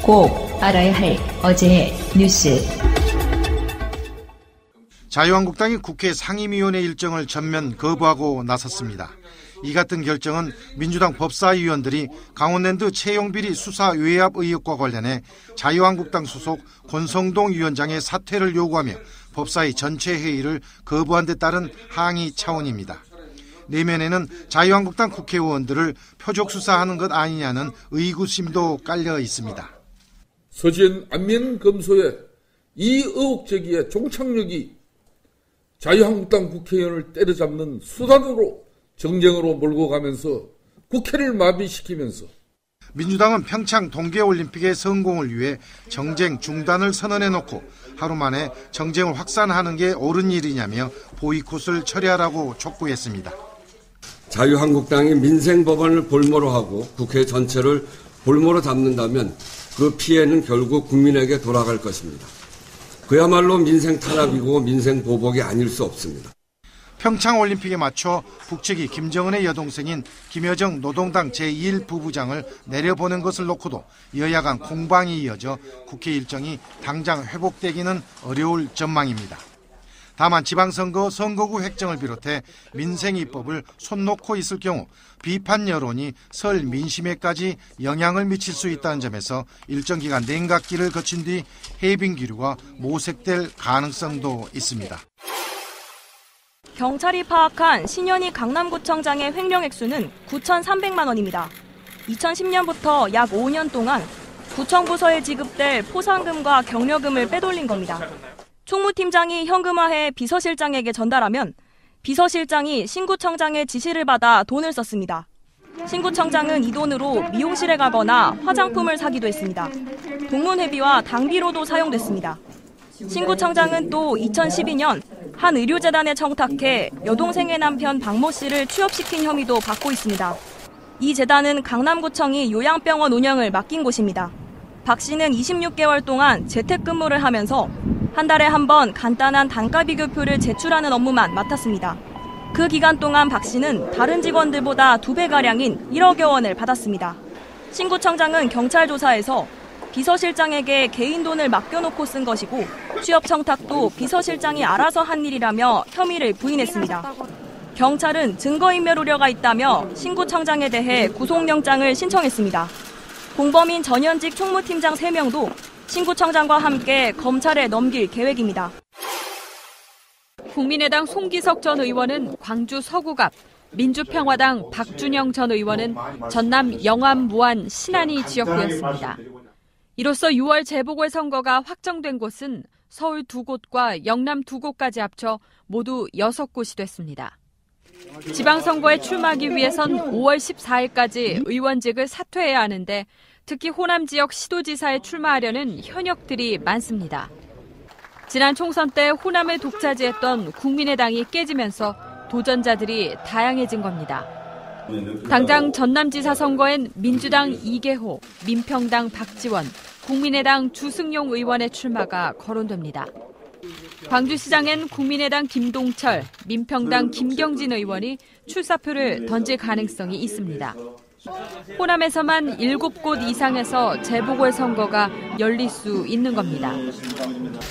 꼭 알아야 할 어제의 뉴스. 자유한국당이 국회 상임위원회 일정을 전면 거부하고 나섰습니다. 이 같은 결정은 민주당 법사위원들이 강원랜드 채용비리 수사 외압 의혹과 관련해 자유한국당 소속 권성동 위원장의 사퇴를 요구하며 법사위 전체 회의를 거부한 데 따른 항의 차원입니다. 내면에는 자유한국당 국회의원들을 표적 수사하는 것 아니냐는 의구심도 깔려 있습니다. 서지현 안면검소의 이 의혹 제기의 종착역이 자유한국당 국회의원을 때려잡는 수단으로 정쟁으로 몰고 가면서 국회를 마비시키면서 민주당은 평창 동계올림픽의 성공을 위해 정쟁 중단을 선언해놓고 하루 만에 정쟁을 확산하는 게 옳은 일이냐며 보이콧을 철회하라고 촉구했습니다. 자유한국당이 민생법안을 볼모로 하고 국회 전체를 볼모로 잡는다면 그 피해는 결국 국민에게 돌아갈 것입니다. 그야말로 민생 탄압이고 민생 보복이 아닐 수 없습니다. 평창올림픽에 맞춰 북측이 김정은의 여동생인 김여정 노동당 제1 부부장을 내려보낸 것을 놓고도 여야 간 공방이 이어져 국회 일정이 당장 회복되기는 어려울 전망입니다. 다만 지방선거 선거구 획정을 비롯해 민생입법을 손 놓고 있을 경우 비판 여론이 설 민심에까지 영향을 미칠 수 있다는 점에서 일정 기간 냉각기를 거친 뒤 해빙 기류가 모색될 가능성도 있습니다. 경찰이 파악한 신현희 강남구청장의 횡령 액수는 9,300만 원입니다. 2010년부터 약 5년 동안 구청 부서에 지급될 포상금과 경력금을 빼돌린 겁니다. 총무팀장이 현금화해 비서실장에게 전달하면 비서실장이 신구청장의 지시를 받아 돈을 썼습니다. 신구청장은 이 돈으로 미용실에 가거나 화장품을 사기도 했습니다. 동문회비와 당비로도 사용됐습니다. 신구청장은 또 2012년 한 의료재단에 청탁해 여동생의 남편 박모 씨를 취업시킨 혐의도 받고 있습니다. 이 재단은 강남구청이 요양병원 운영을 맡긴 곳입니다. 박 씨는 26개월 동안 재택근무를 하면서 한 달에 한 번 간단한 단가 비교표를 제출하는 업무만 맡았습니다. 그 기간 동안 박 씨는 다른 직원들보다 2배가량인 1억여 원을 받았습니다. 신구청장은 경찰 조사에서 비서실장에게 개인 돈을 맡겨놓고 쓴 것이고 취업 청탁도 비서실장이 알아서 한 일이라며 혐의를 부인했습니다. 경찰은 증거인멸 우려가 있다며 신구청장에 대해 구속영장을 신청했습니다. 공범인 전현직 총무팀장 3명도 신구청장과 함께 검찰에 넘길 계획입니다. 국민의당 송기석 전 의원은 광주 서구갑, 민주평화당 박준영 전 의원은 전남 영암 무안 신안리 지역구였습니다. 이로써 6월 재보궐선거가 확정된 곳은 서울 2곳과 영남 2곳까지 합쳐 모두 6곳이 됐습니다. 지방선거에 출마하기 위해선 5월 14일까지 의원직을 사퇴해야 하는데 특히 호남 지역 시도지사에 출마하려는 현역들이 많습니다. 지난 총선 때 호남을 독차지했던 국민의당이 깨지면서 도전자들이 다양해진 겁니다. 당장 전남지사 선거엔 민주당 이계호, 민평당 박지원, 국민의당 주승용 의원의 출마가 거론됩니다. 광주시장엔 국민의당 김동철, 민평당 김경진 의원이 출사표를 던질 가능성이 있습니다. 호남에서만 7곳 이상에서 재보궐선거가 열릴 수 있는 겁니다.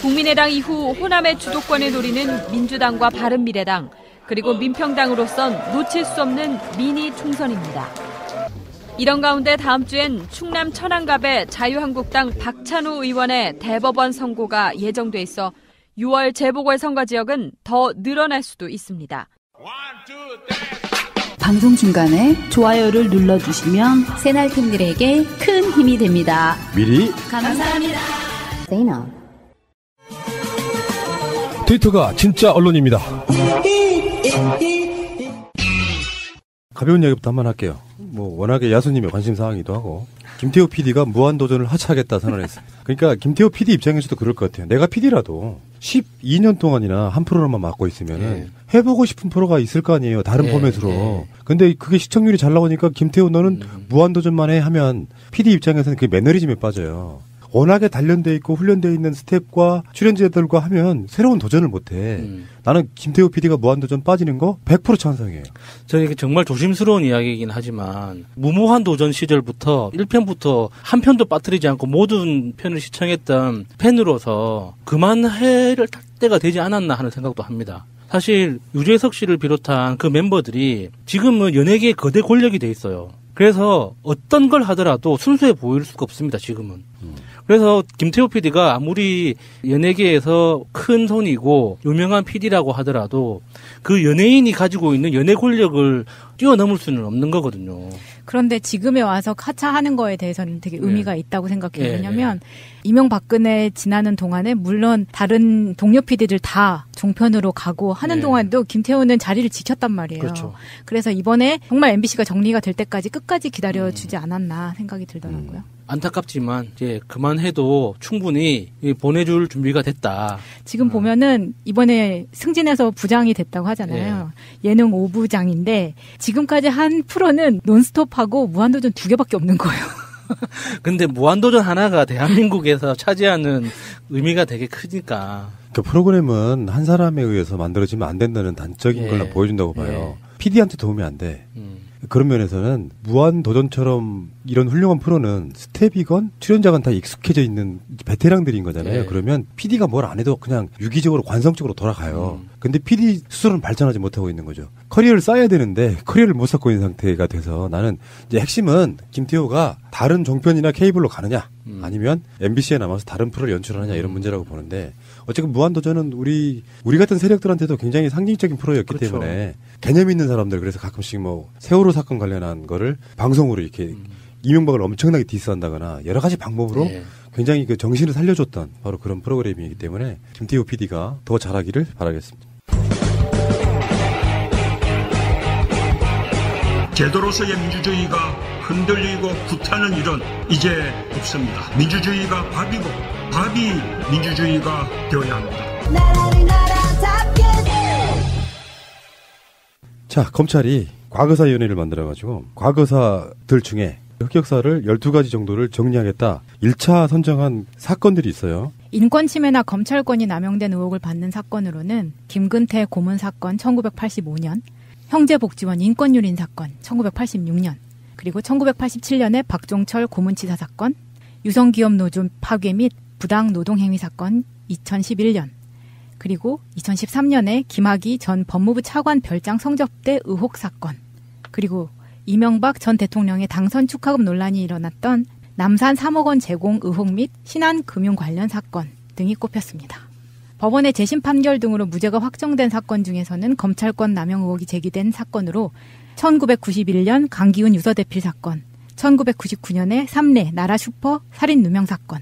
국민의당 이후 호남의 주도권을 노리는 민주당과 바른미래당, 그리고 민평당으로선 놓칠 수 없는 미니 총선입니다. 이런 가운데 다음 주엔 충남 천안갑의 자유한국당 박찬호 의원의 대법원 선고가 예정돼 있어 6월 재보궐선거 지역은 더 늘어날 수도 있습니다. 방송 중간에 좋아요를 눌러주시면 새날팀들에게 큰 힘이 됩니다. 미리 감사합니다. 트위터가 진짜 언론입니다. 가벼운 이야기부터 한번 할게요. 워낙에 야수님의 관심사항이기도 하고 김태호 PD가 무한도전을 하차하겠다 선언했습니다. 그러니까 김태호 PD 입장에서도 그럴 것 같아요. 내가 PD라도 12년 동안이나 한 프로그램만 맡고 있으면은 해보고 싶은 프로가 있을 거 아니에요. 다른 포맷으로. 근데 그게 시청률이 잘 나오니까 김태호 너는 무한도전만 해 하면 PD 입장에서는 그게 매너리즘에 빠져요. 워낙에 단련돼 있고 훈련돼 있는 스텝과 출연자들과 하면 새로운 도전을 못해. 나는 김태우 PD가 무한도전 빠지는 거 100% 찬성이에요. 저는 정말 조심스러운 이야기이긴 하지만 무모한 도전 시절부터 1편부터 한 편도 빠뜨리지 않고 모든 편을 시청했던 팬으로서 그만해를 탈 때가 되지 않았나 하는 생각도 합니다. 사실 유재석 씨를 비롯한 그 멤버들이 지금은 연예계의 거대 권력이 돼 있어요. 그래서 어떤 걸 하더라도 순수해 보일 수가 없습니다, 지금은. 그래서 김태호 PD가 아무리 연예계에서 큰 손이고 유명한 PD라고 하더라도 그 연예인이 가지고 있는 연예 권력을 뛰어넘을 수는 없는 거거든요. 그런데 지금에 와서 하차하는 거에 대해서는 되게 의미가 있다고 생각해요. 예, 왜냐하면 이명박근혜 지나는 동안에 물론 다른 동료 PD들 다 종편으로 가고 하는 동안도 김태호는 자리를 지켰단 말이에요. 그렇죠. 그래서 이번에 정말 MBC가 정리가 될 때까지 끝까지 기다려주지 않았나 생각이 들더라고요. 안타깝지만 이제 그만해도 충분히 보내줄 준비가 됐다. 지금 보면은 이번에 승진해서 부장이 됐다고 하잖아요. 예능 5부장인데 지금까지 한 프로는 논스톱하고 무한도전 2개밖에 없는 거예요. 근데 무한도전 하나가 대한민국에서 차지하는 의미가 되게 크니까. 그 프로그램은 한 사람에 의해서 만들어지면 안 된다는 단적인 걸 보여준다고 봐요. PD한테 도움이 안 돼. 그런 면에서는 무한도전처럼 이런 훌륭한 프로는 스텝이건 출연자건 다 익숙해져 있는 베테랑들인 거잖아요. 그러면 PD가 뭘 안 해도 그냥 유기적으로 관성적으로 돌아가요. 근데 PD 스스로는 발전하지 못하고 있는 거죠. 커리어를 쌓아야 되는데 커리어를 못 쌓고 있는 상태가 돼서 나는 이제 핵심은 김태호가 다른 종편이나 케이블로 가느냐 아니면 MBC에 남아서 다른 프로를 연출하느냐 이런 문제라고 보는데 어쨌든 무한도전은 우리 같은 세력들한테도 굉장히 상징적인 프로였기 때문에 개념 있는 사람들 그래서 가끔씩 뭐 세월호 사건 관련한 거를 방송으로 이렇게 이명박을 엄청나게 디스한다거나 여러 가지 방법으로 굉장히 그 정신을 살려줬던 바로 그런 프로그램이기 때문에 김태호 PD가 더 잘하기를 바라겠습니다. 제도로서의 민주주의가 흔들리고 구타는 일은 이제 없습니다. 민주주의가 밥이고 밥이 민주주의가 되어야 합니다. 자, 검찰이 과거사위원회를 만들어가지고 과거사들 중에 흑역사를 12가지 정도를 정리하겠다. 1차 선정한 사건들이 있어요. 인권침해나 검찰권이 남용된 의혹을 받는 사건으로는 김근태 고문 사건 1985년, 형제복지원 인권유린 사건 1986년, 그리고 1987년에 박종철 고문치사 사건, 유성기업노조 파괴 및 부당 노동행위 사건 2011년, 그리고 2013년에 김학의 전 법무부 차관 별장 성접대 의혹 사건, 그리고 이명박 전 대통령의 당선 축하금 논란이 일어났던 남산 3억 원 제공 의혹 및 신한금융 관련 사건 등이 꼽혔습니다. 법원의 재심 판결 등으로 무죄가 확정된 사건 중에서는 검찰권 남용 의혹이 제기된 사건으로 1991년 강기훈 유서대필 사건, 1999년에 삼례 나라 슈퍼 살인 누명 사건,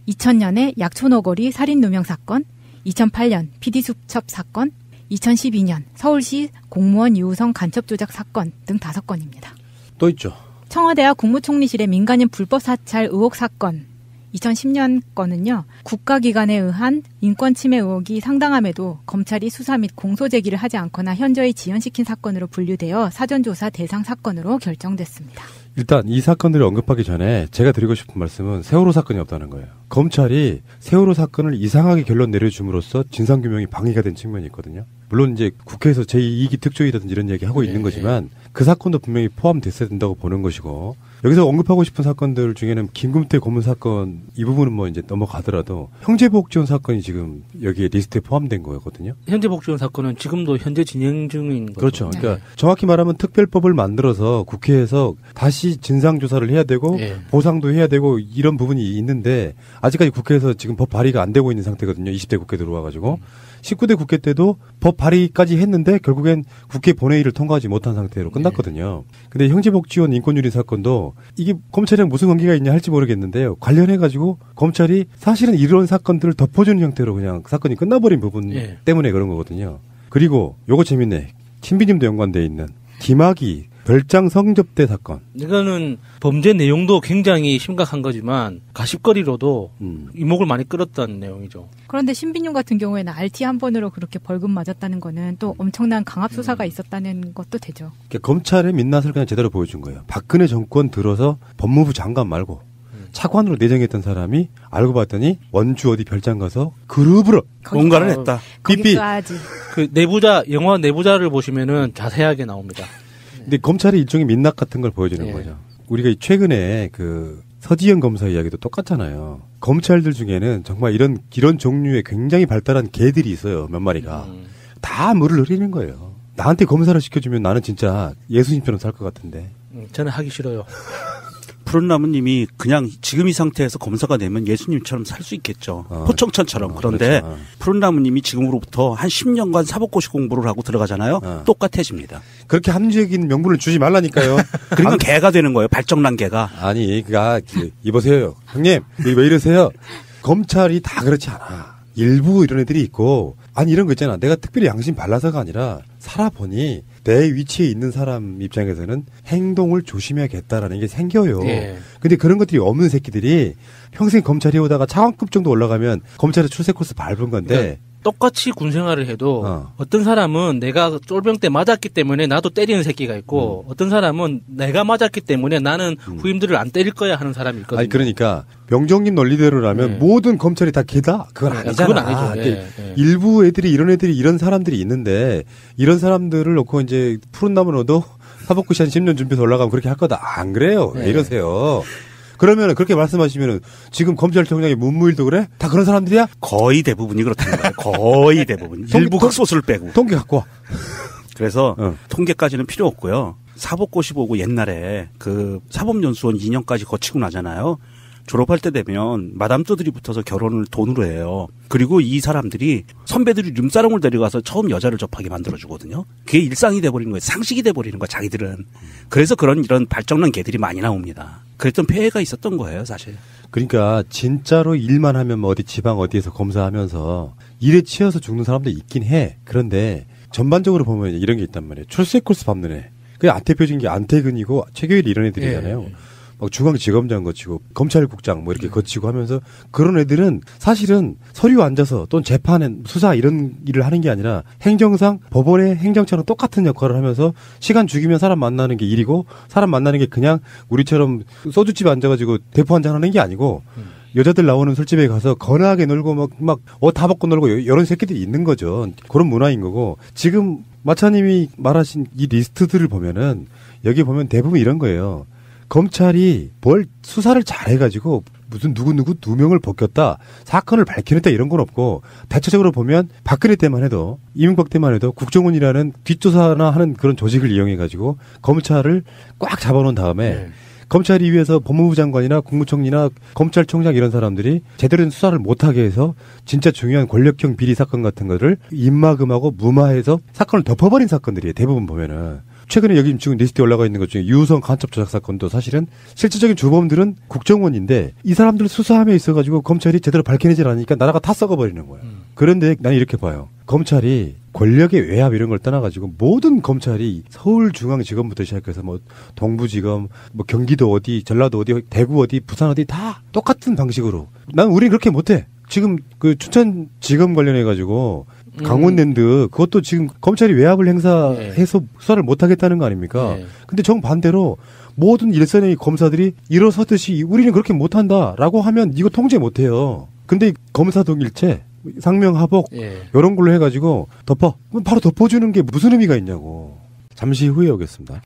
2000년에 약촌오거리 살인 누명 사건, 2008년 PD수첩 사건, 2012년 서울시 공무원 유우성 간첩 조작 사건 등 5건입니다. 또 있죠. 청와대와 국무총리실의 민간인 불법 사찰 의혹 사건 2010년 건은요. 국가기관에 의한 인권침해 의혹이 상당함에도 검찰이 수사 및 공소 제기를 하지 않거나 현저히 지연시킨 사건으로 분류되어 사전조사 대상 사건으로 결정됐습니다. 일단 이 사건들을 언급하기 전에 제가 드리고 싶은 말씀은 세월호 사건이 없다는 거예요. 검찰이 세월호 사건을 이상하게 결론 내려줌으로써 진상규명이 방해가 된 측면이 있거든요. 물론 이제 국회에서 제2기 특조위라든지 이런 얘기 하고 있는 거지만 그 사건도 분명히 포함됐어야 된다고 보는 것이고 여기서 언급하고 싶은 사건들 중에는 김금태 고문 사건 이 부분은 뭐 이제 넘어가더라도 형제복지원 사건이 지금 여기에 리스트에 포함된 거거든요. 형제복지원 사건은 지금도 현재 진행 중인 거죠. 그렇죠. 그러니까 정확히 말하면 특별법을 만들어서 국회에서 다시 진상조사를 해야 되고 보상도 해야 되고 이런 부분이 있는데 아직까지 국회에서 지금 법 발의가 안 되고 있는 상태거든요. 20대 국회 들어와가지고 19대 국회 때도 법 발의까지 했는데 결국엔 국회 본회의를 통과하지 못한 상태로 끝났거든요. 근데 형제복지원 인권유린 사건도 이게 검찰이랑 무슨 관계가 있냐 할지 모르겠는데요. 관련해가지고 검찰이 사실은 이런 사건들을 덮어주는 형태로 그냥 사건이 끝나버린 부분 때문에 그런 거거든요. 그리고 요거 재밌네. 신비님도 연관돼 있는 김학의 별장 성접대 사건. 이거는 범죄 내용도 굉장히 심각한 거지만 가십거리로도 이목을 많이 끌었던 내용이죠. 그런데 신빈용 같은 경우에는 RT 한 번으로 그렇게 벌금 맞았다는 거는 또 엄청난 강압 수사가 있었다는 것도 되죠. 그러니까 검찰의 민낯을 그냥 제대로 보여준 거예요. 박근혜 정권 들어서 법무부 장관 말고 차관으로 내정했던 사람이 알고 봤더니 원주 어디 별장 가서 그룹으로 뭔가를 했다. 삐삐. 그 영화 내부자를 보시면은 자세하게 나옵니다. 근데 검찰이 일종의 민낯 같은 걸 보여주는 거죠. 우리가 최근에 그 서지현 검사 이야기도 똑같잖아요. 검찰들 중에는 정말 이런 종류의 굉장히 발달한 개들이 있어요. 몇 마리가. 다 물을 흐리는 거예요. 나한테 검사를 시켜주면 나는 진짜 예수님처럼 살 것 같은데. 저는 하기 싫어요. 푸른나무님이 그냥 지금 이 상태에서 검사가 되면 예수님처럼 살 수 있겠죠. 포청천처럼. 그런데 그렇죠. 푸른나무님이 지금으로부터 한 10년간 사법고시 공부를 하고 들어가잖아요. 똑같아집니다. 그렇게 합리적인 명분을 주지 말라니까요. 그러니까 개가 되는 거예요. 발정난 개가. 아니, 이보세요. 형님, 왜 이러세요? 검찰이 다 그렇지 않아. 일부 이런 애들이 있고, 아니, 이런 거 있잖아. 내가 특별히 양심 발라서가 아니라, 살아보니, 내 위치에 있는 사람 입장에서는 행동을 조심해야겠다라는 게 생겨요. 근데 그런 것들이 없는 새끼들이 평생 검찰에 오다가 차관급 정도 올라가면 검찰의 출세 코스 밟은 건데, 똑같이 군 생활을 해도 어떤 사람은 내가 쫄병 때 맞았기 때문에 나도 때리는 새끼가 있고 어떤 사람은 내가 맞았기 때문에 나는 후임들을 안 때릴 거야 하는 사람이 있거든요. 아니 그러니까 명정님 논리대로라면 모든 검찰이 다 개다? 그건 아니잖아. 그건 아니죠. 일부 애들이 이런 사람들이 있는데 이런 사람들을 놓고 이제 푸른 나무 넣어도 사법고시 한 10년 준비해서 올라가면 그렇게 할 거다. 안 그래요. 왜 이러세요? 그러면 그렇게 말씀하시면은 지금 검찰총장이 문무일도 그래? 다 그런 사람들이야? 거의 대부분이 그렇다는 거예요. 거의 대부분. 일부 극소수를 빼고. 통계 갖고 와. 그래서 통계까지는 필요 없고요. 사법고시 보고 옛날에 그 사법연수원 2년까지 거치고 나잖아요. 졸업할 때 되면 마담또들이 붙어서 결혼을 돈으로 해요. 그리고 이 사람들이 선배들이 룸사롱을 데려가서 처음 여자를 접하게 만들어주거든요. 그게 일상이 돼버리는 거예요. 상식이 돼버리는 거야, 자기들은. 그래서 이런 발정난 개들이 많이 나옵니다. 그랬던 폐해가 있었던 거예요, 사실. 그러니까 진짜로 일만 하면 뭐 어디 지방 어디에서 검사하면서 일에 치여서 죽는 사람도 있긴 해. 그런데 전반적으로 보면 이런 게 있단 말이에요. 출세 코스 밟는 애. 그 대표적인 게 안태근이고 최규일 이런 애들이잖아요. 막 중앙지검장 거치고 검찰국장 뭐 이렇게 거치고 하면서 그런 애들은 사실은 서류 앉아서 또는 재판에 수사 이런 일을 하는 게 아니라 행정상 법원의 행정처럼 똑같은 역할을 하면서 시간 죽이면 사람 만나는 게 일이고 사람 만나는 게 그냥 우리처럼 소주집에 앉아가지고 대포 한잔 하는 게 아니고 여자들 나오는 술집에 가서 거나하게 놀고 막 옷 다 벗고 놀고 이런 새끼들이 있는 거죠. 그런 문화인 거고 지금 마차님이 말하신 이 리스트들을 보면은 여기 보면 대부분 이런 거예요. 검찰이 뭘 수사를 잘해가지고 무슨 누구 두 명을 벗겼다 사건을 밝혀냈다 이런 건 없고 대체적으로 보면 박근혜 때만 해도 이명박 때만 해도 국정원이라는 뒷조사나 하는 그런 조직을 이용해가지고 검찰을 꽉 잡아놓은 다음에 검찰이 위해서 법무부 장관이나 국무총리나 검찰총장 이런 사람들이 제대로 된 수사를 못하게 해서 진짜 중요한 권력형 비리 사건 같은 거를 입막음하고 무마해서 사건을 덮어버린 사건들이에요. 대부분 보면은. 최근에 여기 지금 리스트에 올라가 있는 것 중에 유우성 간첩 조작 사건도 사실은 실질적인 주범들은 국정원인데 이 사람들 수사함에 있어가지고 검찰이 제대로 밝혀내질 않으니까 나라가 다 썩어버리는 거예요. 그런데 나는 이렇게 봐요. 검찰이 권력의 외압 이런 걸 떠나가지고 모든 검찰이 서울중앙지검부터 시작해서 뭐 동부지검, 뭐 경기도 어디, 전라도 어디, 대구 어디, 부산 어디 다 똑같은 방식으로. 난 우린 그렇게 못해. 지금 그 춘천지검 관련해가지고 강원랜드 그것도 지금 검찰이 외압을 행사해서 수사를 못하겠다는 거 아닙니까? 근데 정반대로 모든 일선의 검사들이 일어서듯이 우리는 그렇게 못한다라고 하면 이거 통제 못해요. 근데 검사동일체, 상명하복 이런 걸로 해가지고 덮어. 바로 덮어주는 게 무슨 의미가 있냐고. 잠시 후에 오겠습니다.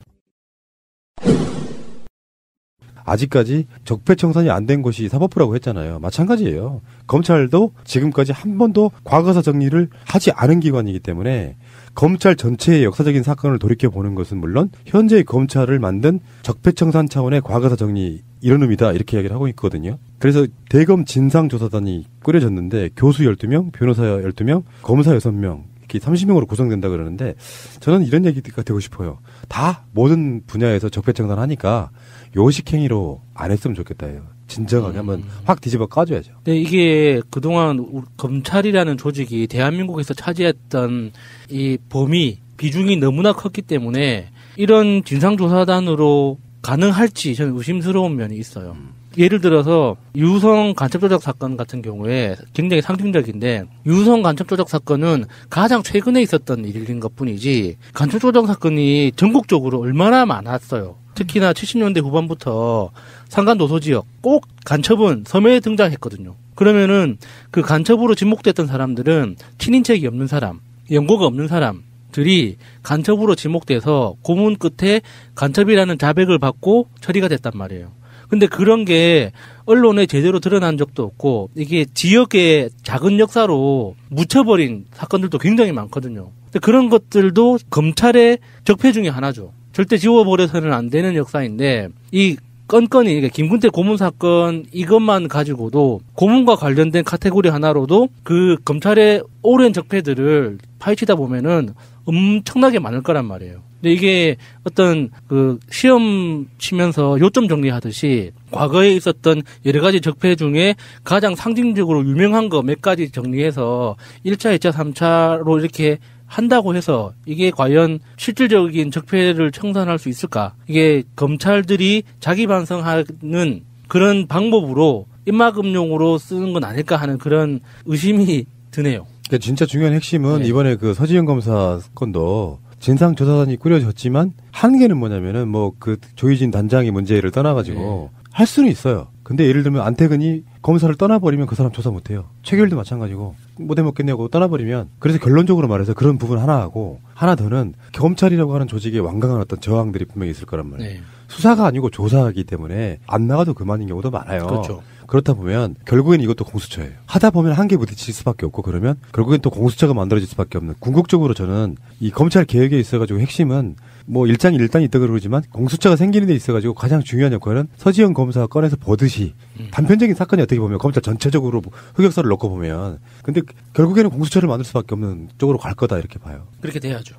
아직까지 적폐청산이 안 된 것이 사법부라고 했잖아요. 마찬가지예요. 검찰도 지금까지 한 번도 과거사 정리를 하지 않은 기관이기 때문에 검찰 전체의 역사적인 사건을 돌이켜보는 것은 물론 현재의 검찰을 만든 적폐청산 차원의 과거사 정리 이런 의미다 이렇게 이야기를 하고 있거든요. 그래서 대검 진상조사단이 꾸려졌는데 교수 12명, 변호사 12명, 검사 6명 이렇게 30명으로 구성된다 그러는데 저는 이런 얘기가 되고 싶어요. 다 모든 분야에서 적폐청산 하니까 요식행위로 안 했으면 좋겠다요. 진정하게 한번 확 뒤집어 까줘야죠. 네, 이게 그동안 검찰이라는 조직이 대한민국에서 차지했던 이 범위, 비중이 너무나 컸기 때문에 이런 진상조사단으로 가능할지 저는 의심스러운 면이 있어요. 예를 들어서 유성 간첩 조작 사건 같은 경우에 굉장히 상징적인데 유성 간첩 조작 사건은 가장 최근에 있었던 일인 것뿐이지 간첩 조작 사건이 전국적으로 얼마나 많았어요. 특히나 70년대 후반부터 산간 노소 지역 꼭 간첩은 섬에 등장했거든요. 그러면은 그 간첩으로 지목됐던 사람들은 친인척이 없는 사람, 연고가 없는 사람들이 간첩으로 지목돼서 고문 끝에 간첩이라는 자백을 받고 처리가 됐단 말이에요. 근데 그런 게 언론에 제대로 드러난 적도 없고 이게 지역의 작은 역사로 묻혀버린 사건들도 굉장히 많거든요. 근데 그런 것들도 검찰의 적폐 중에 하나죠. 절대 지워버려서는 안 되는 역사인데 이 건건이 그러니까 김근태 고문 사건 이것만 가지고도 고문과 관련된 카테고리 하나로도 그 검찰의 오랜 적폐들을 파헤치다 보면은 엄청나게 많을 거란 말이에요. 근데 이게 어떤 그 시험 치면서 요점 정리하듯이 과거에 있었던 여러 가지 적폐 중에 가장 상징적으로 유명한 거 몇 가지 정리해서 1차, 2차, 3차로 이렇게 한다고 해서 이게 과연 실질적인 적폐를 청산할 수 있을까? 이게 검찰들이 자기 반성하는 그런 방법으로 입막음용으로 쓰는 건 아닐까 하는 그런 의심이 드네요. 그러니까 진짜 중요한 핵심은 이번에 그 서지현 검사 건도 진상조사단이 꾸려졌지만 한계는 뭐냐면은 뭐 그 조희진 단장의 문제를 떠나가지고 할 수는 있어요. 근데 예를 들면 안태근이 검사를 떠나버리면 그 사람 조사 못해요. 최규일도 마찬가지고 못 해먹겠냐고 떠나버리면 그래서 결론적으로 말해서 그런 부분 하나 하고 하나 더는 검찰이라고 하는 조직에 완강한 어떤 저항들이 분명히 있을 거란 말이에요. 수사가 아니고 조사하기 때문에 안 나가도 그만인 경우도 많아요. 그렇죠. 그렇다 보면 결국엔 이것도 공수처예요. 하다 보면 한계 부딪힐 수밖에 없고 그러면 결국엔 또 공수처가 만들어질 수밖에 없는 궁극적으로 저는 이 검찰 개혁에 있어가지고 핵심은 뭐 일장이 있다 그러지만 공수처가 생기는 데 있어가지고 가장 중요한 역할은 서지현 검사가 꺼내서 보듯이 단편적인 사건이 어떻게 보면 검찰 전체적으로 흑역사를 놓고 보면 근데 결국에는 공수처를 만들 수밖에 없는 쪽으로 갈 거다 이렇게 봐요. 그렇게 돼야죠.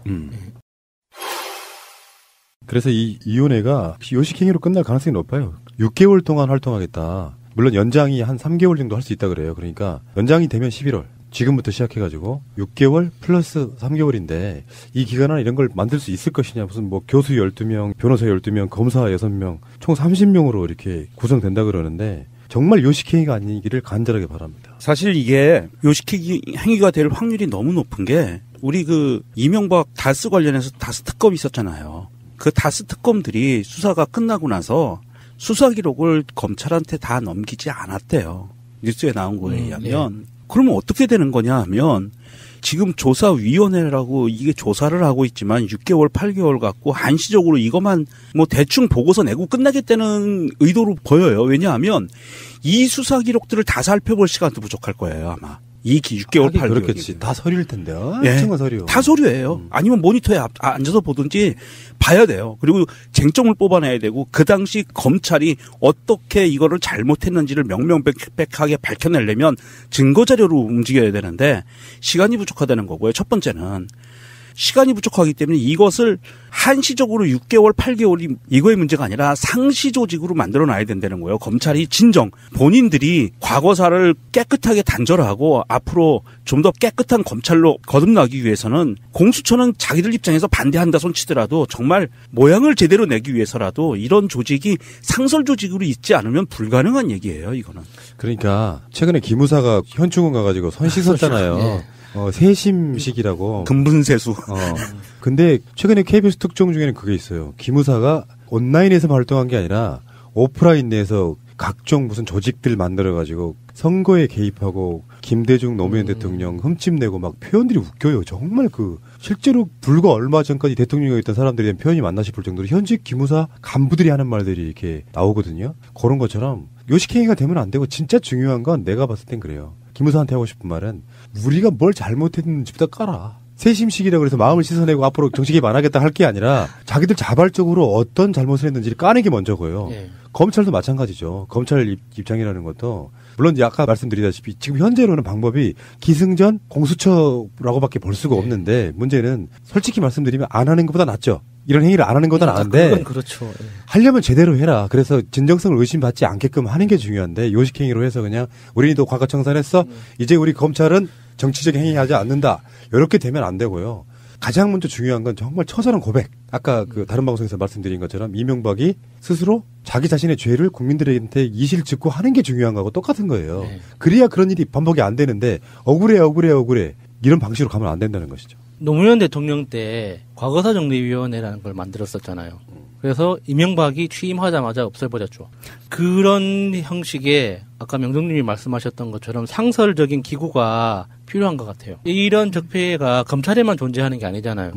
그래서 이 위원회가 요식행위로 끝날 가능성이 높아요. 6개월 동안 활동하겠다. 물론 연장이 한 3개월 정도 할 수 있다 그래요. 그러니까 연장이 되면 11월. 지금부터 시작해가지고 6개월 플러스 3개월인데 이 기간 안에 이런 걸 만들 수 있을 것이냐. 무슨 뭐 교수 12명, 변호사 12명, 검사 6명, 총 30명으로 이렇게 구성된다 그러는데 정말 요식행위가 아니기를 간절하게 바랍니다. 사실 이게 요식행위가 될 확률이 너무 높은 게 우리 그 이명박 다스 관련해서 다스 특검이 있었잖아요. 그 다스 특검들이 수사가 끝나고 나서 수사 기록을 검찰한테 다 넘기지 않았대요. 뉴스에 나온 거에 의하면. 그러면 어떻게 되는 거냐 하면 지금 조사위원회라고 이게 조사를 하고 있지만 6개월, 8개월 갖고 한시적으로 이것만 뭐 대충 보고서 내고 끝나겠다는 의도로 보여요. 왜냐하면 이 수사 기록들을 다 살펴볼 시간도 부족할 거예요, 아마. 이 6개월, 8개월. 그렇겠지. 다 서류일 텐데. 서류. 다 서류예요. 아니면 모니터에 앉아서 보든지 봐야 돼요. 그리고 쟁점을 뽑아내야 되고 그 당시 검찰이 어떻게 이거를 잘못했는지를 명명백백하게 밝혀내려면 증거자료로 움직여야 되는데 시간이 부족하다는 거고요. 첫 번째는. 시간이 부족하기 때문에 이것을 한시적으로 6개월, 8개월이 이거의 문제가 아니라 상시 조직으로 만들어놔야 된다는 거예요. 검찰이 진정 본인들이 과거사를 깨끗하게 단절하고 앞으로 좀 더 깨끗한 검찰로 거듭나기 위해서는 공수처는 자기들 입장에서 반대한다 손치더라도 정말 모양을 제대로 내기 위해서라도 이런 조직이 상설 조직으로 있지 않으면 불가능한 얘기예요. 이거는. 그러니까 최근에 기무사가 현충원 가가지고 손 씻었잖아요. 세심식이라고. 금분세수. 근데 최근에 KBS 특종 중에는 그게 있어요. 기무사가 온라인에서만 활동한 게 아니라 오프라인 내에서 각종 무슨 조직들 만들어가지고 선거에 개입하고 김대중 노무현 대통령 흠집내고 막 표현들이 웃겨요. 정말 실제로 불과 얼마 전까지 대통령이었던 사람들에 대한 표현이 맞나 싶을 정도로 현직 기무사 간부들이 하는 말들이 이렇게 나오거든요. 그런 것처럼 요식행위가 되면 안 되고 진짜 중요한 건 내가 봤을 땐 그래요. 기무사한테 하고 싶은 말은 우리가 뭘 잘못했는지부터 깔아. 세심식이라고 해서 마음을 씻어내고 앞으로 정치 개입 안 하겠다 할 게 아니라 자기들 자발적으로 어떤 잘못을 했는지를 까는 게 먼저고요. 검찰도 마찬가지죠. 검찰 입장이라는 것도 물론 아까 말씀드리다시피 지금 현재로는 방법이 기승전 공수처라고밖에 볼 수가 없는데 문제는 솔직히 말씀드리면 안 하는 것보다 낫죠. 이런 행위를 안 하는 것보다 나은데 그렇죠. 하려면 제대로 해라. 그래서 진정성을 의심받지 않게끔 하는 게 중요한데 요식행위로 해서 그냥 우리도 과거청산했어. 이제 우리 검찰은 정치적 행위하지 않는다. 이렇게 되면 안 되고요. 가장 먼저 중요한 건 정말 처절한 고백. 아까 그 다른 방송에서 말씀드린 것처럼 이명박이 스스로 자기 자신의 죄를 국민들한테 이실 짓고 하는 게 중요한 거하고 똑같은 거예요. 네. 그래야 그런 일이 반복이 안 되는데 억울해 이런 방식으로 가면 안 된다는 것이죠. 노무현 대통령 때 과거사정리위원회라는 걸 만들었었잖아요. 그래서 이명박이 취임하자마자 없애버렸죠. 그런 형식의 아까 명정님이 말씀하셨던 것처럼 상설적인 기구가 필요한 것 같아요. 이런 적폐가 검찰에만 존재하는 게 아니잖아요.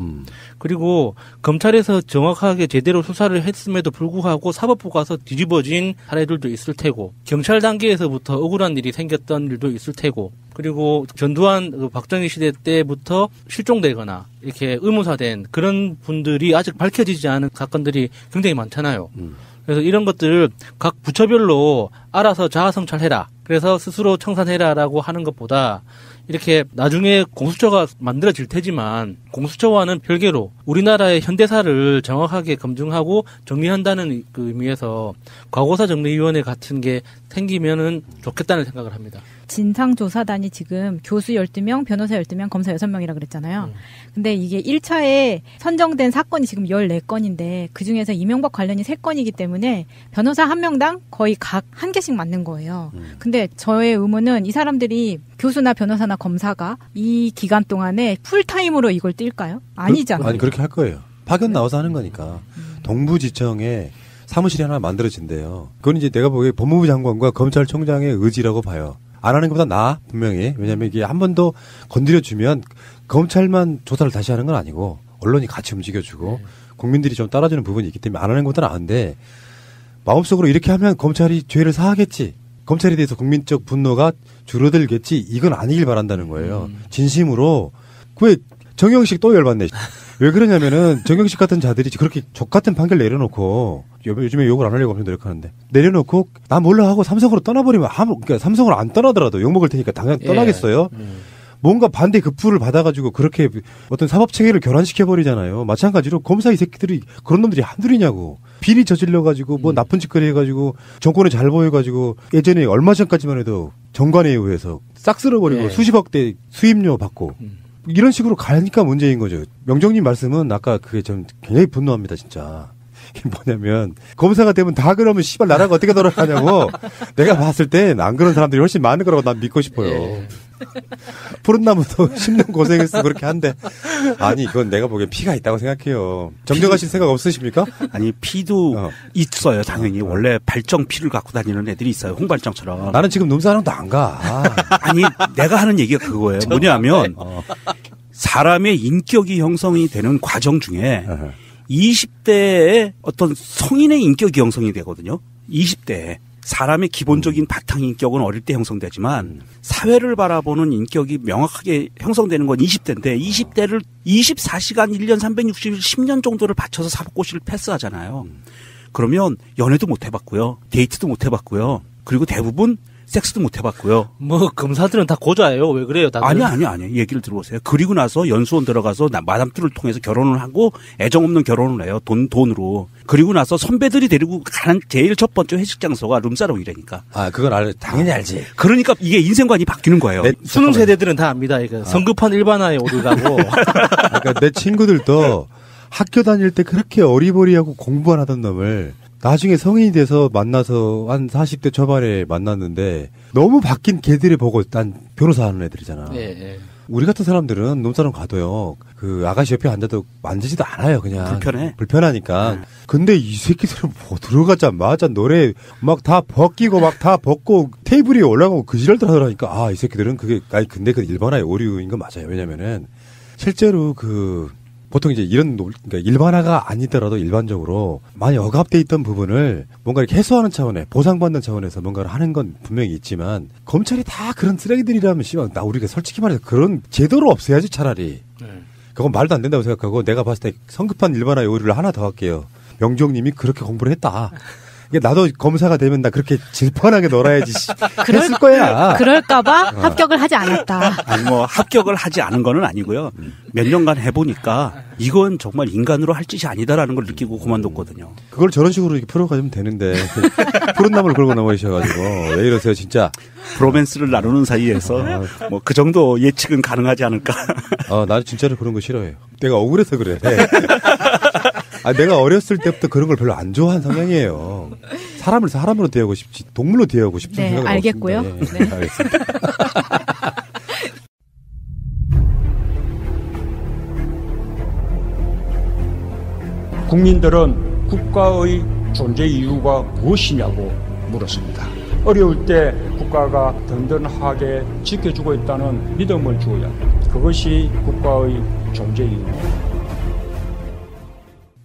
그리고 검찰에서 정확하게 제대로 수사를 했음에도 불구하고 사법부 가서 뒤집어진 사례들도 있을 테고, 경찰 단계에서부터 억울한 일이 생겼던 일도 있을 테고, 그리고 전두환 박정희 시대 때부터 실종되거나 이렇게 의무사된 그런 분들이 아직 밝혀지지 않은 사건들이 굉장히 많잖아요. 그래서 이런 것들을 각 부처별로 알아서 자아성찰해라. 그래서 스스로 청산해라라고 하는 것보다 이렇게 나중에 공수처가 만들어질 테지만 공수처와는 별개로 우리나라의 현대사를 정확하게 검증하고 정리한다는 그 의미에서 과거사정리위원회 같은 게 생기면은 좋겠다는 생각을 합니다. 진상조사단이 지금 교수 12명, 변호사 12명, 검사 6명이라 그랬잖아요. 근데 이게 1차에 선정된 사건이 지금 14건인데 그중에서 이명박 관련이 3건이기 때문에 변호사 1명당 거의 각 1개씩 맞는 거예요. 근데 저의 의문은 이 사람들이 교수나 변호사나 검사가 이 기간 동안에 풀타임으로 이걸 뛸까요? 아니잖아요. 아니 그렇게 할 거예요. 파견 나와서 하는 거니까. 동부지청에 사무실이 하나 만들어진대요. 그건 이제 내가 보기에 법무부 장관과 검찰총장의 의지라고 봐요. 안 하는 것보다 나아, 분명히. 왜냐면 이게 한 번 더 건드려주면 검찰만 조사를 다시 하는 건 아니고 언론이 같이 움직여주고 국민들이 좀 따라주는 부분이 있기 때문에 안 하는 것보다 나은데 마음속으로 이렇게 하면 검찰이 죄를 사하겠지. 검찰에 대해서 국민적 분노가 줄어들겠지. 이건 아니길 바란다는 거예요. 진심으로. 왜 정영식 또 열받네. 왜 그러냐면은 정영식 같은 자들이 그렇게 족같은 판결 내려놓고 요즘에 욕을 안 하려고 엄청 노력하는데 내려놓고 나 몰라 하고 삼성으로 떠나버리면 그러니까 삼성으로 안 떠나더라도 욕먹을 테니까 당장 떠나겠어요. 뭔가 반대 급부를 받아가지고 그렇게 어떤 사법 체계를 교란시켜버리잖아요. 마찬가지로 검사 이 새끼들이 그런 놈들이 한둘이냐고. 비리 저질러가지고 뭐 나쁜 짓거리 해가지고 정권에 잘 보여가지고 예전에 얼마 전까지만 해도 정관에 의해서 싹 쓸어버리고 수십억대 수임료 받고 이런 식으로 가니까 문제인 거죠. 명정님 말씀은 아까 그게 좀 굉장히 분노합니다, 진짜. 이게 뭐냐면 검사가 되면 다 그러면 씨발 나라가 어떻게 돌아가냐고. 내가 봤을 땐 안 그런 사람들이 훨씬 많을 거라고 난 믿고 싶어요. 푸른 나무도 10년 고생했어 그렇게 한데 아니 그건 내가 보기엔 피가 있다고 생각해요. 정정하실 생각 없으십니까? 아니 피도 있어요 당연히. 원래 발정 피를 갖고 다니는 애들이 있어요. 홍발정처럼. 나는 지금 농사랑도 안 가. 아니 내가 하는 얘기가 그거예요. 뭐냐면 사람의 인격이 형성이 되는 과정 중에 20대에 어떤 성인의 인격이 형성이 되거든요. 20대에. 사람의 기본적인 바탕 인격은 어릴 때 형성되지만 사회를 바라보는 인격이 명확하게 형성되는 건 20대인데 20대를 24시간 1년 360일 10년 정도를 바쳐서 사법고시를 패스하잖아요. 그러면 연애도 못 해봤고요. 데이트도 못 해봤고요. 그리고 대부분 섹스도 못 해봤고요. 뭐 검사들은 다 고자예요. 왜 그래요? 다들? 아니. 얘기를 들어보세요. 그리고 나서 연수원 들어가서 마담들을 통해서 결혼을 하고 애정 없는 결혼을 해요. 돈으로. 그리고 나서 선배들이 데리고 가는 제일 첫 번째 회식 장소가 룸사롱이라니까. 아, 그건 당연히 알지. 그러니까 이게 인생관이 바뀌는 거예요. 수능 세대들은 다 압니다. 이거 성급한 일반화에 오르라고. 그러니까 내 친구들도 학교 다닐 때 그렇게 어리버리하고 공부 안 하던 놈을 나중에 성인이 돼서 만나서 한 40대 초반에 만났는데 너무 바뀐 걔들을 보고 난 변호사 하는 애들이잖아. 예. 우리 같은 사람들은 놈사람 가도요. 그 아가씨 옆에 앉아도 만지지도 않아요. 그냥. 불편하니까. 근데 이 새끼들은 뭐 들어가자마자 노래 막 다 벗기고 막 다 벗고 테이블 위에 올라가고 그 지랄들 하더라니까. 아, 이 새끼들은 그게 근데 그 일반화의 오류인 건 맞아요. 왜냐면은 실제로 보통 이제 그러니까 일반화가 아니더라도 일반적으로 많이 억압돼 있던 부분을 뭔가 이렇게 해소하는 차원에 보상받는 차원에서 뭔가를 하는 건 분명히 있지만 검찰이 다 그런 쓰레기들이라면 씨발 우리가 솔직히 말해서 그런 제도를 없애야지 차라리. 그건 말도 안 된다고 생각하고 내가 봤을 때 성급한 일반화의 오류를 하나 더 할게요. 명정님이 그렇게 공부를 했다. 나도 검사가 되면 나 그렇게 질펀하게 놀아야지 했을 거야. 그럴까봐 합격을 하지 않았다. 아니 뭐 합격을 하지 않은 거는 아니고요. 몇 년간 해보니까 이건 정말 인간으로 할 짓이 아니다라는 걸 느끼고 그만뒀거든요. 그걸 저런 식으로 이렇게 풀어가면 되는데 푸른 나무를 걸고 넘어지셔가지고 왜 이러세요 진짜. 브로맨스를 나누는 사이에서 뭐 그 정도 예측은 가능하지 않을까. 나는 진짜로 그런 거 싫어해요. 내가 억울해서 그래. 내가 어렸을 때부터 그런 걸 별로 안 좋아하는 성향이에요. 사람을 사람으로 대하고 싶지 동물로 대하고 싶은 생각은 알겠고요. 없습니다. 네. 알겠습니다. 국민들은 국가의 존재 이유가 무엇이냐고 물었습니다. 어려울 때 국가가 든든하게 지켜주고 있다는 믿음을 주어야 합니다. 그것이 국가의 존재 이유입니다.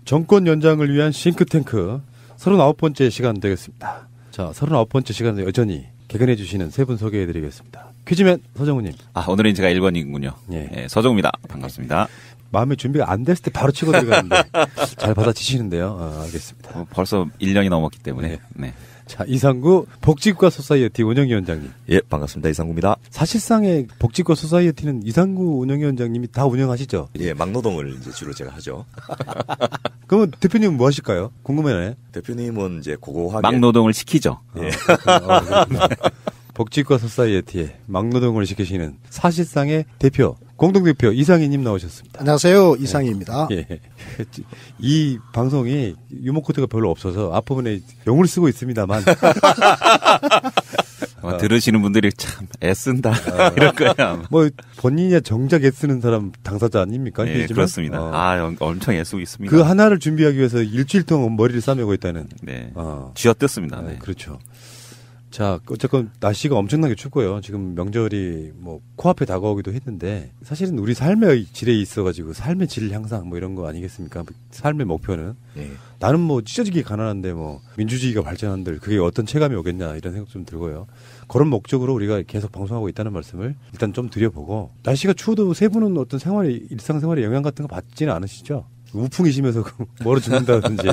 정권 연장을 위한 싱크탱크 39번째 시간 되겠습니다. 자, 39번째 시간에 여전히 개근해 주시는 세 분 소개해드리겠습니다. 퀴즈맨 서정우님. 오늘은 제가 1번이군요. 예, 서정우입니다. 반갑습니다. 마음의 준비가 안 됐을 때 바로 치고 들어가는데 잘 받아치시는데요. 알겠습니다. 벌써 1년이 넘었기 때문에. 네. 자, 이상구 복지국가 소사이어티 운영위원장님. 예, 반갑습니다. 이상구입니다. 사실상의 복지국가 소사이어티는 이상구 운영위원장님이 다 운영하시죠? 예, 막노동을 이제 주로 제가 하죠. 그러면 대표님은 뭐 하실까요? 궁금하네. 대표님은 이제 고고하게 막노동을 시키죠. 예. 복지국가 소사이어티에 막노동을 시키시는 사실상의 대표, 공동대표 이상희님 나오셨습니다. 안녕하세요. 이상희입니다. 예. 이 방송이 유머 코드가 별로 없어서 앞부분에 용을 쓰고 있습니다만. 들으시는 분들이 참 애쓴다. 이럴 거야. 뭐 본인이 정작 애쓰는 사람 당사자 아닙니까? 네, 그렇습니다. 엄청 애쓰고 있습니다. 그 하나를 준비하기 위해서 일주일 동안 머리를 싸매고 있다는. 네. 쥐어뜯습니다. 네. 그렇죠. 자, 어쨌건 날씨가 엄청나게 춥고요. 지금 명절이 뭐 코앞에 다가오기도 했는데 사실은 우리 삶의 질에 있어가지고 삶의 질 향상 뭐 이런 거 아니겠습니까? 삶의 목표는 나는 뭐 찢어지게 가난한데 뭐 민주주의가 발전한들 그게 어떤 체감이 오겠냐 이런 생각 좀 들고요. 그런 목적으로 우리가 계속 방송하고 있다는 말씀을 일단 좀 드려보고 날씨가 추워도 세 분은 어떤 일상생활에 영향 같은 거 받지는 않으시죠? 우풍이시면서 멀어 죽는다든지.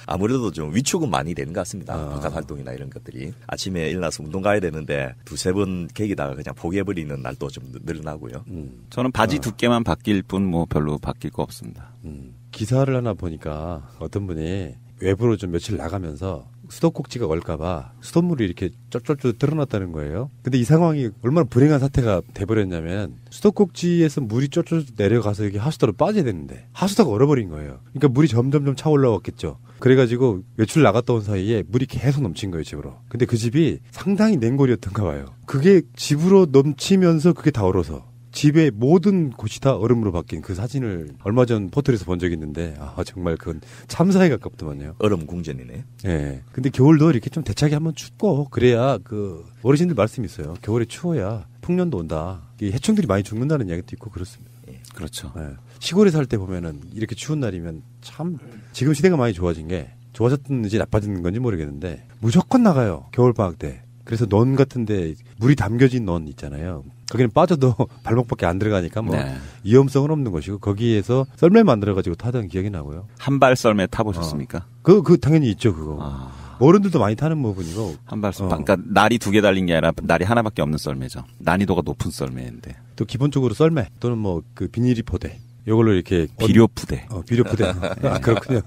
아무래도 좀 위축은 많이 되는 것 같습니다. 바깥 활동이나 이런 것들이. 아침에 일어나서 운동 가야 되는데 두세 번 계기다가 그냥 포기해버리는 날도 좀 늘어나고요. 저는 바지 두께만 바뀔 뿐 뭐 별로 바뀔 거 없습니다. 기사를 하나 보니까 어떤 분이 외부로 좀 며칠 나가면서 수도꼭지가 얼까봐 수돗물이 이렇게 쫄쫄쫄 드러났다는 거예요. 근데 이 상황이 얼마나 불행한 사태가 돼버렸냐면 수도꼭지에서 물이 쫄쫄 내려가서 여기 하수도로 빠져야 되는데 하수도가 얼어버린 거예요. 그러니까 물이 점점점 차 올라왔겠죠. 그래가지고 외출 나갔다 온 사이에 물이 계속 넘친 거예요, 집으로. 근데 그 집이 상당히 냉골이었던가 봐요. 그게 집으로 넘치면서 그게 다 얼어서 집의 모든 곳이 다 얼음으로 바뀐 그 사진을 얼마 전 포털에서 본 적이 있는데 정말 그건 참사에 가깝더만요. 얼음 궁전이네. 예. 근데 겨울도 이렇게 좀 대차게 한번 춥고 그래야 그 어르신들 말씀이 있어요. 겨울에 추워야 풍년도 온다. 해충들이 많이 죽는다는 이야기도 있고 그렇습니다. 예. 그렇죠. 예. 시골에 살 때 보면은 이렇게 추운 날이면 참 지금 시대가 많이 좋아진 게 좋아졌는지 나빠진 건지 모르겠는데 무조건 나가요. 겨울방학 때. 그래서 논 같은데 물이 담겨진 논 있잖아요. 거기는 빠져도 발목밖에 안 들어가니까 뭐 위험성은 없는 것이고 거기에서 썰매 만들어가지고 타던 기억이 나고요. 한발 썰매 타보셨습니까? 그 당연히 있죠 그거. 어른들도 많이 타는 부분이고. 한발 썰매. 그러니까 날이 두 개 달린 게 아니라 날이 하나밖에 없는 썰매죠. 난이도가 높은 썰매인데. 또 기본적으로 썰매 또는 뭐 그 비닐이 포대. 이걸로 이렇게 비료푸대. 비료푸대. 그렇군요.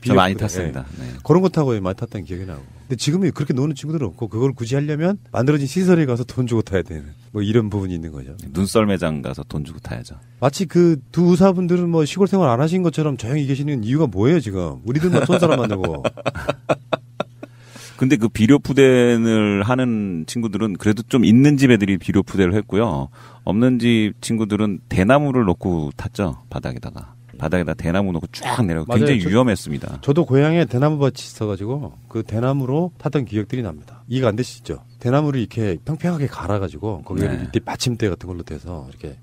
저 많이 탔습니다. 네. 그런 거 타고 많이 탔다는 기억이 나고. 근데 지금은 그렇게 노는 친구들은 없고 그걸 굳이 하려면 만들어진 시설에 가서 돈 주고 타야 되는 뭐 이런 부분이 있는 거죠. 눈썰매장 가서 돈 주고 타야죠. 마치 그 두 의사분들은 뭐 시골 생활 안 하신 것처럼 조용히 계시는 이유가 뭐예요 지금? 우리들만 촌사람 만들고. 근데 그 비료푸대를 하는 친구들은 그래도 좀 있는 집 애들이 비료푸대를 했고요. 없는 집 친구들은 대나무를 놓고 탔죠. 바닥에다 대나무 놓고 쫙 내려가고 굉장히 위험했습니다. 저도 고향에 대나무 밭이 있어가지고 그 대나무로 탔던 기억들이 납니다. 이해가 안 되시죠? 대나무를 이렇게 평평하게 갈아가지고 거기에 밑에 받침대 같은 걸로 돼서 이렇게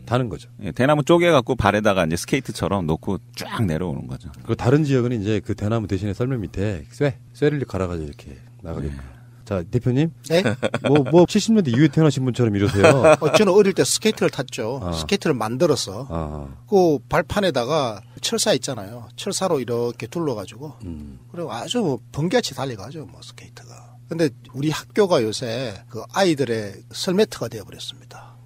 타는 거죠. 예, 대나무 쪼개갖고 발에다가 이제 스케이트처럼 놓고 쫙 내려오는 거죠. 그리고 다른 지역은 이제 그 대나무 대신에 썰매 밑에 쇠를 갈아가지고 이렇게 나가게끔. 자, 대표님. 네? 뭐 70년대 이후에 태어나신 분처럼 이러세요. 저는 어릴 때 스케이트를 탔죠. 스케이트를 만들어서 그 발판에다가 철사 있잖아요. 철사로 이렇게 둘러가지고 그리고 아주 뭐 번개같이 달려가죠. 뭐 스케이트가. 근데 우리 학교가 요새 그 아이들의 설매트가 되어버렸습니다.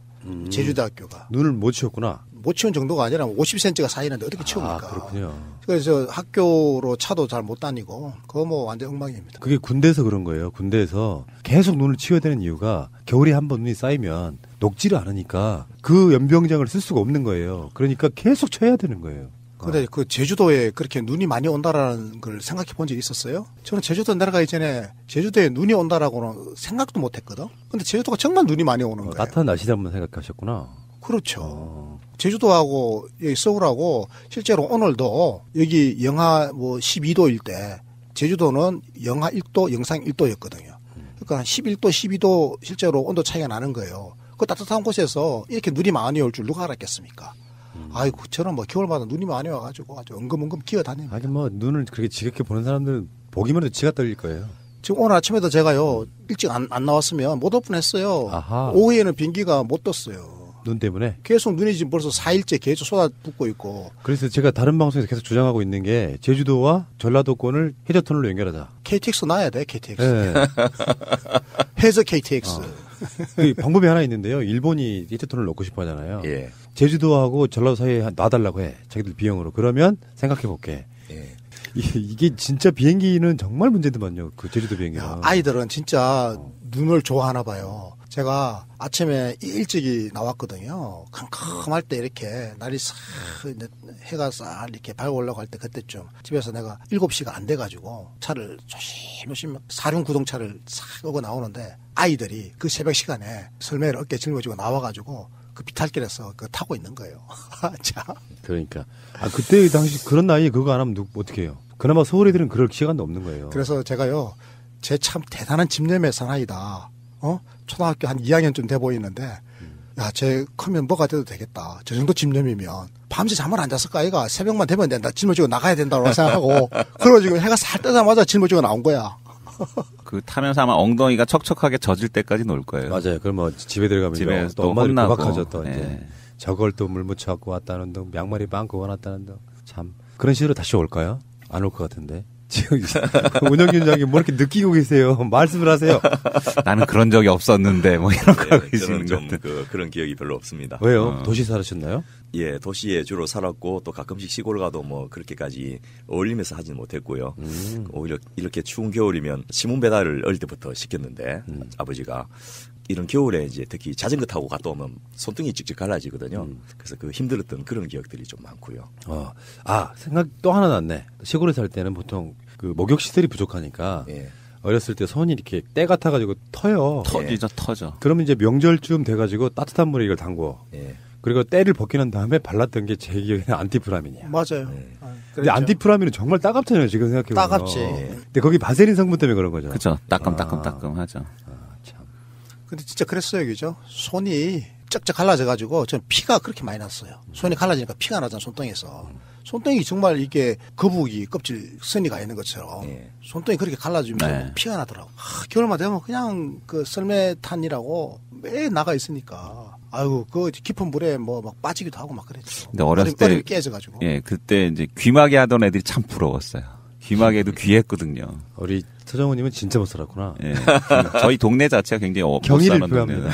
제주대학교가. 눈을 못 치웠구나. 못 치운 정도가 아니라 50cm가 쌓이는데 어떻게 치웁니까? 그렇군요. 그래서 학교로 차도 잘 못 다니고 그거 뭐 완전 엉망입니다. 그게 군대에서 그런 거예요. 군대에서 계속 눈을 치워야 되는 이유가 겨울에 한번 눈이 쌓이면 녹지를 않으니까 그 연병장을 쓸 수가 없는 거예요. 그러니까 계속 쳐야 되는 거예요. 근데 그 제주도에 그렇게 눈이 많이 온다라는 걸 생각해 본 적이 있었어요? 저는 제주도 내려가기 전에 제주도에 눈이 온다라고는 생각도 못 했거든? 근데 제주도가 정말 눈이 많이 오는 거예요. 따뜻한 날씨라만 생각하셨구나. 그렇죠. 제주도하고 여기 서울하고 실제로 오늘도 여기 영하 뭐 12도일 때 제주도는 영하 1도, 영상 1도였거든요. 그러니까 한 11도, 12도 실제로 온도 차이가 나는 거예요. 그 따뜻한 곳에서 이렇게 눈이 많이 올 줄 누가 알았겠습니까? 아이고, 저는 뭐 겨울마다 눈이 많이 와가지고 아주 엉금엉금 기어다닙니다. 아니, 뭐 눈을 그렇게 지겹게 보는 사람들은 보기만 해도 지가 떨릴 거예요. 지금 오늘 아침에도 제가요, 일찍 안 나왔으면 못 오픈 했어요. 아하. 오후에는 비행기가 못 떴어요. 눈 때문에? 계속 눈이 지금 벌써 4일째 계속 쏟아붓고 있고. 그래서 제가 다른 방송에서 계속 주장하고 있는 게 제주도와 전라도권을 해저터널로 연결하자. KTX 놔야 돼, KTX. 네. 해저 KTX. 그 방법이 하나 있는데요. 일본이 해저터널을 넣고 싶어 하잖아요. 예. 제주도하고 전라도 사이에 놔달라고 해. 자기들 비용으로. 그러면 생각해 볼게. 예. 이게 진짜 비행기는 정말 문제더만요. 그 제주도 비행기는. 아이들은 진짜 눈을 좋아하나 봐요. 제가 아침에 일찍이 나왔거든요. 캄캄할 때 이렇게 날이 싹 해가 싹 이렇게 밝아올라고 할 때 그때쯤 집에서 내가 7시가 안 돼가지고 차를 조심조심 사륜 구동차를 싹 오고 나오는데 아이들이 그 새벽 시간에 설매를 어깨에 짊어지고 나와가지고 그 비탈길에서 그 타고 있는 거예요. 자. 그러니까. 그때 당시 그런 나이에 그거 안 하면 어떻게 해요? 그나마 서울 애들은 그럴 시간도 없는 거예요. 그래서 제가요, 제 참 대단한 집념의 사나이다. 초등학교 한 2학년쯤 돼 보이는데, 야, 쟤 크면 뭐가 돼도 되겠다. 저 정도 집념이면 밤새 잠을 안 잤을까 아이가 새벽만 되면 된다. 짊어지고 나가야 된다고 생각하고 그러고 지금 해가 살 뜨자마자 짊어지고 나온 거야. 그 타면서 아마 엉덩이가 척척하게 젖을 때까지 놀 거예요. 맞아요. 그럼 뭐 집에 들어가면 또 엄마들이 도박하죠. 또 이제 저걸 또 물 묻혀갖고 왔다는 둥, 양말이 빵꾸 원왔다는 둥. 참 그런 식으로 다시 올까요? 안 올 것 같은데. 지금 운영위원장님 뭐 이렇게 느끼고 계세요? 말씀을 하세요. 나는 그런 적이 없었는데 뭐 이런 거 저는 좀 그런 기억이 별로 없습니다. 왜요? 도시 살으셨나요? 예, 도시에 주로 살았고 또 가끔씩 시골 가도 뭐 그렇게까지 어울리면서 하지는 못했고요. 오히려 이렇게 추운 겨울이면 신문 배달을 어릴 때부터 시켰는데 아버지가 이런 겨울에 이제 특히 자전거 타고 갔다 오면 손등이 찍찍 갈라지거든요. 그래서 그 힘들었던 그런 기억들이 좀 많고요. 생각 또 하나 났네. 시골에 살 때는 보통 그 목욕 시설이 부족하니까 어렸을 때 손이 이렇게 때 같아가지고 터요. 터져. 그러면 이제 명절쯤 돼가지고 따뜻한 물에 이걸 담궈. 그리고 때를 벗기는 다음에 발랐던 게 제 기억에는 안티프라민이야. 맞아요. 근데 안티프라민은 정말 따갑잖아요. 지금 생각해보면. 따갑지. 근데 거기 바세린 성분 때문에 그런 거죠. 그렇죠. 따끔하죠. 근데 진짜 그랬어요, 그죠? 손이 쩍쩍 갈라져가지고 전 피가 그렇게 많이 났어요. 손이 갈라지니까 피가 나잖아, 손등에서. 손등이 정말 이게 거북이 껍질 선이 가 있는 것처럼 손등이 그렇게 갈라지면 피가 나더라고. 겨울만 되면 그냥 그 썰매탄이라고 매일 나가 있으니까. 아이고, 그 깊은 물에 뭐 막 빠지기도 하고 막 그랬죠. 근데 어렸을 때 깨져가지고. 예, 그때 이제 귀마개 하던 애들이 참 부러웠어요. 귀마개도 귀했거든요. 우리 서정훈님은 진짜 못 살았구나. 예, 저희 동네 자체가 굉장히 경의를 표합니다.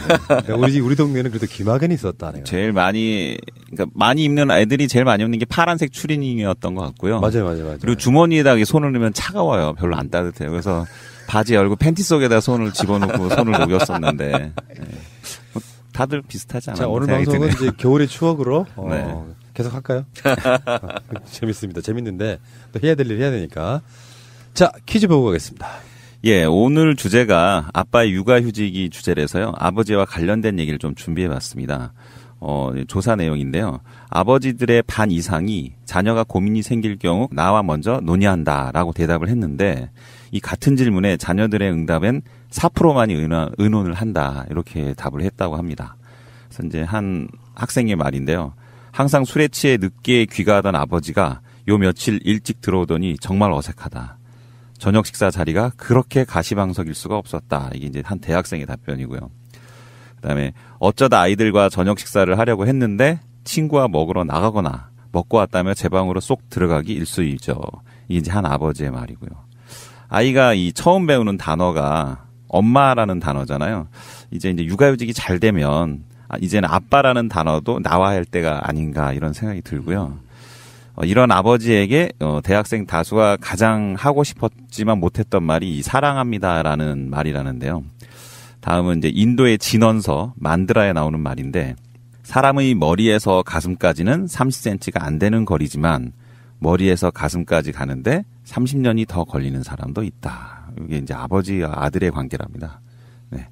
우리 동네는 그래도 귀마개는 있었다. 내가. 제일 그러니까 많이 입는 애들이 제일 많이 입는 게 파란색 추리닝이었던 것 같고요. 맞아요. 그리고 주머니에다가 손을 넣으면 차가워요. 별로 안 따뜻해요. 그래서 바지 열고 팬티 속에다 손을 집어넣고 손을 녹였었는데 다들 비슷하지 않아요? 자, 오늘 방송은 이제 겨울의 추억으로 계속 할까요? 재밌습니다. 재밌는데 또 해야 될 일 해야 되니까. 자, 퀴즈 보고 가겠습니다. 예, 오늘 주제가 아빠의 육아휴직이 주제라서요. 아버지와 관련된 얘기를 좀 준비해봤습니다. 조사 내용인데요. 아버지들의 반 이상이 자녀가 고민이 생길 경우 나와 먼저 논의한다라고 대답을 했는데 이 같은 질문에 자녀들의 응답엔 4%만이 의논을 한다 이렇게 답을 했다고 합니다. 그래서 이제 한 학생의 말인데요. 항상 술에 취해 늦게 귀가하던 아버지가 요 며칠 일찍 들어오더니 정말 어색하다. 저녁 식사 자리가 그렇게 가시방석일 수가 없었다. 이게 이제 한 대학생의 답변이고요. 그다음에 어쩌다 아이들과 저녁 식사를 하려고 했는데 친구와 먹으러 나가거나 먹고 왔다며 제 방으로 쏙 들어가기 일쑤이죠. 이게 이제 한 아버지의 말이고요. 아이가 이 처음 배우는 단어가 엄마라는 단어잖아요. 이제 육아휴직이 잘 되면 이제는 아빠라는 단어도 나와야 할 때가 아닌가 이런 생각이 들고요. 이런 아버지에게 대학생 다수가 가장 하고 싶었지만 못했던 말이 이 사랑합니다라는 말이라는데요. 다음은 이제 인도의 진원서 만드라에 나오는 말인데 사람의 머리에서 가슴까지는 30cm가 안 되는 거리지만 머리에서 가슴까지 가는데 30년이 더 걸리는 사람도 있다. 이게 이제 아버지와 아들의 관계랍니다. 네.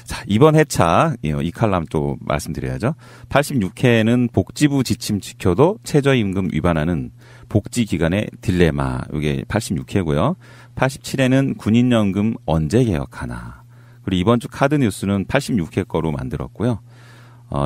자, 이번 회차 이 칼럼 또 말씀드려야죠. 86회는 복지부 지침 지켜도 최저임금 위반하는 복지기관의 딜레마. 이게 86회고요. 87회는 군인연금 언제 개혁하나. 그리고 이번 주 카드 뉴스는 86회 거로 만들었고요.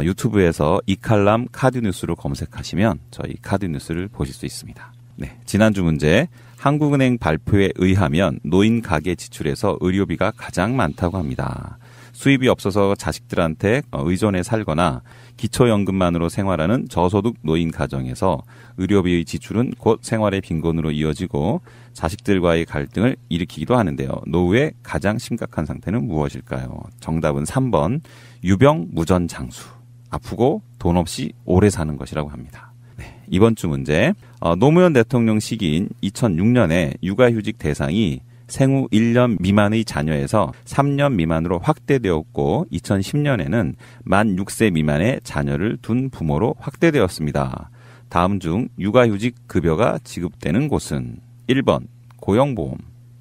유튜브에서 이 칼럼 카드 뉴스로 검색하시면 저희 카드 뉴스를 보실 수 있습니다. 네, 지난주 문제. 한국은행 발표에 의하면 노인 가계 지출에서 의료비가 가장 많다고 합니다. 수입이 없어서 자식들한테 의존해 살거나 기초연금만으로 생활하는 저소득 노인 가정에서 의료비의 지출은 곧 생활의 빈곤으로 이어지고 자식들과의 갈등을 일으키기도 하는데요. 노후의 가장 심각한 상태는 무엇일까요? 정답은 3번 유병무전장수. 아프고 돈 없이 오래 사는 것이라고 합니다. 네, 이번 주 문제. 노무현 대통령 시기인 2006년에 육아휴직 대상이 생후 1년 미만의 자녀에서 3년 미만으로 확대되었고 2010년에는 만 6세 미만의 자녀를 둔 부모로 확대되었습니다. 다음 중 육아휴직 급여가 지급되는 곳은 1번 고용보험,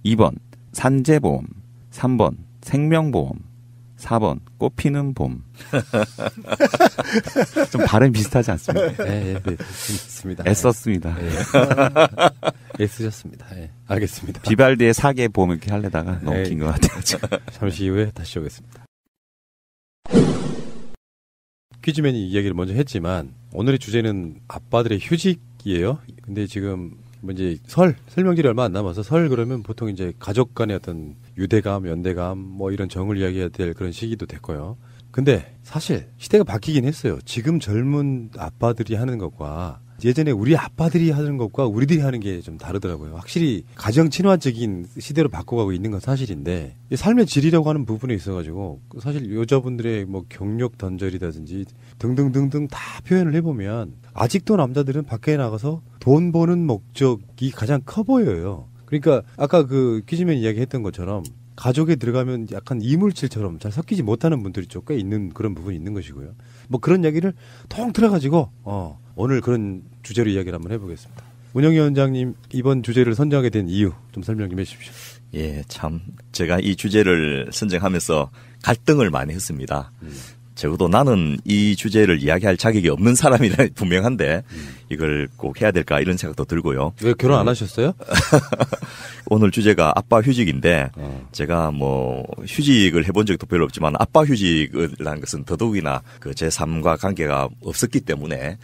2번 산재보험, 3번 생명보험, 4번 꽃피는 봄. 좀 발음 비슷하지 않습니까? 네, 맞습니다. 애썼습니다. 네. 애쓰셨습니다. 네, 알겠습니다. 비발디의 사계 봄 이렇게 하려다가 너무 네. 긴 것 같아요. 잠시 후에 다시 오겠습니다. 퀴즈맨이 이야기를 먼저 했지만 오늘의 주제는 아빠들의 휴직이에요. 근데 지금 이제 설명절이 얼마 안 남아서 설 그러면 보통 이제 가족 간의 어떤 유대감, 연대감 뭐 이런 정을 이야기해야 될 그런 시기도 됐고요. 근데 사실 시대가 바뀌긴 했어요. 지금 젊은 아빠들이 하는 것과 예전에 우리 아빠들이 하는 것과 우리들이 하는 게 좀 다르더라고요. 확실히 가정 친화적인 시대로 바꿔가고 있는 건 사실인데 삶의 질이라고 하는 부분에 있어가지고 사실 여자분들의 뭐 경력 던절이라든지 등등등등 다 표현을 해보면 아직도 남자들은 밖에 나가서 돈 버는 목적이 가장 커 보여요. 그러니까 아까 그 퀴즈맨 이야기했던 것처럼 가족에 들어가면 약간 이물질처럼 잘 섞이지 못하는 분들이 좀 꽤 있는 그런 부분이 있는 것이고요. 뭐 그런 이야기를 통틀어가지고 오늘 그런 주제로 이야기를 한번 해보겠습니다. 운영위원장님 이번 주제를 선정하게 된 이유 좀 설명 좀 해주십시오. 예, 참 제가 이 주제를 선정하면서 갈등을 많이 했습니다. 적어도 나는 이 주제를 이야기할 자격이 없는 사람이라 분명한데 이걸 꼭 해야 될까 이런 생각도 들고요. 왜 결혼 안 하셨어요? 오늘 주제가 아빠 휴직인데 제가 뭐 휴직을 해본 적도 별로 없지만 아빠 휴직이라는 것은 더더욱이나 그 제 삶과 관계가 없었기 때문에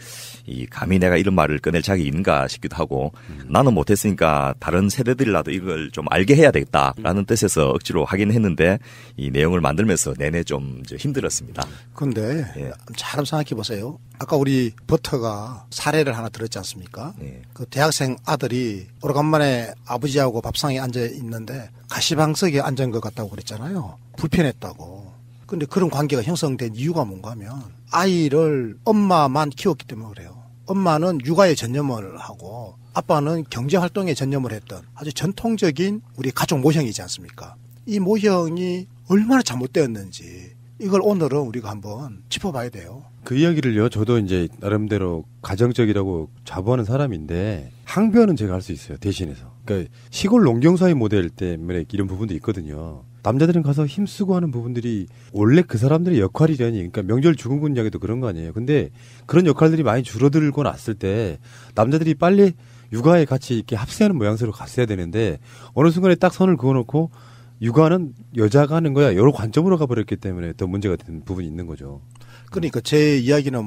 이 감히 내가 이런 말을 꺼낼 자격이 있는가 싶기도 하고 나는 못했으니까 다른 세대들이라도 이걸 좀 알게 해야 되겠다라는 뜻에서 억지로 하긴 했는데 이 내용을 만들면서 내내 좀 힘들었습니다. 그런데 잘 생각해 보세요. 아까 우리 버터가 사례를 하나 들었지 않습니까? 그 대학생 아들이 오래간만에 아버지하고 밥상에 앉아 있는데 가시방석에 앉은 것 같다고 그랬잖아요. 불편했다고. 근데 그런 관계가 형성된 이유가 뭔가 하면 아이를 엄마만 키웠기 때문에 그래요. 엄마는 육아에 전념을 하고 아빠는 경제활동에 전념을 했던 아주 전통적인 우리 가족 모형이지 않습니까? 이 모형이 얼마나 잘못되었는지 이걸 오늘은 우리가 한번 짚어봐야 돼요. 그 이야기를요. 저도 이제 나름대로 가정적이라고 자부하는 사람인데 항변은 제가 할 수 있어요. 대신해서. 그러니까 시골 농경사회 모델 때문에 이런 부분도 있거든요. 남자들은 가서 힘쓰고 하는 부분들이 원래 그 사람들의 역할이라니. 그러니까 명절 죽은 이야기도 그런 거 아니에요. 근데 그런 역할들이 많이 줄어들고 났을 때 남자들이 빨리 육아에 같이 이렇게 합세하는 모양새로 갔어야 되는데 어느 순간에 딱 선을 그어놓고 육아는 여자가 하는 거야. 여러 관점으로 가버렸기 때문에 더 문제가 되는 부분이 있는 거죠. 그러니까 제 이야기는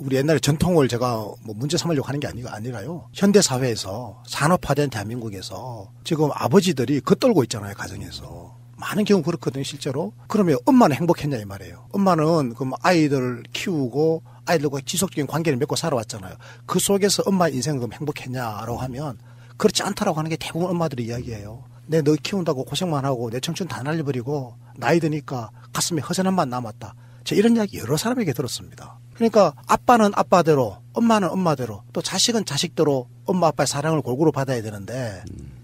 우리 옛날에 전통을 제가 문제 삼으려고 하는 게 아니라요. 현대 사회에서 산업화된 대한민국에서 지금 아버지들이 겉돌고 있잖아요, 가정에서. 많은 경우 그렇거든요, 실제로. 그러면 엄마는 행복했냐 이 말이에요. 엄마는 그럼 아이들을 키우고 아이들과 지속적인 관계를 맺고 살아왔잖아요. 그 속에서 엄마의 인생은 그럼 행복했냐라고 하면 그렇지 않다라고 하는 게 대부분 엄마들의 이야기예요. 내 너 키운다고 고생만 하고 내 청춘 다 날려버리고 나이 드니까 가슴에 허전함만 남았다. 제가 이런 이야기 여러 사람에게 들었습니다. 그러니까 아빠는 아빠대로, 엄마는 엄마대로, 또 자식은 자식대로 엄마 아빠의 사랑을 골고루 받아야 되는데,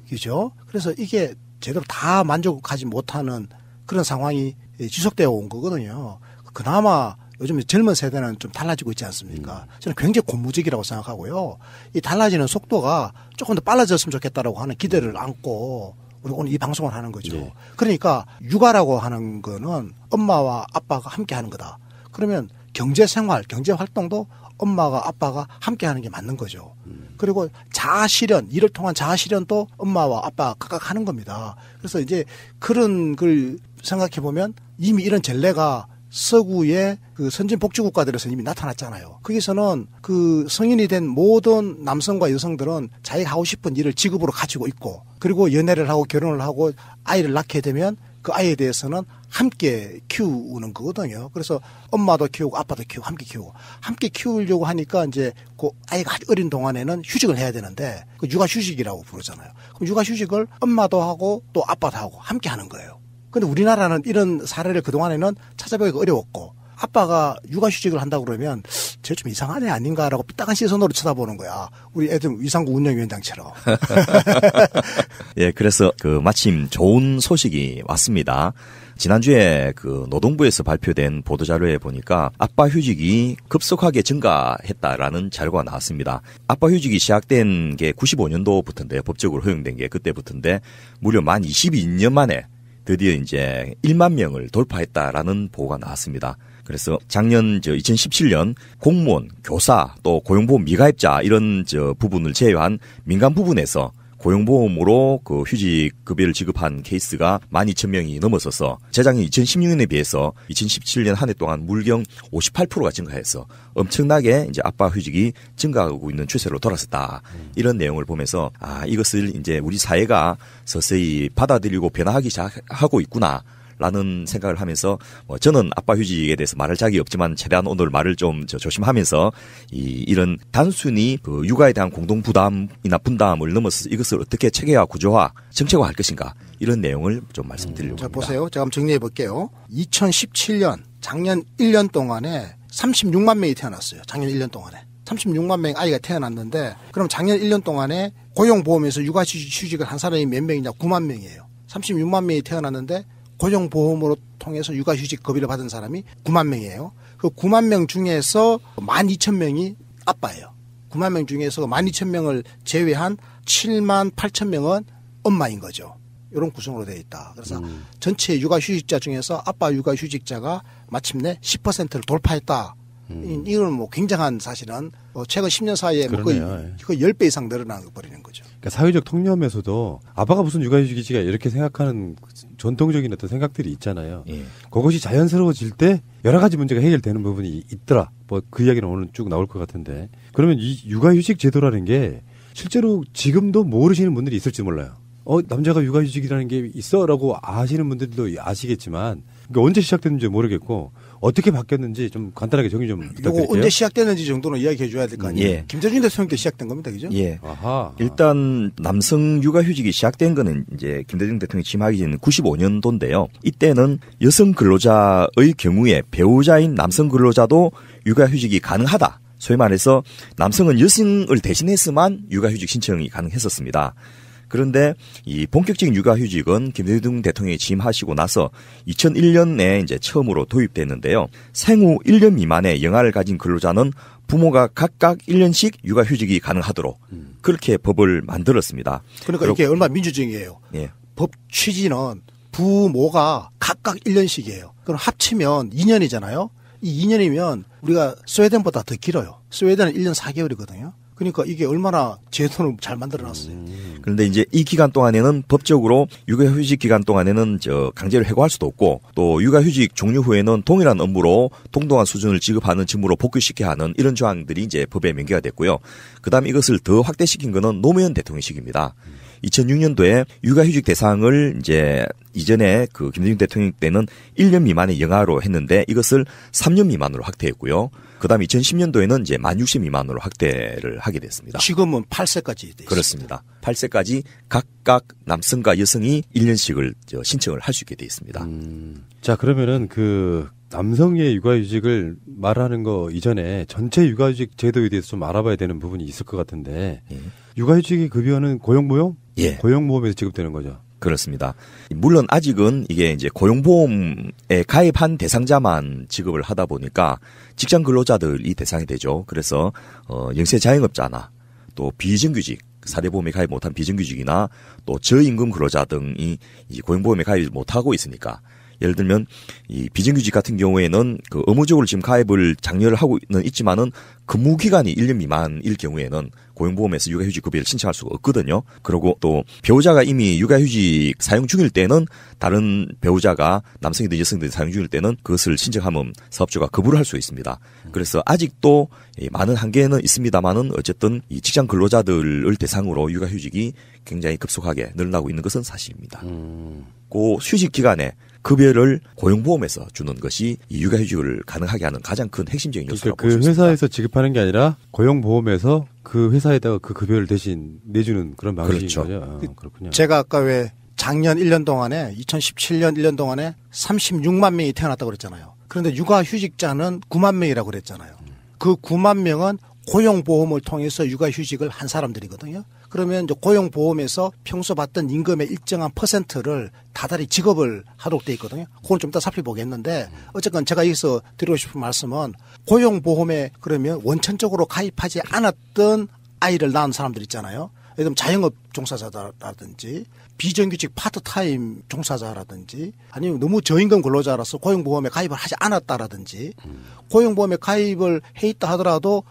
그죠? 그래서 이게 제대로 다 만족하지 못하는 그런 상황이 지속되어 온 거거든요. 그나마 요즘 젊은 세대는 좀 달라지고 있지 않습니까? 저는 굉장히 고무적이라고 생각하고요. 이 달라지는 속도가 조금 더 빨라졌으면 좋겠다라고 하는 기대를 안고 우리 오늘 이 방송을 하는 거죠. 네. 그러니까 육아라고 하는 거는 엄마와 아빠가 함께 하는 거다. 그러면 경제생활, 경제활동도 엄마가 아빠가 함께 하는 게 맞는 거죠. 그리고 자아실현, 일을 통한 자아실현도 엄마와 아빠가 각각 하는 겁니다. 그래서 이제 그런 걸 생각해 보면 이미 이런 전례가 서구의 그 선진 복지 국가들에서 이미 나타났잖아요. 거기서는 그 성인이 된 모든 남성과 여성들은 자기가 하고 싶은 일을 직업으로 가지고 있고, 그리고 연애를 하고 결혼을 하고 아이를 낳게 되면 그 아이에 대해서는 함께 키우는 거거든요. 그래서 엄마도 키우고 아빠도 키우고 함께 키우려고 하니까 이제 그 아이가 어린 동안에는 휴직을 해야 되는데 그 육아휴직이라고 부르잖아요. 그럼 육아휴직을 엄마도 하고 또 아빠도 하고 함께 하는 거예요. 근데 우리나라는 이런 사례를 그동안에는 찾아보기가 어려웠고, 아빠가 육아휴직을 한다고 그러면 쟤 좀 이상한 애 아닌가라고 삐딱한 시선으로 쳐다보는 거야. 우리 애들 위상구 운영위원장처럼. 예, 그래서 마침 좋은 소식이 왔습니다. 지난주에 노동부에서 발표된 보도자료에 보니까 아빠 휴직이 급속하게 증가했다라는 자료가 나왔습니다. 아빠 휴직이 시작된 게 95년도부터인데, 법적으로 허용된 게 그때부터인데, 무려 만 22년 만에 드디어 이제 1만 명을 돌파했다라는 보고가 나왔습니다. 그래서 작년 2017년 공무원, 교사, 또 고용보험 미가입자 이런 부분을 제외한 민간 부분에서 고용보험으로 그 휴직급여를 지급한 케이스가 12,000명이 넘어서서 재작년 2016년에 비해서 2017년 한 해 동안 물경 58%가 증가해서 엄청나게 이제 아빠 휴직이 증가하고 있는 추세로 돌아섰다. 이런 내용을 보면서 이것을 이제 우리 사회가 서서히 받아들이고 변화하기 시작하고 있구나. 라는 생각을 하면서 저는 아빠 휴직에 대해서 말할 자격이 없지만 최대한 오늘 말을 좀 조심하면서 이런 단순히 그 육아에 대한 공동 부담이나 분담을 넘어서 이것을 어떻게 체계화, 구조화, 정책화할 것인가 이런 내용을 좀 말씀드리려고 합니다. 보세요. 제가 한번 정리해 볼게요. 2017년 작년 1년 동안에 36만 명이 태어났어요. 작년 1년 동안에. 36만 명 아이가 태어났는데, 그럼 작년 1년 동안에 고용보험에서 육아휴직을 한 사람이 몇 명이냐? 9만 명이에요. 36만 명이 태어났는데 고용보험으로 통해서 육아휴직 급여를 받은 사람이 9만 명이에요. 그 9만 명 중에서 12,000명이 아빠예요. 9만 명 중에서 12,000명을 제외한 7만 8천 명은 엄마인 거죠. 이런 구성으로 되어 있다. 그래서 전체 육아휴직자 중에서 아빠 육아휴직자가 마침내 10%를 돌파했다. 이건 굉장한 사실은 최근 10년 사이에 거의 10배 이상 늘어나 버리는 거죠. 그러니까 사회적 통념에서도 아빠가 무슨 육아휴직이지가 이렇게 생각하는 전통적인 어떤 생각들이 있잖아요. 예. 그것이 자연스러워질 때 여러 가지 문제가 해결되는 부분이 있더라. 그 이야기는 오늘 쭉 나올 것 같은데, 그러면 이 육아휴직 제도라는 게 실제로 지금도 모르시는 분들이 있을지 몰라요. 남자가 육아휴직이라는 게 있어라고 아시는 분들도 아시겠지만, 그러니까 언제 시작됐는지 모르겠고 어떻게 바뀌었는지 좀 간단하게 정의 좀 부탁드릴게요. 언제 시작됐는지 정도는 이야기해 줘야 될 거 아니에요. 예. 김대중 대통령 때 시작된 겁니다. 그죠? 예. 일단 남성 육아휴직이 시작된 거는 이제 김대중 대통령이 취임하기 전 95년도인데요. 이때는 여성 근로자의 경우에 배우자인 남성 근로자도 육아휴직이 가능하다. 소위 말해서 남성은 여성을 대신해서만 육아휴직 신청이 가능했었습니다. 그런데 이 본격적인 육아휴직은 김대중 대통령이 취임하시고 나서 2001년에 이제 처음으로 도입됐는데요. 생후 1년 미만의 영아를 가진 근로자는 부모가 각각 1년씩 육아휴직이 가능하도록 그렇게 법을 만들었습니다. 그러니까 이게 얼마나 민주적이에요. 예. 법 취지는 부모가 각각 1년씩이에요. 그럼 합치면 2년이잖아요. 이 2년이면 우리가 스웨덴보다 더 길어요. 스웨덴은 1년 4개월이거든요. 그러니까 이게 얼마나 제도를 잘 만들어놨어요. 그런데 이제 이 기간 동안에는 법적으로 육아휴직 기간 동안에는 강제로 해고할 수도 없고 또 육아휴직 종료 후에는 동일한 업무로 동등한 수준을 지급하는 직무로 복귀시켜야 하는 이런 조항들이 이제 법에 명기가 됐고요. 그다음에 이것을 더 확대시킨 거는 노무현 대통령 시기입니다. 2006년도에 육아휴직 대상을 이제 이전에 그 김대중 대통령 때는 1년 미만의 영아로 했는데 이것을 3년 미만으로 확대했고요. 그다음에 2010년도에는 이제 만 60 미만으로 확대를 하게 됐습니다. 지금은 8세까지 돼 있습니다. 그렇습니다. 8세까지 각각 남성과 여성이 1년씩을 신청을 할 수 있게 돼 있습니다. 자, 그러면은 그 남성의 육아휴직을 말하는 거 이전에 전체 육아휴직 제도에 대해서 좀 알아봐야 되는 부분이 있을 것 같은데 육아휴직의 급여는 고용보험? 예. 고용보험에서 지급되는 거죠. 그렇습니다. 물론 아직은 이게 이제 고용보험에 가입한 대상자만 지급을 하다 보니까 직장 근로자들이 대상이 되죠. 그래서 영세 자영업자나 또 비정규직 사대보험에 가입 못한 비정규직이나 또 저임금 근로자 등이 이 고용보험에 가입 못하고 있으니까 예를 들면 이 비정규직 같은 경우에는 그 의무적으로 지금 가입을 장려를 하고는 있지만은 근무 기간이 1년 미만일 경우에는 고용보험에서 육아휴직 급여를 신청할 수가 없거든요. 그리고 또 배우자가 이미 육아휴직 사용 중일 때는 다른 배우자가 남성이든 여성이든 사용 중일 때는 그것을 신청하면 사업주가 거부를 할 수 있습니다. 그래서 아직도 많은 한계는 있습니다만은 어쨌든 이 직장 근로자들을 대상으로 육아휴직이 굉장히 급속하게 늘어나고 있는 것은 사실입니다. 그 휴직 기간에 급여를 고용보험에서 주는 것이 이 육아휴직을 가능하게 하는 가장 큰 핵심적인 요소라고 볼 수 그 있습니다. 회사에서 지급하는 게 아니라 고용보험에서 그 회사에다가 그 급여를 대신 내주는 그런 방식인 그렇죠. 거죠. 그렇군요. 제가 아까 왜 작년 1년 동안에 2017년 1년 동안에 36만 명이 태어났다고 그랬잖아요. 그런데 육아휴직자는 9만 명이라고 그랬잖아요. 그 9만 명은 고용보험을 통해서 육아휴직을 한 사람들이거든요. 그러면 이제 고용보험에서 평소 받던 임금의 일정한 퍼센트를 다달이 지급을 하도록 돼 있거든요. 그건 좀 이따 살펴보겠는데 어쨌건 제가 여기서 드리고 싶은 말씀은 고용보험에 그러면 원천적으로 가입하지 않았던 아이를 낳은 사람들 있잖아요. 예를 들면 자영업 종사자라든지 비정규직 파트타임 종사자라든지 아니면 너무 저임금 근로자라서 고용보험에 가입을 하지 않았다라든지 고용보험에 가입을 해 있다 하더라도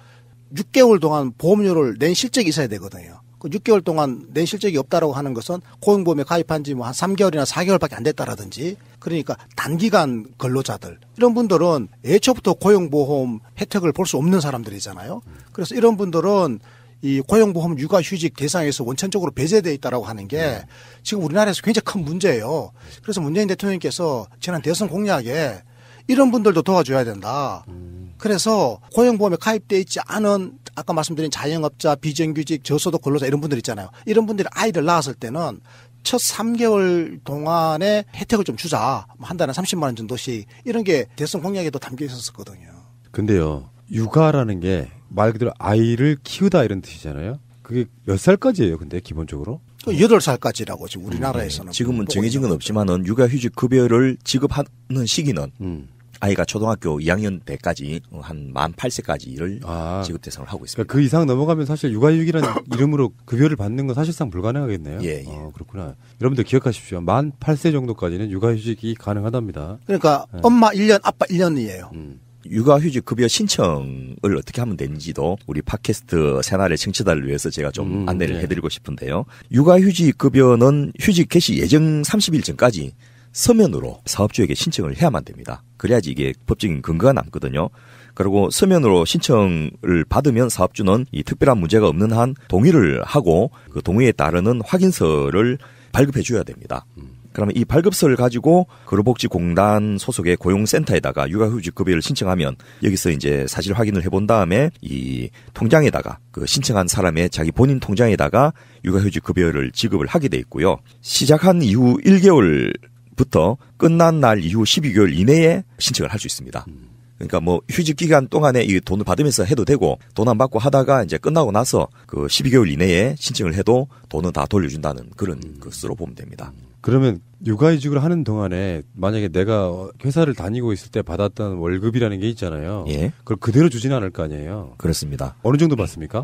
6개월 동안 보험료를 낸 실적이 있어야 되거든요. 그 6개월 동안 낸 실적이 없다라고 하는 것은 고용보험에 가입한 지 뭐 한 3개월이나 4개월밖에 안 됐다라든지 그러니까 단기간 근로자들 이런 분들은 애초부터 고용보험 혜택을 볼 수 없는 사람들이잖아요. 그래서 이런 분들은 이 고용보험 육아휴직 대상에서 원천적으로 배제되어 있다라고 하는 게 지금 우리나라에서 굉장히 큰 문제예요. 그래서 문재인 대통령께서 지난 대선 공약에 이런 분들도 도와줘야 된다. 그래서 고용보험에 가입되어 있지 않은 아까 말씀드린 자영업자, 비정규직, 저소득 근로자 이런 분들 있잖아요. 이런 분들이 아이를 낳았을 때는 첫 3개월 동안의 혜택을 좀 주자. 한 달에 30만 원 정도씩 이런 게 대선 공약에도 담겨 있었거든요. 근데요. 육아라는 게 말 그대로 아이를 키우다 이런 뜻이잖아요. 그게 몇 살까지예요, 근데 기본적으로? 8살까지라고 지금 우리나라에서는. 지금은 정해진 건 없지만은 육아휴직 급여를 지급하는 시기는 아이가 초등학교 2학년 때까지 한 만 8세까지를 지급 대상을 하고 있습니다. 그러니까 그 이상 넘어가면 사실 육아휴직이라는 이름으로 급여를 받는 건 사실상 불가능하겠네요. 예. 그렇구나. 여러분들 기억하십시오. 만 8세 정도까지는 육아휴직이 가능하답니다. 그러니까 엄마 1년, 아빠 1년이에요. 육아휴직 급여 신청을 어떻게 하면 되는지도 우리 팟캐스트 새날의 청취자를 위해서 제가 좀 안내를 해드리고 싶은데요. 육아휴직 급여는 휴직 개시 예정 30일 전까지 서면으로 사업주에게 신청을 해야만 됩니다. 그래야지 이게 법적인 근거가 남거든요. 그리고 서면으로 신청을 받으면 사업주는 이 특별한 문제가 없는 한 동의를 하고 그 동의에 따르는 확인서를 발급해 줘야 됩니다. 그러면 이 발급서를 가지고 근로복지공단 소속의 고용센터에다가 육아휴직 급여를 신청하면 여기서 이제 사실 확인을 해본 다음에 이 통장에다가 그 신청한 사람의 자기 본인 통장에다가 육아휴직 급여를 지급을 하게 돼 있고요. 시작한 이후 1개월부터 끝난 날 이후 12개월 이내에 신청을 할 수 있습니다. 그러니까 뭐 휴직 기간 동안에 이 돈을 받으면서 해도 되고 돈 안 받고 하다가 이제 끝나고 나서 그 12개월 이내에 신청을 해도 돈은 다 돌려준다는 그런 것으로 보면 됩니다. 그러면 육아휴직을 하는 동안에 만약에 내가 회사를 다니고 있을 때 받았던 월급이라는 게 있잖아요. 예. 그걸 그대로 주지는 않을 거 아니에요. 그렇습니다. 어느 정도 받습니까?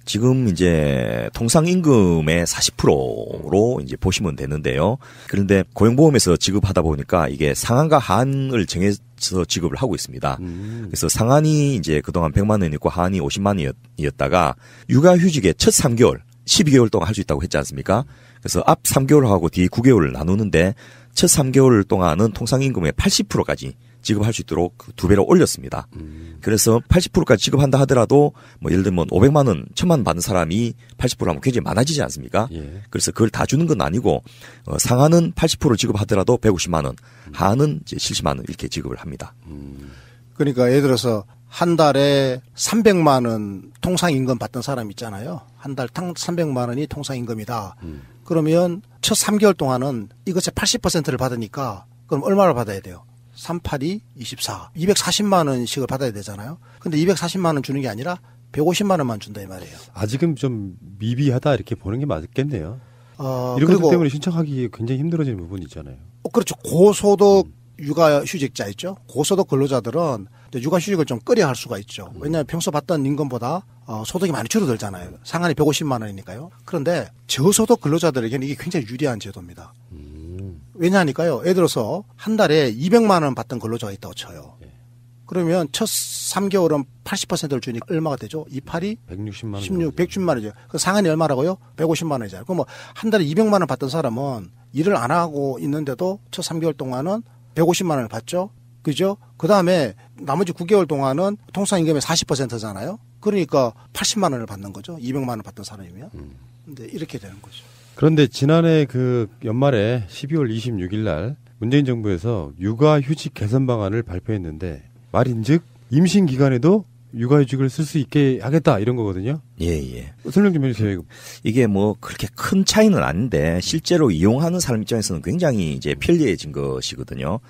지금 이제 통상임금의 40%로 이제 보시면 되는데요. 그런데 고용보험에서 지급하다 보니까 이게 상한과 하한을 정해 지급을 하고 있습니다. 그래서 상한이 이제 그동안 100만 원이었고 하한이 50만 원이었다가 육아휴직의 첫 3개월, 12개월 동안 할 수 있다고 했지 않습니까? 그래서 앞 3개월하고 뒤 9개월을 나누는데 첫 3개월 동안은 통상임금의 80%까지 지급할 수 있도록 2배로 올렸습니다. 그래서 80%까지 지급한다 하더라도 뭐 예를 들면 500만 원, 1000만 원 받는 사람이 80%하면 굉장히 많아지지 않습니까? 예. 그래서 그걸 다 주는 건 아니고 상한은 80% 지급하더라도 150만 원, 하한은 이제 70만 원 이렇게 지급을 합니다. 그러니까 예를 들어서 한 달에 300만 원 통상임금 받던 사람 있잖아요. 한 달 300만 원이 통상임금이다. 그러면 첫 3개월 동안은 이것의 80%를 받으니까 그럼 얼마를 받아야 돼요? 382, 24. 240만 원씩을 받아야 되잖아요. 근데 240만 원 주는 게 아니라 150만 원만 준다 이 말이에요. 아직은 좀 미비하다 이렇게 보는 게 맞겠네요. 이런 그리고 것 때문에 신청하기 굉장히 힘들어지는 부분이 있잖아요. 그렇죠. 고소득 육아휴직자 있죠. 고소득 근로자들은 육아휴직을 좀 꺼려 할 수가 있죠. 왜냐하면 평소 받던 임금보다 소득이 많이 줄어들잖아요. 상한이 150만 원이니까요. 그런데 저소득 근로자들에게는 이게 굉장히 유리한 제도입니다. 왜냐하니까요. 예를 들어서 한 달에 200만 원 받던 근로자가 있다고 쳐요. 그러면 첫 3개월은 80%를 주니까 얼마가 되죠? 282? 160만 원. 160만 원이죠. 그 상한이 얼마라고요? 150만 원이잖아요. 그럼 뭐 한 달에 200만 원 받던 사람은 일을 안 하고 있는데도 첫 3개월 동안은 150만 원을 받죠. 그죠? 그 다음에 나머지 9개월 동안은 통상임금의 40%잖아요. 그러니까 80만 원을 받는 거죠. 200만 원 받던 사람이면. 근데 이렇게 되는 거죠. 그런데 지난해 그 연말에 12월 26일 날 문재인 정부에서 육아휴직 개선 방안을 발표했는데 말인즉 임신 기간에도 육아휴직을 쓸 수 있게 하겠다 이런 거거든요. 예. 설명 좀 해주세요. 이게 뭐 그렇게 큰 차이는 아닌데 실제로 이용하는 사람 입장에서는 굉장히 이제 편리해진 것이거든요.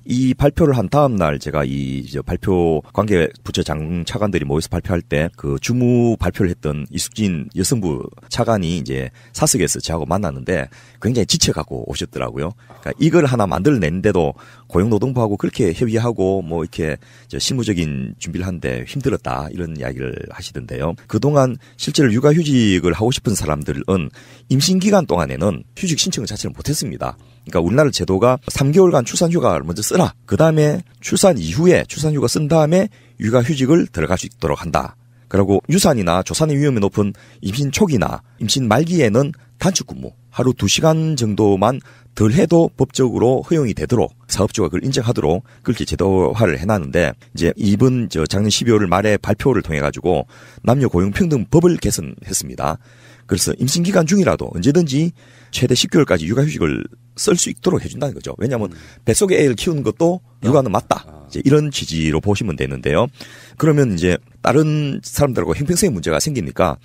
이 발표를 한 다음 날 제가 이 발표 관계 부처 장 차관들이 모여서 발표할 때 그 주무 발표를 했던 이숙진 여성부 차관이 이제 사석에서 저하고 만났는데 굉장히 지쳐갖고 오셨더라고요. 그러니까 이걸 하나 만들어냈는데도 고용노동부하고 그렇게 협의하고 뭐 이렇게 실무적인 준비를 하는데 힘들었다 이런 이야기를 하시던데요. 그동안 실제로 육아휴직을 하고 싶은 사람들은 임신 기간 동안에는 휴직 신청을 자체를 못했습니다. 그러니까 우리나라 제도가 3개월간 출산휴가를 먼저 쓰라. 그 다음에 출산 이후에 출산휴가 쓴 다음에 육아휴직을 들어갈 수 있도록 한다. 그리고 유산이나 조산의 위험이 높은 임신 초기나 임신 말기에는 단축근무 하루 2시간 정도만 덜 해도 법적으로 허용이 되도록 사업주가 그걸 인정하도록 그렇게 제도화를 해놨는데 이제 이번 작년 12월 말에 발표를 통해 가지고 남녀 고용평등법을 개선했습니다. 그래서 임신 기간 중이라도 언제든지 최대 10개월까지 육아휴직을 쓸 수 있도록 해준다는 거죠. 왜냐하면 뱃속에 애를 키우는 것도 육아는 맞다. 이제 이런 취지로 보시면 되는데요. 그러면 이제 다른 사람들하고 형평성의 문제가 생기니까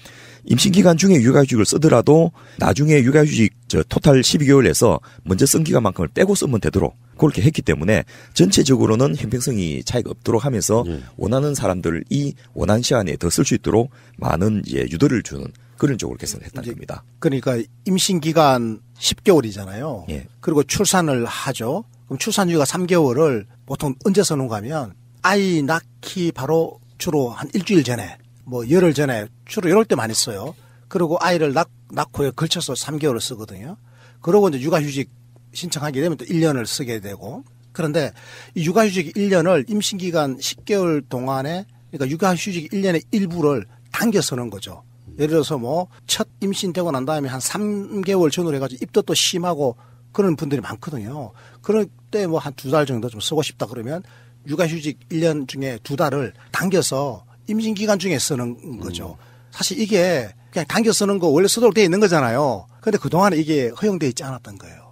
임신 기간 중에 육아휴직을 쓰더라도 나중에 육아휴직 토탈 12개월에서 먼저 쓴 기간만큼을 빼고 쓰면 되도록 그렇게 했기 때문에 전체적으로는 형평성이 차이가 없도록 하면서 원하는 사람들이 원하는 시간에 더 쓸 수 있도록 많은 이제 유도를 주는 그런 쪽으로 개선했다는 겁니다. 그러니까 임신 기간 10개월이잖아요. 예. 그리고 출산을 하죠. 그럼 출산휴가 3개월을 보통 언제 써놓은가 하면 아이 낳기 바로 주로 한 일주일 전에 뭐 열흘 전에 주로 이럴 때 많이 써요. 그리고 아이를 낳고에 걸쳐서 3개월을 쓰거든요. 그러고 이제 육아휴직 신청하게 되면 또 1년을 쓰게 되고 그런데 이 육아휴직 1년을 임신기간 10개월 동안에 그러니까 육아휴직 1년의 일부를 당겨 쓰는 거죠. 예를 들어서 뭐 첫 임신되고 난 다음에 한 3개월 전후로 해가지고 입덧도 심하고 그런 분들이 많거든요. 그럴 때 뭐 한 2달 정도 좀 쓰고 싶다 그러면 육아휴직 1년 중에 2달을 당겨서 임신기간 중에 쓰는 거죠. 사실 이게 그냥 당겨 쓰는 거 원래 쓰도록 되어 있는 거잖아요. 근데 그동안에 이게 허용되어 있지 않았던 거예요.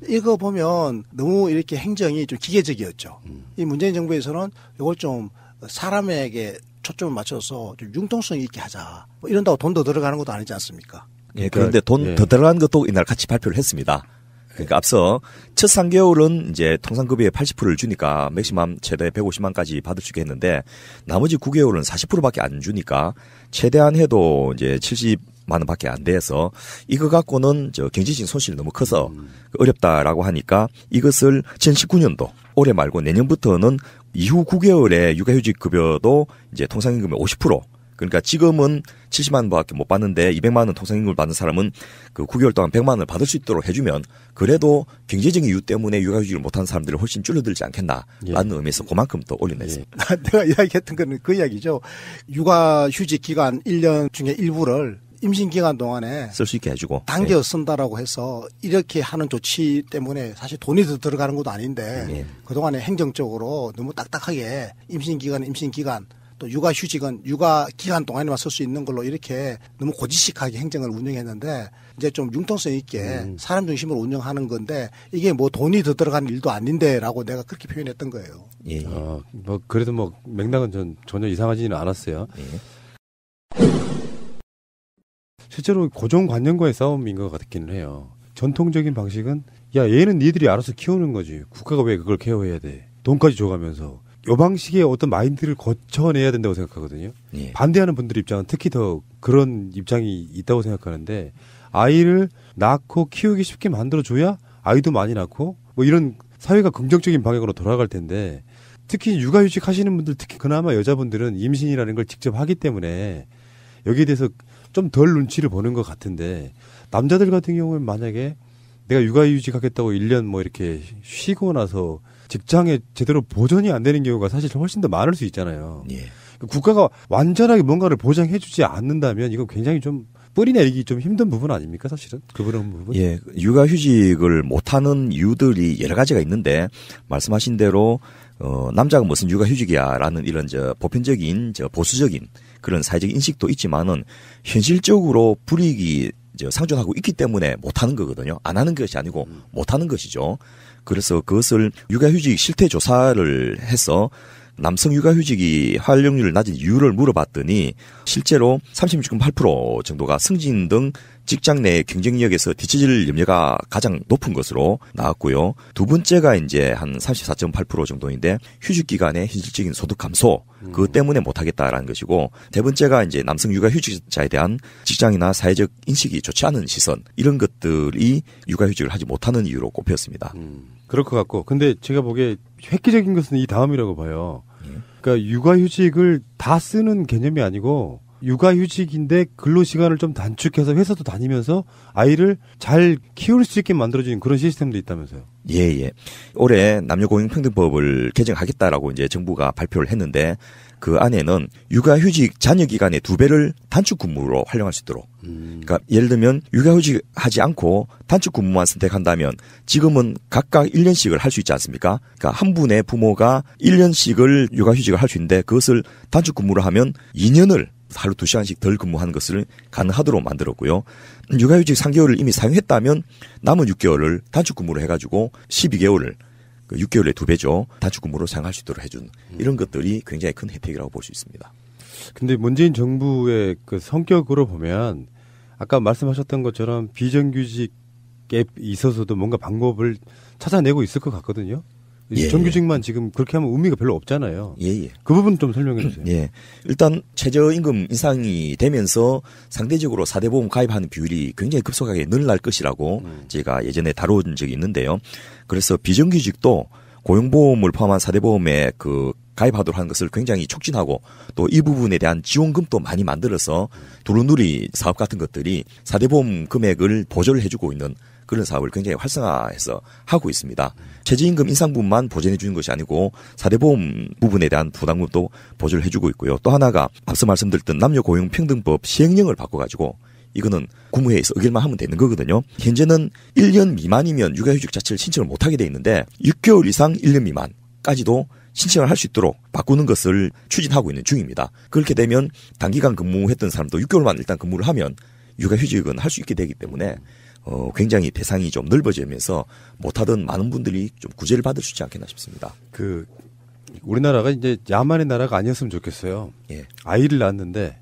이거 보면 너무 이렇게 행정이 좀 기계적이었죠. 이 문재인 정부에서는 이걸 좀 사람에게 초점을 맞춰서 좀 융통성 있게 하자. 뭐 이런다고 돈 더 들어가는 것도 아니지 않습니까? 예, 그런데 돈 더 들어간 것도 이날 같이 발표를 했습니다. 그러니까 앞서 첫 3개월은 이제 통상급여의 80%를 주니까 맥시멈 최대 150만까지 받을 수 있게 했는데 나머지 9개월은 40%밖에 안 주니까 최대한 해도 이제 70만 원밖에 안 돼서 이거 갖고는 경제적인 손실이 너무 커서 어렵다라고 하니까 이것을 2019년도 올해 말고 내년부터는 이후 9개월의 육아휴직 급여도 이제 통상임금의 50% 그러니까 지금은 70만 원밖에 못 받는데 200만 원 통상임금을 받는 사람은 그 9개월 동안 100만 원을 받을 수 있도록 해주면 그래도 경제적인 이유 때문에 육아휴직을 못하는 사람들이 훨씬 줄어들지 않겠나라는 의미에서 그만큼 더 올려냈습니다. 내가 이야기했던 거는 그 이야기죠. 육아휴직 기간 1년 중에 일부를 임신 기간 동안에 쓸 수 있게 해주고 당겨 쓴다라고 해서 이렇게 하는 조치 때문에 사실 돈이 더 들어가는 것도 아닌데 그동안에 행정적으로 너무 딱딱하게 임신 기간 또 육아휴직은 육아 기간 동안에만 쓸 수 있는 걸로 이렇게 너무 고지식하게 행정을 운영했는데 이제 좀 융통성 있게 사람 중심으로 운영하는 건데 이게 뭐 돈이 더 들어가는 일도 아닌데라고 내가 그렇게 표현했던 거예요. 뭐 그래도 뭐 맥락은 전혀 이상하지는 않았어요. 실제로 고정관념과의 싸움인 것 같기는 해요. 전통적인 방식은 야 얘는 니들이 알아서 키우는 거지. 국가가 왜 그걸 케어해야 돼. 돈까지 줘가면서. 이 방식의 어떤 마인드를 거쳐내야 된다고 생각하거든요. 반대하는 분들 입장은 특히 더 그런 입장이 있다고 생각하는데 아이를 낳고 키우기 쉽게 만들어줘야 아이도 많이 낳고 뭐 이런 사회가 긍정적인 방향으로 돌아갈 텐데 특히 육아휴직 하시는 분들 특히 그나마 여자분들은 임신이라는 걸 직접 하기 때문에 여기에 대해서 좀 덜 눈치를 보는 것 같은데 남자들 같은 경우는 만약에 내가 육아휴직 하겠다고 1년 뭐 이렇게 쉬고 나서 직장에 제대로 보전이 안 되는 경우가 사실 훨씬 더 많을 수 있잖아요. 국가가 완전하게 뭔가를 보장해주지 않는다면 이건 굉장히 좀 뿌리 내리기 좀 힘든 부분 아닙니까 사실은? 그런 부분? 육아휴직을 못하는 이유들이 여러 가지가 있는데 말씀하신 대로 남자가 무슨 육아휴직이야라는 이런 보편적인 보수적인 그런 사회적 인식도 있지만은 현실적으로 불이익이 상존하고 있기 때문에 못하는 거거든요. 안 하는 것이 아니고 못하는 것이죠. 그래서 그것을 육아휴직 실태 조사를 해서 남성 육아휴직이 활용률을 낮은 이유를 물어봤더니 실제로 36.8% 정도가 승진 등 직장 내 경쟁력에서 뒤처질 염려가 가장 높은 것으로 나왔고요. 두 번째가 이제 한 34.8% 정도인데 휴직 기간의 현실적인 소득 감소 그것 때문에 못하겠다라는 것이고 세 번째가 이제 남성 육아휴직자에 대한 직장이나 사회적 인식이 좋지 않은 시선 이런 것들이 육아휴직을 하지 못하는 이유로 꼽혔습니다. 그럴 것 같고 근데 제가 보기에 획기적인 것은 이 다음이라고 봐요. 그러니까 육아휴직을 다 쓰는 개념이 아니고 육아휴직인데 근로시간을 좀 단축해서 회사도 다니면서 아이를 잘 키울 수 있게 만들어주는 그런 시스템도 있다면서요. 올해 남녀고용평등법을 개정하겠다라고 이제 정부가 발표를 했는데 그 안에는 육아휴직 잔여 기간의 2배를 단축 근무로 활용할 수 있도록. 그러니까 예를 들면 육아휴직 하지 않고 단축 근무만 선택한다면 지금은 각각 1년씩을 할 수 있지 않습니까? 그러니까 한 분의 부모가 1년씩을 육아휴직을 할 수 있는데 그것을 단축 근무를 하면 2년을 하루 2시간씩 덜 근무하는 것을 가능하도록 만들었고요. 육아휴직 3개월을 이미 사용했다면 남은 6개월을 단축 근무로 해가지고 12개월을 6개월에 2배죠. 단축 근무로 사용할 수 있도록 해준 이런 것들이 굉장히 큰 혜택이라고 볼 수 있습니다. 근데 문재인 정부의 그 성격으로 보면 아까 말씀하셨던 것처럼 비정규직에 있어서도 뭔가 방법을 찾아내고 있을 것 같거든요. 정규직만 지금 그렇게 하면 의미가 별로 없잖아요. 그 부분 좀 설명해 주세요. 일단 최저임금 인상이 되면서 상대적으로 4대 보험 가입하는 비율이 굉장히 급속하게 늘어날 것이라고 제가 예전에 다룬 적이 있는데요. 그래서 비정규직도 고용보험을 포함한 4대 보험에 가입하도록 하는 것을 굉장히 촉진하고 또 이 부분에 대한 지원금도 많이 만들어서 두루누리 사업 같은 것들이 4대 보험 금액을 보조를 해주고 있는 그런 사업을 굉장히 활성화해서 하고 있습니다. 최저임금 인상분만 보전해 주는 것이 아니고 4대 보험 부분에 대한 부담금도 보조를 해주고 있고요. 또 하나가 앞서 말씀드렸던 남녀고용평등법 시행령을 바꿔가지고 이거는 국무회의에서 의결만 하면 되는 거거든요. 현재는 1년 미만이면 육아휴직 자체를 신청을 못하게 돼 있는데 6개월 이상 1년 미만까지도 신청을 할 수 있도록 바꾸는 것을 추진하고 있는 중입니다. 그렇게 되면 단기간 근무했던 사람도 6개월만 일단 근무를 하면 육아휴직은 할 수 있게 되기 때문에 굉장히 대상이 좀 넓어지면서 못하던 많은 분들이 좀 구제를 받을 수 있지 않겠나 싶습니다. 우리나라가 이제 야만의 나라가 아니었으면 좋겠어요. 아이를 낳았는데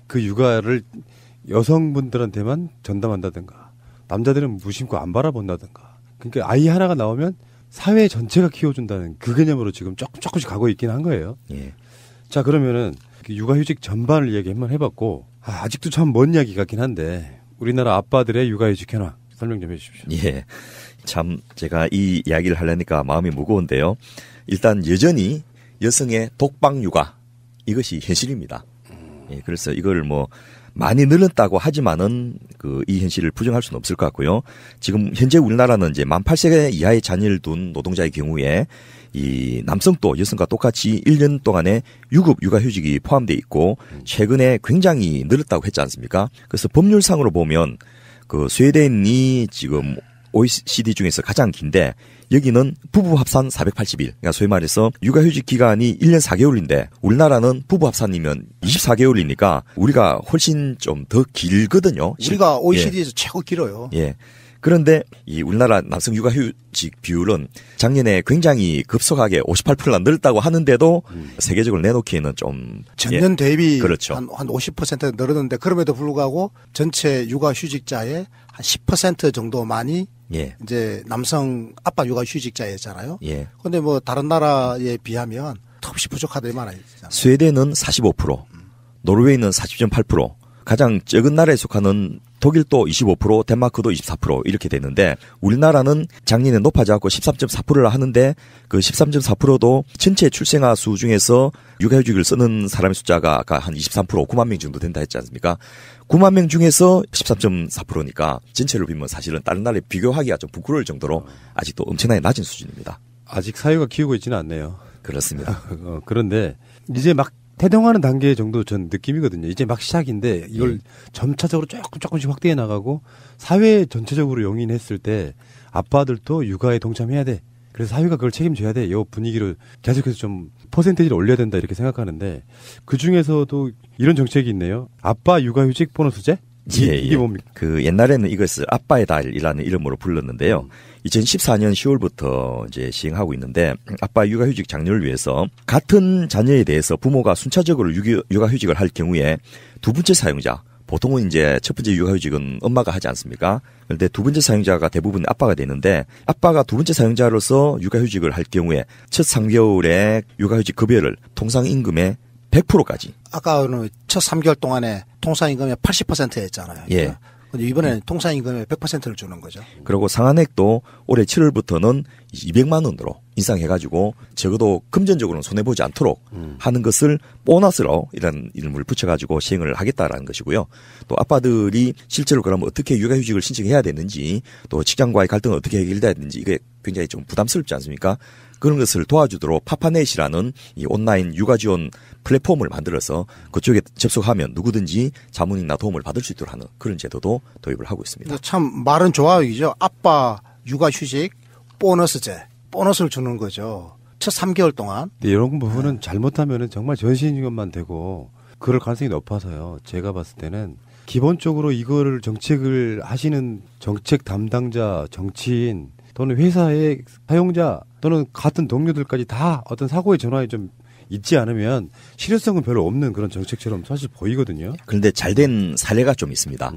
그 육아를 여성분들한테만 전담한다든가 남자들은 무심코 안 바라본다든가 그러니까 아이 하나가 나오면 사회 전체가 키워준다는 그 개념으로 지금 조금씩 가고 있긴 한 거예요. 자 그러면은 육아휴직 전반을 이야기 한번 해봤고 아직도 참 먼 이야기 같긴 한데 우리나라 아빠들의 육아휴직 현황 설명 좀 해주십시오. 참 제가 이 이야기를 하려니까 마음이 무거운데요. 일단 여전히 여성의 독방 육아 이것이 현실입니다. 예, 그래서 이걸 뭐 많이 늘었다고 하지만은 이 현실을 부정할 수는 없을 것 같고요. 지금 현재 우리나라는 이제 만 8세 이하의 자녀를 둔 노동자의 경우에 이 남성도 여성과 똑같이 1년 동안에 유급 육아휴직이 포함되어 있고 최근에 굉장히 늘었다고 했지 않습니까? 그래서 법률상으로 보면 스웨덴이 지금 OECD 중에서 가장 긴데 여기는 부부 합산 480일. 그러니까 소위 말해서 육아휴직 기간이 1년 4개월인데 우리나라는 부부 합산이면 24개월이니까 우리가 훨씬 좀 더 길거든요. 우리가 OECD에서 최고 길어요. 예. 그런데 이 우리나라 남성 육아휴직 비율은 작년에 굉장히 급속하게 58%나 늘었다고 하는데도 세계적으로 내놓기에는 좀 전년 대비 그렇죠. 한 50% 늘었는데 그럼에도 불구하고 전체 육아휴직자의 한 10% 정도만이 이제 남성 아빠 육아휴직자였잖아요. 그런데 뭐 다른 나라에 비하면 턱없이 부족하다 이 말이잖아요. 스웨덴은 45%, 노르웨이는 40.8%, 가장 적은 나라에 속하는 독일도 25%, 덴마크도 24% 이렇게 됐는데 우리나라는 작년에 높아져갖고 13.4%를 하는데 그 13.4%도 전체 출생아 수 중에서 육아휴직을 쓰는 사람의 숫자가 아까 한 23%, 9만 명 정도 된다 했지 않습니까? 9만 명 중에서 13.4%니까 전체로 보면 사실은 다른 나라에 비교하기가 좀 부끄러울 정도로 아직도 엄청나게 낮은 수준입니다. 아직 사회가 키우고 있지는 않네요. 그렇습니다. 그런데 이제 막 태동하는 단계 정도 전 느낌이거든요. 이제 막 시작인데 이걸 점차적으로 조금씩 확대해 나가고 사회 전체적으로 용인했을 때 아빠들도 육아에 동참해야 돼. 그래서 사회가 그걸 책임져야 돼. 이 분위기를 계속해서 좀 퍼센테이지를 올려야 된다 이렇게 생각하는데 그중에서도 이런 정책이 있네요. 아빠 육아휴직 보너스제? 이게 뭡니까? 옛날에는 이것을 아빠의 달이라는 이름으로 불렀는데요. 2014년 10월부터 이제 시행하고 있는데 아빠 육아휴직 장려를 위해서 같은 자녀에 대해서 부모가 순차적으로 육아휴직을 할 경우에 두 번째 사용자, 보통은 이제 첫 번째 육아휴직은 엄마가 하지 않습니까? 그런데 두 번째 사용자가 대부분 아빠가 되는데 아빠가 두 번째 사용자로서 육아휴직을 할 경우에 첫 3개월의 육아휴직 급여를 통상임금의 100%까지. 아까는 첫 3개월 동안에 통상임금의 80%였잖아요. 예. 근데 이번에는 통상임금의 100%를 주는 거죠. 그리고 상한액도 올해 7월부터는 200만 원으로 인상해가지고 적어도 금전적으로는 손해보지 않도록 하는 것을 보너스로 이런 이름을 붙여가지고 시행을 하겠다라는 것이고요. 또 아빠들이 실제로 그러면 어떻게 육아휴직을 신청해야 되는지 또 직장과의 갈등을 어떻게 해결해야 되는지 이게 굉장히 좀 부담스럽지 않습니까? 그런 것을 도와주도록 파파넷이라는 이 온라인 육아지원 플랫폼을 만들어서 그쪽에 접속하면 누구든지 자문이나 도움을 받을 수 있도록 하는 그런 제도도 도입을 하고 있습니다. 참 말은 좋아요이죠. 아빠 육아휴직 보너스제, 보너스를 주는 거죠. 첫 3개월 동안. 이런 부분은 잘못하면은 정말 전신임금만 되고 그럴 가능성이 높아서요. 제가 봤을 때는 기본적으로 이거를 정책을 하시는 정책 담당자, 정치인 또는 회사의 사용자 또는 같은 동료들까지 다 어떤 사고의 전환이 좀 있지 않으면 실효성은 별로 없는 그런 정책처럼 사실 보이거든요. 그런데 잘된 사례가 좀 있습니다.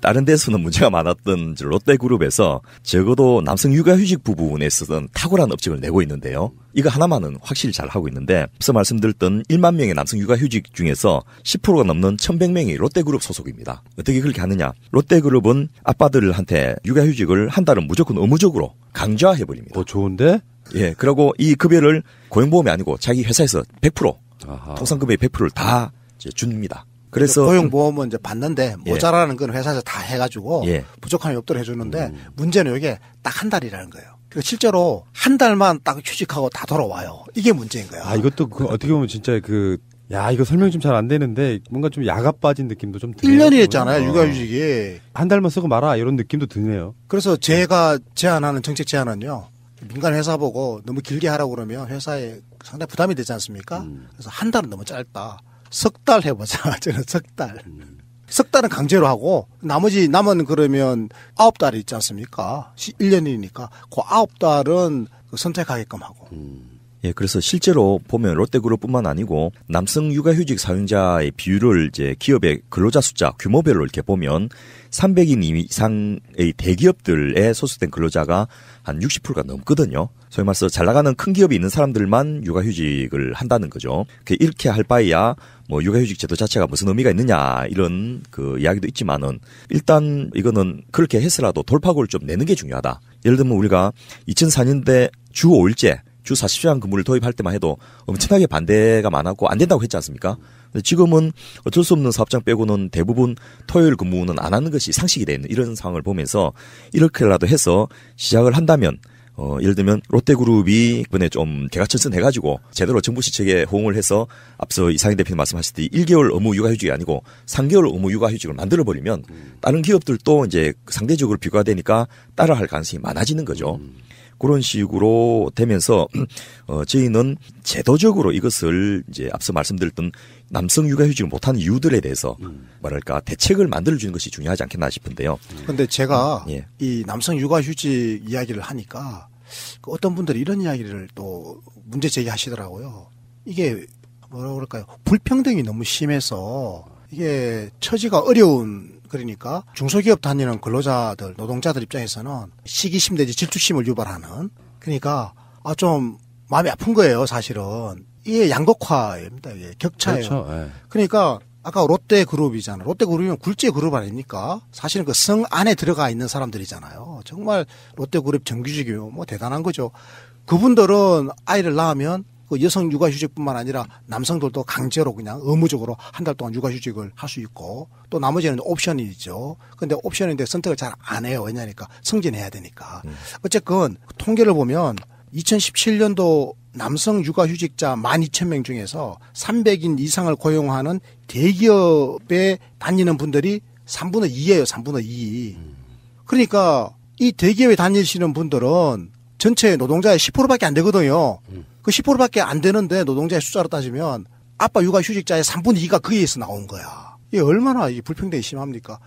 다른 데서는 문제가 많았던 롯데그룹에서 적어도 남성 육아휴직 부분에 쓰던 탁월한 업적을 내고 있는데요. 이거 하나만은 확실히 잘 하고 있는데 앞서 말씀드렸던 1만 명의 남성 육아휴직 중에서 10%가 넘는 1,100명이 롯데그룹 소속입니다. 어떻게 그렇게 하느냐. 롯데그룹은 아빠들한테 육아휴직을 한 달은 무조건 의무적으로 강조해버립니다. 좋은데? 예, 그리고 이 급여를 고용보험이 아니고 자기 회사에서 100% 아하. 통상급여의 100%를 다 줍니다. 그래서 고용보험은 이제 받는데 모자라는 건 회사에서 다 해가지고 부족함이 없도록 해주는데 문제는 이게 딱 한 달이라는 거예요. 그러니까 실제로 한 달만 딱 휴직하고 다 돌아와요. 이게 문제인 거예요. 이것도 어떻게 보면 진짜 이거 설명 좀 잘 안 되는데 뭔가 좀 야가 빠진 느낌도 좀 드네요. 1년이 했잖아요, 육아휴직이. 한 달만 쓰고 말아 이런 느낌도 드네요. 그래서 제가 제안하는 정책 제안은요. 민간 회사 보고 너무 길게 하라고 그러면 회사에 상당히 부담이 되지 않습니까? 그래서 한 달은 너무 짧다. 석 달 해보자. 저는 석 달. 석 달은 강제로 하고 나머지 남은 그러면 9달이 있지 않습니까? 1년이니까 그 9달은 선택하게끔 하고. 예, 그래서 실제로 보면 롯데그룹뿐만 아니고 남성 육아휴직 사용자의 비율을 이제 기업의 근로자 숫자 규모별로 이렇게 보면 300인 이상의 대기업들에 소속된 근로자가 한 60%가 넘거든요. 소위 말해서 잘 나가는 큰 기업이 있는 사람들만 육아휴직을 한다는 거죠. 이렇게 할 바에야 뭐 육아휴직 제도 자체가 무슨 의미가 있느냐 이런 이야기도 있지만은 일단 이거는 그렇게 해서라도 돌파구를 좀 내는 게 중요하다. 예를 들면 우리가 2004년대 주 5일제 주 40시간 근무를 도입할 때만 해도 엄청나게 반대가 많았고 안 된다고 했지 않습니까? 근데 지금은 어쩔 수 없는 사업장 빼고는 대부분 토요일 근무는 안 하는 것이 상식이 되어 있는 이런 상황을 보면서 이렇게라도 해서 시작을 한다면 예를 들면 롯데그룹이 이번에 좀 개가천선해가지고 제대로 정부 시책에 호응을 해서 앞서 이상희 대표님 말씀하셨듯이 1개월 의무 육아휴직이 아니고 3개월 의무 육아휴직을 만들어버리면 다른 기업들도 이제 상대적으로 비교되니까 따라할 가능성이 많아지는 거죠. 그런 식으로 되면서 저희는 제도적으로 이것을 이제 앞서 말씀드렸던 남성 육아휴직을 못하는 이유들에 대해서 뭐랄까 대책을 만들어주는 것이 중요하지 않겠나 싶은데요. 그런데 제가 이 남성 육아휴직 이야기를 하니까 어떤 분들이 이런 이야기를 또 문제 제기하시더라고요. 이게 뭐라고 그럴까요? 불평등이 너무 심해서 이게 처지가 어려운 그러니까 중소기업 다니는 근로자들, 노동자들 입장에서는 시기심 내지 질투심을 유발하는 그러니까 좀 마음이 아픈 거예요, 사실은. 이게 양극화입니다. 이게 격차예요. 그렇죠. 네. 그러니까 아까 롯데그룹이잖아요. 롯데그룹이면 굴지그룹 아닙니까? 사실은 그 성 안에 들어가 있는 사람들이잖아요. 정말 롯데그룹 정규직이요. 뭐 대단한 거죠. 그분들은 아이를 낳으면 그 여성 육아휴직뿐만 아니라 남성들도 강제로 그냥 의무적으로 한 달 동안 육아휴직을 할 수 있고 또 나머지는 옵션이 있죠. 근데 옵션인데 선택을 잘 안 해요. 왜냐니까 승진해야 되니까. 어쨌건 통계를 보면 2017년도 남성 육아휴직자 12,000명 중에서 300인 이상을 고용하는 대기업에 다니는 분들이 3분의 2예요. 3분의 2. 그러니까 이 대기업에 다니시는 분들은 전체 노동자의 10%밖에 안 되거든요. 그 10%밖에 안 되는데 노동자의 숫자로 따지면 아빠 육아휴직자의 3분의 2가 거기에서 나온 거야. 이게 얼마나 이 불평등이 심합니까?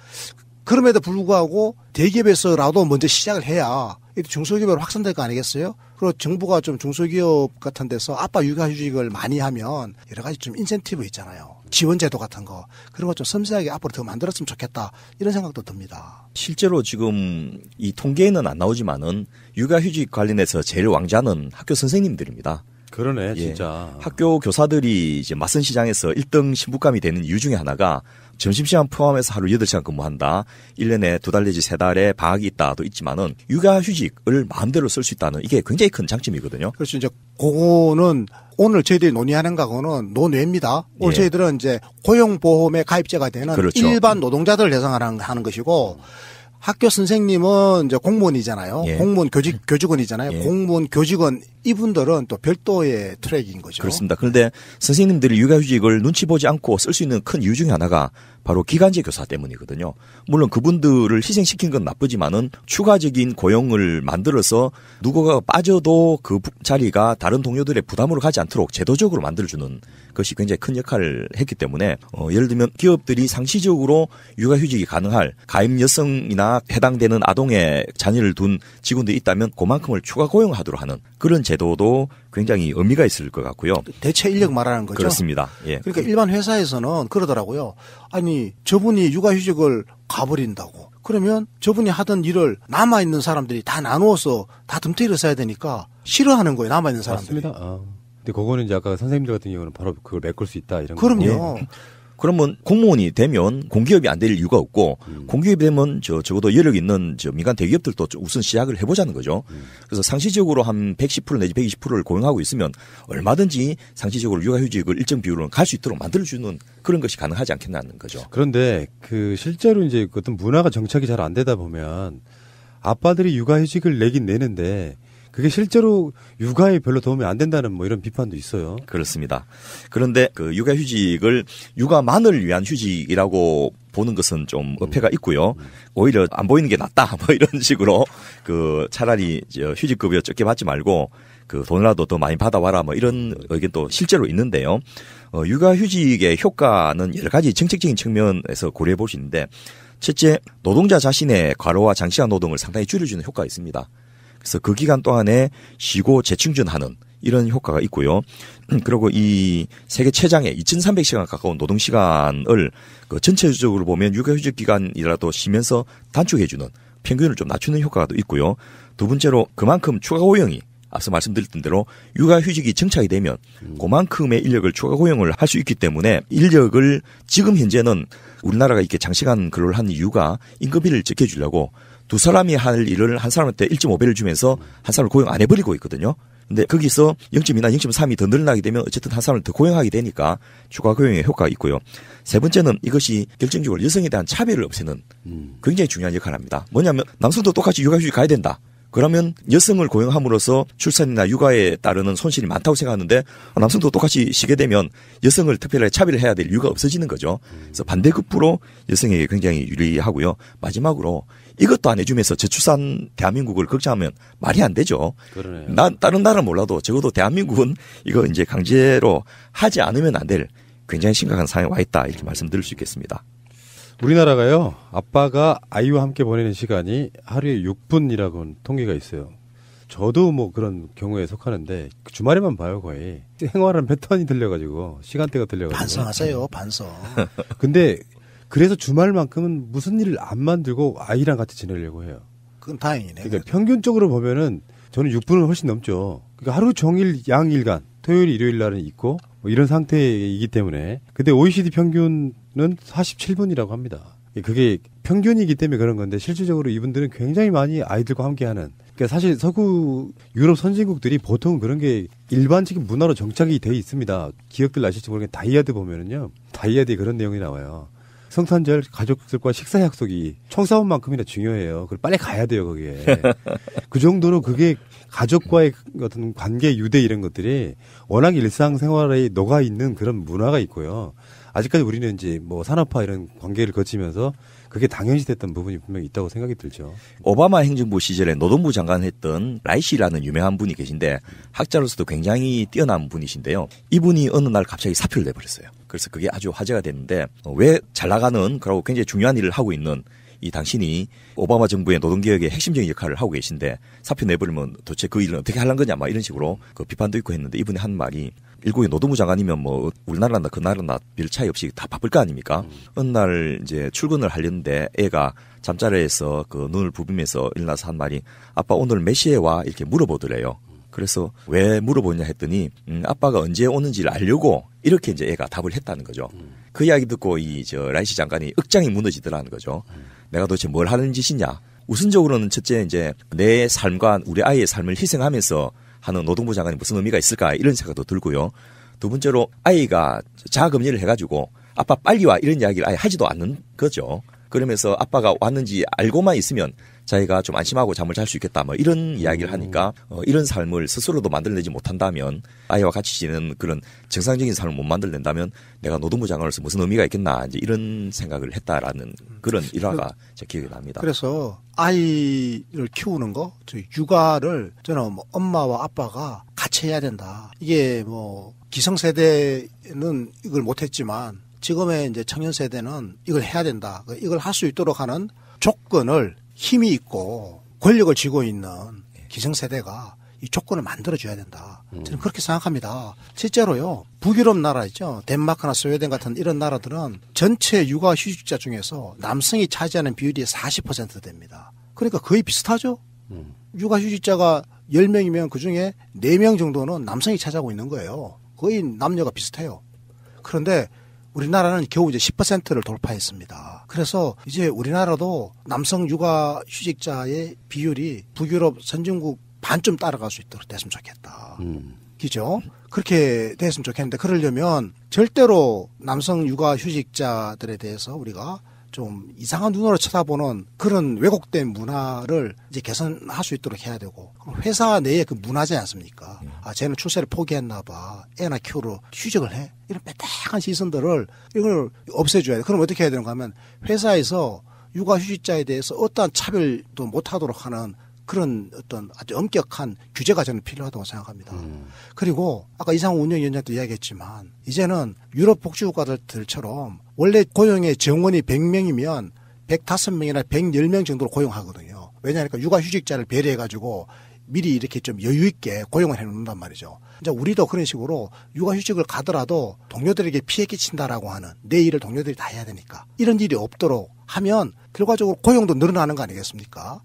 그럼에도 불구하고 대기업에서라도 먼저 시작을 해야 중소기업으로 확산될 거 아니겠어요? 그리고 정부가 좀 중소기업 같은 데서 아빠 육아휴직을 많이 하면 여러 가지 좀 인센티브 있잖아요. 지원제도 같은 거. 그런 거 좀 섬세하게 앞으로 더 만들었으면 좋겠다. 이런 생각도 듭니다. 실제로 지금 이 통계에는 안 나오지만은 육아휴직 관련해서 제일 왕자는 학교 선생님들입니다. 그러네, 진짜. 학교 교사들이 이제 맞선 시장에서 1등 신부감이 되는 이유 중에 하나가 점심시간 포함해서 하루 8시간 근무한다. 1년에 2달 내지 3달에 방학이 있다도 있지만은 육아휴직을 마음대로 쓸 수 있다는 이게 굉장히 큰 장점이거든요. 그렇죠. 이제 그거는 오늘 저희들이 논의하는 거는 논외입니다. 오늘 저희들은 이제 고용보험에 가입자가 되는 그렇죠. 일반 노동자들을 대상으로 하는 것이고 학교 선생님은 이제 공무원이잖아요. 공무원 교직원이잖아요. 공무원 교직원 이분들은 또 별도의 트랙인 거죠. 그렇습니다. 그런데 선생님들이 육아휴직을 눈치 보지 않고 쓸 수 있는 큰 이유 중에 하나가 바로 기간제 교사 때문이거든요. 물론 그분들을 희생시킨 건 나쁘지만은 추가적인 고용을 만들어서 누구가 빠져도 그 자리가 다른 동료들의 부담으로 가지 않도록 제도적으로 만들어주는 것이 굉장히 큰 역할을 했기 때문에 예를 들면 기업들이 상시적으로 육아휴직이 가능할 가임 여성이나 해당되는 아동의 자녀를 둔 직원들이 있다면 그만큼을 추가 고용하도록 하는 그런 제도도 굉장히 의미가 있을 것 같고요. 대체 인력 말하는 거죠? 그렇습니다. 그러니까 일반 회사에서는 그러더라고요. 아니 저분이 육아휴직을 가버린다고. 그러면 저분이 하던 일을 남아있는 사람들이 다 나누어서 다 덤태기를 써야 되니까 싫어하는 거예요. 남아있는 사람들이. 맞습니다. 근데 그거는 이제 아까 선생님들 같은 경우는 바로 그걸 메꿀 수 있다 이런 그럼요. 그러면 공무원이 되면 공기업이 안 될 이유가 없고 공기업이 되면 적어도 여력 있는 민간 대기업들도 우선 시작을 해보자는 거죠. 그래서 상시적으로 한 110% 내지 120%를 고용하고 있으면 얼마든지 상시적으로 육아휴직을 일정 비율로 갈 수 있도록 만들어주는 그런 것이 가능하지 않겠나는 거죠. 그런데 그 실제로 이제 어떤 문화가 정착이 잘 안 되다 보면 아빠들이 육아휴직을 내긴 내는데 그게 실제로 육아에 별로 도움이 안 된다는 뭐 이런 비판도 있어요. 그렇습니다. 그런데 그 육아휴직을 육아만을 위한 휴직이라고 보는 것은 좀 어폐가 있고요. 오히려 안 보이는 게 낫다. 뭐 이런 식으로 그 차라리 휴직급여 적게 받지 말고 그 돈이라도 더 많이 받아와라. 뭐 이런 의견도 실제로 있는데요. 육아휴직의 효과는 여러 가지 정책적인 측면에서 고려해 볼 수 있는데 첫째, 노동자 자신의 과로와 장시간 노동을 상당히 줄여주는 효과가 있습니다. 그래서 그 기간 동안에 쉬고 재충전하는 이런 효과가 있고요. 그리고 이 세계 최장의 2,300시간 가까운 노동시간을 그 전체적으로 보면 육아휴직 기간이라도 쉬면서 단축해주는 평균을 좀 낮추는 효과가 또 있고요. 두 번째로 그만큼 추가 고용이 앞서 말씀드렸던 대로 육아휴직이 정착이 되면 그만큼의 인력을 추가 고용을 할 수 있기 때문에 인력을 지금 현재는 우리나라가 이렇게 장시간 근로를 하는 이유가 인건비를 적게 주려고 두 사람이 할 일을 한 사람한테 1.5배를 주면서 한 사람을 고용 안 해버리고 있거든요. 근데 거기서 0.2나 0.3이 더 늘어나게 되면 어쨌든 한 사람을 더 고용하게 되니까 추가 고용의 효과가 있고요. 세 번째는 이것이 결정적으로 여성에 대한 차별을 없애는 굉장히 중요한 역할을 합니다. 뭐냐면 남성도 똑같이 육아휴직 가야 된다. 그러면 여성을 고용함으로써 출산이나 육아에 따르는 손실이 많다고 생각하는데 남성도 똑같이 쉬게 되면 여성을 특별하게 차별해야 될 이유가 없어지는 거죠. 그래서 반대급부로 여성에게 굉장히 유리하고요. 마지막으로 이것도 안 해주면서 저출산 대한민국을 걱정하면 말이 안 되죠. 그러네요. 다른 나라는 몰라도 적어도 대한민국은 이거 이제 강제로 하지 않으면 안 될 굉장히 심각한 상황에 와 있다 이렇게 말씀드릴 수 있겠습니다. 우리나라가요, 아빠가 아이와 함께 보내는 시간이 하루에 6분이라고 통계가 있어요. 저도 뭐 그런 경우에 속하는데 주말에만 봐요, 거의. 생활하는 패턴이 들려가지고 시간대가 들려가지고. 반성하세요, 반성. 근데 그래서 주말만큼은 무슨 일을 안 만들고 아이랑 같이 지내려고 해요. 그건 다행이네. 그러니까 평균적으로 보면은 저는 6분은 훨씬 넘죠. 그러니까 하루 종일 양일간 토요일, 일요일 날은 있고 뭐 이런 상태이기 때문에. 근데 OECD 평균은 47분이라고 합니다. 그게 평균이기 때문에 그런 건데 실질적으로 이분들은 굉장히 많이 아이들과 함께하는. 그러니까 사실 서구 유럽 선진국들이 보통 그런 게 일반적인 문화로 정착이 돼 있습니다. 기억들 나실지 모르겠는데 다이아드 보면은요, 다이아드에 그런 내용이 나와요. 성탄절 가족들과 식사 약속이 청사원만큼이나 중요해요. 그걸 빨리 가야 돼요, 거기에. 그 정도로 그게 가족과의 어떤 관계 유대 이런 것들이 워낙 일상생활에 녹아 있는 그런 문화가 있고요. 아직까지 우리는 이제 뭐 산업화 이런 관계를 거치면서 그게 당연시 됐던 부분이 분명히 있다고 생각이 들죠. 오바마 행정부 시절에 노동부 장관 했던 라이시라는 유명한 분이 계신데 학자로서도 굉장히 뛰어난 분이신데요. 이분이 어느 날 갑자기 사표를 내버렸어요. 그래서 그게 아주 화제가 됐는데 왜 잘 나가는 그러고 굉장히 중요한 일을 하고 있는 이 당신이 오바마 정부의 노동개혁의 핵심적인 역할을 하고 계신데 사표 내버리면 도대체 그 일은 어떻게 하려는 거냐 막 이런 식으로 그 비판도 있고 했는데 이분이 한 말이 일국의 노동부 장관이면 뭐 우리나라나 그 나라나 별 차이 없이 다 바쁠 거 아닙니까? 어느 날 이제 출근을 하려는데 애가 잠자리에서 그 눈을 부비면서 일어나서 한 말이 아빠 오늘 몇 시에 와? 이렇게 물어보더래요. 그래서 왜 물어보냐 했더니 아빠가 언제 오는지를 알려고 이렇게 이제 애가 답을 했다는 거죠. 그 이야기 듣고 이 라이시 장관이 억장이 무너지더라는 거죠. 내가 도대체 뭘 하는 짓이냐? 우선적으로는 첫째 이제 내 삶과 우리 아이의 삶을 희생하면서 하는 노동부 장관이 무슨 의미가 있을까 이런 생각도 들고요. 두 번째로 아이가 자가격리를 해가지고 아빠 빨리 와 이런 이야기를 아예 하지도 않는 거죠. 그러면서 아빠가 왔는지 알고만 있으면 자기가 좀 안심하고 잠을 잘 수 있겠다 뭐 이런 이야기를 하니까 이런 삶을 스스로도 만들어내지 못한다면 아이와 같이 지내는 그런 정상적인 삶을 못 만들어낸다면 내가 노동부 장관으로서 무슨 의미가 있겠나 이제 이런 생각을 했다라는 그런 일화가 제 기억이 납니다. 그래서 아이를 키우는 거, 육아를 저는 뭐 엄마와 아빠가 같이 해야 된다. 이게 뭐 기성세대는 이걸 못했지만 지금의 이제 청년 세대는 이걸 해야 된다. 이걸 할 수 있도록 하는 조건을 힘이 있고 권력을 쥐고 있는 기성세대가 이 조건을 만들어줘야 된다. 저는 그렇게 생각합니다. 실제로요, 북유럽 나라 있죠. 덴마크나 스웨덴 같은 이런 나라들은 전체 육아휴직자 중에서 남성이 차지하는 비율이 40% 됩니다. 그러니까 거의 비슷하죠. 육아휴직자가 10명이면 그중에 4명 정도는 남성이 차지하고 있는 거예요. 거의 남녀가 비슷해요. 그런데 우리나라는 겨우 이제 10%를 돌파했습니다. 그래서 이제 우리나라도 남성 육아휴직자의 비율이 북유럽 선진국 반쯤 따라갈 수 있도록 됐으면 좋겠다. 그죠? 그렇게 됐으면 좋겠는데 그러려면 절대로 남성 육아휴직자들에 대해서 우리가 좀 이상한 눈으로 쳐다보는 그런 왜곡된 문화를 이제 개선할 수 있도록 해야 되고 회사 내에 그 문화지 않습니까? 아, 쟤는 출세를 포기했나 봐. 애나 키우러 휴직을 해. 이런 빼딱한 시선들을 이걸 없애줘야 돼. 그럼 어떻게 해야 되는가 하면 회사에서 육아휴직자에 대해서 어떠한 차별도 못하도록 하는 그런 어떤 아주 엄격한 규제가 저는 필요하다고 생각합니다. 그리고 아까 이상우 운영위원장도 이야기했지만 이제는 유럽 복지국가들처럼 원래 고용의 정원이 100명이면 105명이나 110명 정도로 고용하거든요. 왜냐하니까 육아휴직자를 배려해가지고 미리 이렇게 좀 여유 있게 고용을 해놓는단 말이죠. 이제 우리도 그런 식으로 육아휴직을 가더라도 동료들에게 피해 끼친다라고 하는 내 일을 동료들이 다 해야 되니까 이런 일이 없도록 하면 결과적으로 고용도 늘어나는 거 아니겠습니까?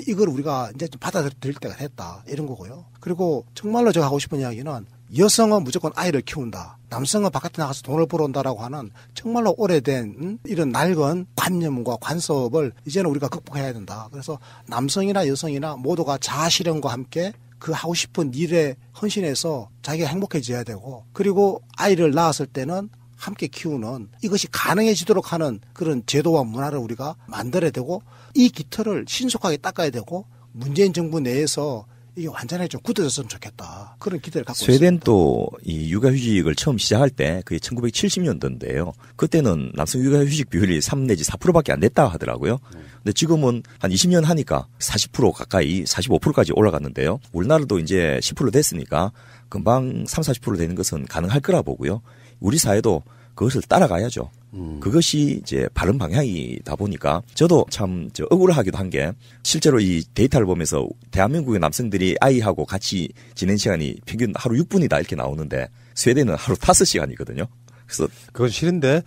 이걸 우리가 이제 좀 받아들일 때가 됐다. 이런 거고요. 그리고 정말로 제가 하고 싶은 이야기는 여성은 무조건 아이를 키운다. 남성은 바깥에 나가서 돈을 벌어온다라고 하는 정말로 오래된 이런 낡은 관념과 관습을 이제는 우리가 극복해야 된다. 그래서 남성이나 여성이나 모두가 자아실현과 함께 그 하고 싶은 일에 헌신해서 자기가 행복해져야 되고 그리고 아이를 낳았을 때는 함께 키우는 이것이 가능해지도록 하는 그런 제도와 문화를 우리가 만들어야 되고 이 깃털을 신속하게 닦아야 되고 문재인 정부 내에서 이게 완전히 좀 굳어졌으면 좋겠다. 그런 기대를 갖고 있습니다. 스웨덴 또 이 육아휴직을 처음 시작할 때 그게 1970년도인데요. 그때는 남성 육아휴직 비율이 3 내지 4%밖에 안 됐다 하더라고요. 근데 지금은 한 20년 하니까 40% 가까이 45%까지 올라갔는데요. 우리나라도 이제 10% 됐으니까 금방 30-40% 되는 것은 가능할 거라 보고요. 우리 사회도 그것을 따라가야죠. 그것이 이제 바른 방향이다 보니까 저도 참 억울하기도 한 게 실제로 이 데이터를 보면서 대한민국의 남성들이 아이하고 같이 지낸 시간이 평균 하루 6분이다 이렇게 나오는데 스웨덴은 하루 5시간이거든요. 그래서 그건 싫은데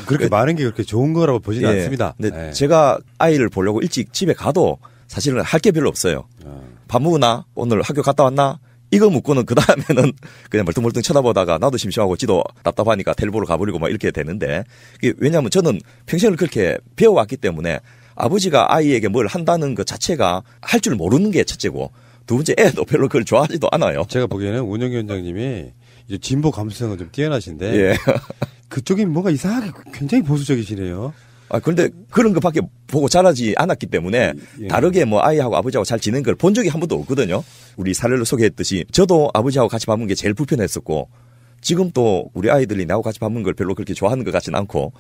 그렇게 많은 게 그렇게 좋은 거라고 보지는 않습니다. 근데 제가 아이를 보려고 일찍 집에 가도 사실은 할 게 별로 없어요. 밥 먹으나? 오늘 학교 갔다 왔나? 이거 묻고는 그 다음에는 그냥 멀뚱멀뚱 쳐다보다가 나도 심심하고 지도 답답하니까 텔보러 가버리고 막 이렇게 되는데 왜냐하면 저는 평생을 그렇게 배워왔기 때문에 아버지가 아이에게 뭘 한다는 것 자체가 할 줄 모르는 게 첫째고 두 번째 애도 별로 그걸 좋아하지도 않아요. 제가 보기에는 운영위원장님이 이제 진보 감수성은 좀 뛰어나신데 예. 그쪽이 뭔가 이상하게 굉장히 보수적이시네요. 그런데 그런 것밖에 보고 자라지 않았기 때문에 다르게 뭐 아이하고 아버지하고 잘 지낸 걸 본 적이 한 번도 없거든요. 우리 사례를 소개했듯이 저도 아버지하고 같이 밥 먹는 게 제일 불편했었고 지금 또 우리 아이들이 나하고 같이 밥 먹는 걸 별로 그렇게 좋아하는 것 같지는 않고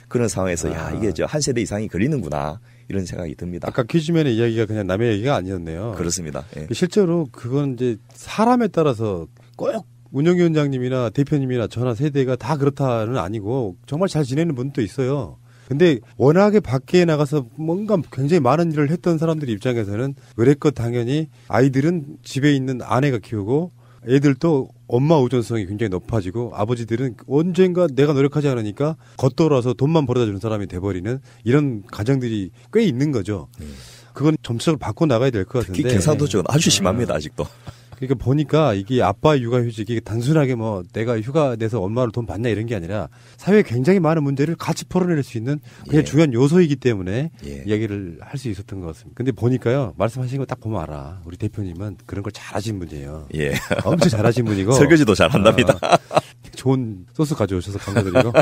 그런 상황에서 야 이게 한 세대 이상이 걸리는구나 이런 생각이 듭니다. 아까 퀴즈맨의 이야기가 그냥 남의 얘기가 아니었네요. 그렇습니다. 예. 실제로 그건 이제 사람에 따라서 꼭 운영위원장님이나 대표님이나 저나 세대가 다 그렇다는 아니고 정말 잘 지내는 분도 있어요. 근데 워낙에 밖에 나가서 뭔가 굉장히 많은 일을 했던 사람들 입장에서는 그랬건 당연히 아이들은 집에 있는 아내가 키우고 애들도 엄마 의존성이 굉장히 높아지고 아버지들은 언젠가 내가 노력하지 않으니까 겉돌아서 돈만 벌어다 주는 사람이 돼버리는 이런 가정들이 꽤 있는 거죠. 그건 점수를 바꿔 나가야 될 것 같은데. 특히 경상도 쪽은 아주 심합니다 아직도. 그러니까 보니까 이게 아빠 육아휴직이 단순하게 뭐 내가 휴가 내서 엄마로 돈 받냐 이런 게 아니라 사회에 굉장히 많은 문제를 같이 풀어낼 수 있는 그냥 중요한 요소이기 때문에 이야기를 할 수 있었던 것 같습니다. 근데 보니까요 말씀하신 거 딱 보면 알아. 우리 대표님은 그런 걸 잘하신 분이에요. 예. 엄청 잘하신 분이고 설거지도 잘한답니다. 좋은 소스 가져오셔서 감사드리고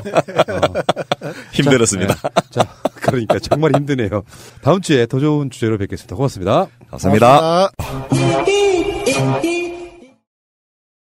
힘들었습니다. 자, 그러니까 정말 힘드네요. 다음 주에 더 좋은 주제로 뵙겠습니다. 고맙습니다. 감사합니다.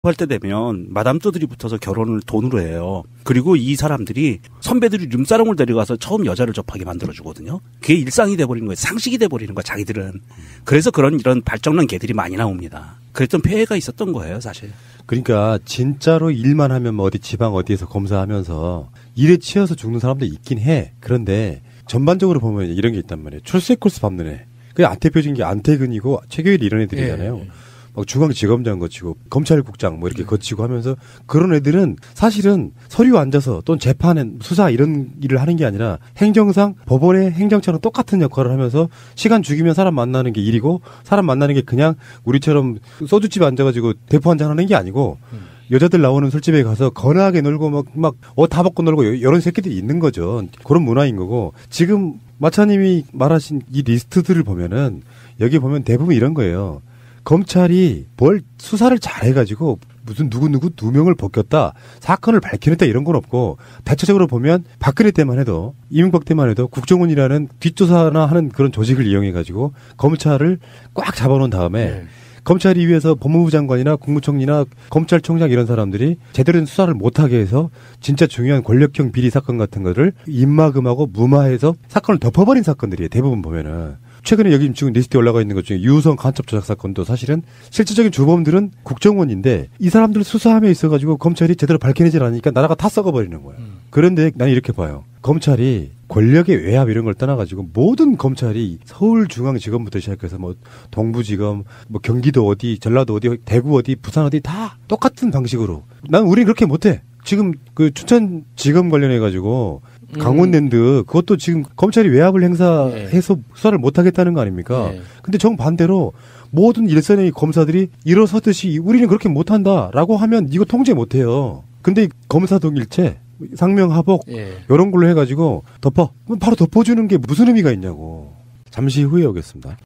할 때 되면 마담조들이 붙어서 결혼을 돈으로 해요. 그리고 이 사람들이 선배들이 룸사롱을 데려가서 처음 여자를 접하게 만들어주거든요. 그게 일상이 돼버리는 거예요. 상식이 돼버리는 거야 자기들은. 그래서 이런 발정난 개들이 많이 나옵니다. 그랬던 폐해가 있었던 거예요 사실. 그러니까 진짜로 일만 하면 뭐 어디 지방 어디에서 검사하면서 일에 치여서 죽는 사람도 있긴 해. 그런데 전반적으로 보면 이런 게 있단 말이에요. 출세 코스 밟는 애. 그 대표적인 게 안태근이고 최규일 이런 애들이잖아요. 막 중앙지검장 거치고 검찰국장 뭐 이렇게 거치고 하면서 그런 애들은 사실은 서류 앉아서 또는 재판에 수사 이런 일을 하는 게 아니라 행정상 법원의 행정처럼 똑같은 역할을 하면서 시간 죽이면 사람 만나는 게 일이고 사람 만나는 게 그냥 우리처럼 소주집에 앉아가지고 대포 한잔 하는 게 아니고 여자들 나오는 술집에 가서 거나하게 놀고 막 옷 다 벗고 놀고 이런 새끼들이 있는 거죠. 그런 문화인 거고 지금 마차님이 말하신 이 리스트들을 보면은 여기 보면 대부분 이런 거예요. 검찰이 뭘 수사를 잘해가지고 무슨 누구 2명을 벗겼다 사건을 밝혀냈다 이런 건 없고 대체적으로 보면 박근혜 때만 해도 이명박 때만 해도 국정원이라는 뒷조사나 하는 그런 조직을 이용해가지고 검찰을 꽉 잡아놓은 다음에 검찰이 위해서 법무부 장관이나 국무총리나 검찰총장 이런 사람들이 제대로 된 수사를 못하게 해서 진짜 중요한 권력형 비리 사건 같은 거를 입막음하고 무마해서 사건을 덮어버린 사건들이에요. 대부분 보면은. 최근에 여기 지금 리스트에 올라가 있는 것 중에 유우성 간첩 조작 사건도 사실은 실질적인 주범들은 국정원인데 이 사람들 수사함에 있어가지고 검찰이 제대로 밝혀내질 않으니까 나라가 다 썩어버리는 거예요. 그런데 난 이렇게 봐요. 검찰이 권력의 외압 이런 걸 떠나가지고 모든 검찰이 서울중앙지검부터 시작해서 뭐 동부지검, 뭐 경기도 어디, 전라도 어디, 대구 어디, 부산 어디 다 똑같은 방식으로. 난 우린 그렇게 못해. 지금 그 춘천지검 관련해가지고 강원랜드 그것도 지금 검찰이 외압을 행사해서 수사를 못하겠다는 거 아닙니까? 근데 정반대로 모든 일선의 검사들이 일어서듯이 우리는 그렇게 못한다라고 하면 이거 통제 못해요. 근데 검사동일체 상명하복 이런 걸로 해가지고 바로 덮어주는 게 무슨 의미가 있냐고. 잠시 후에 오겠습니다.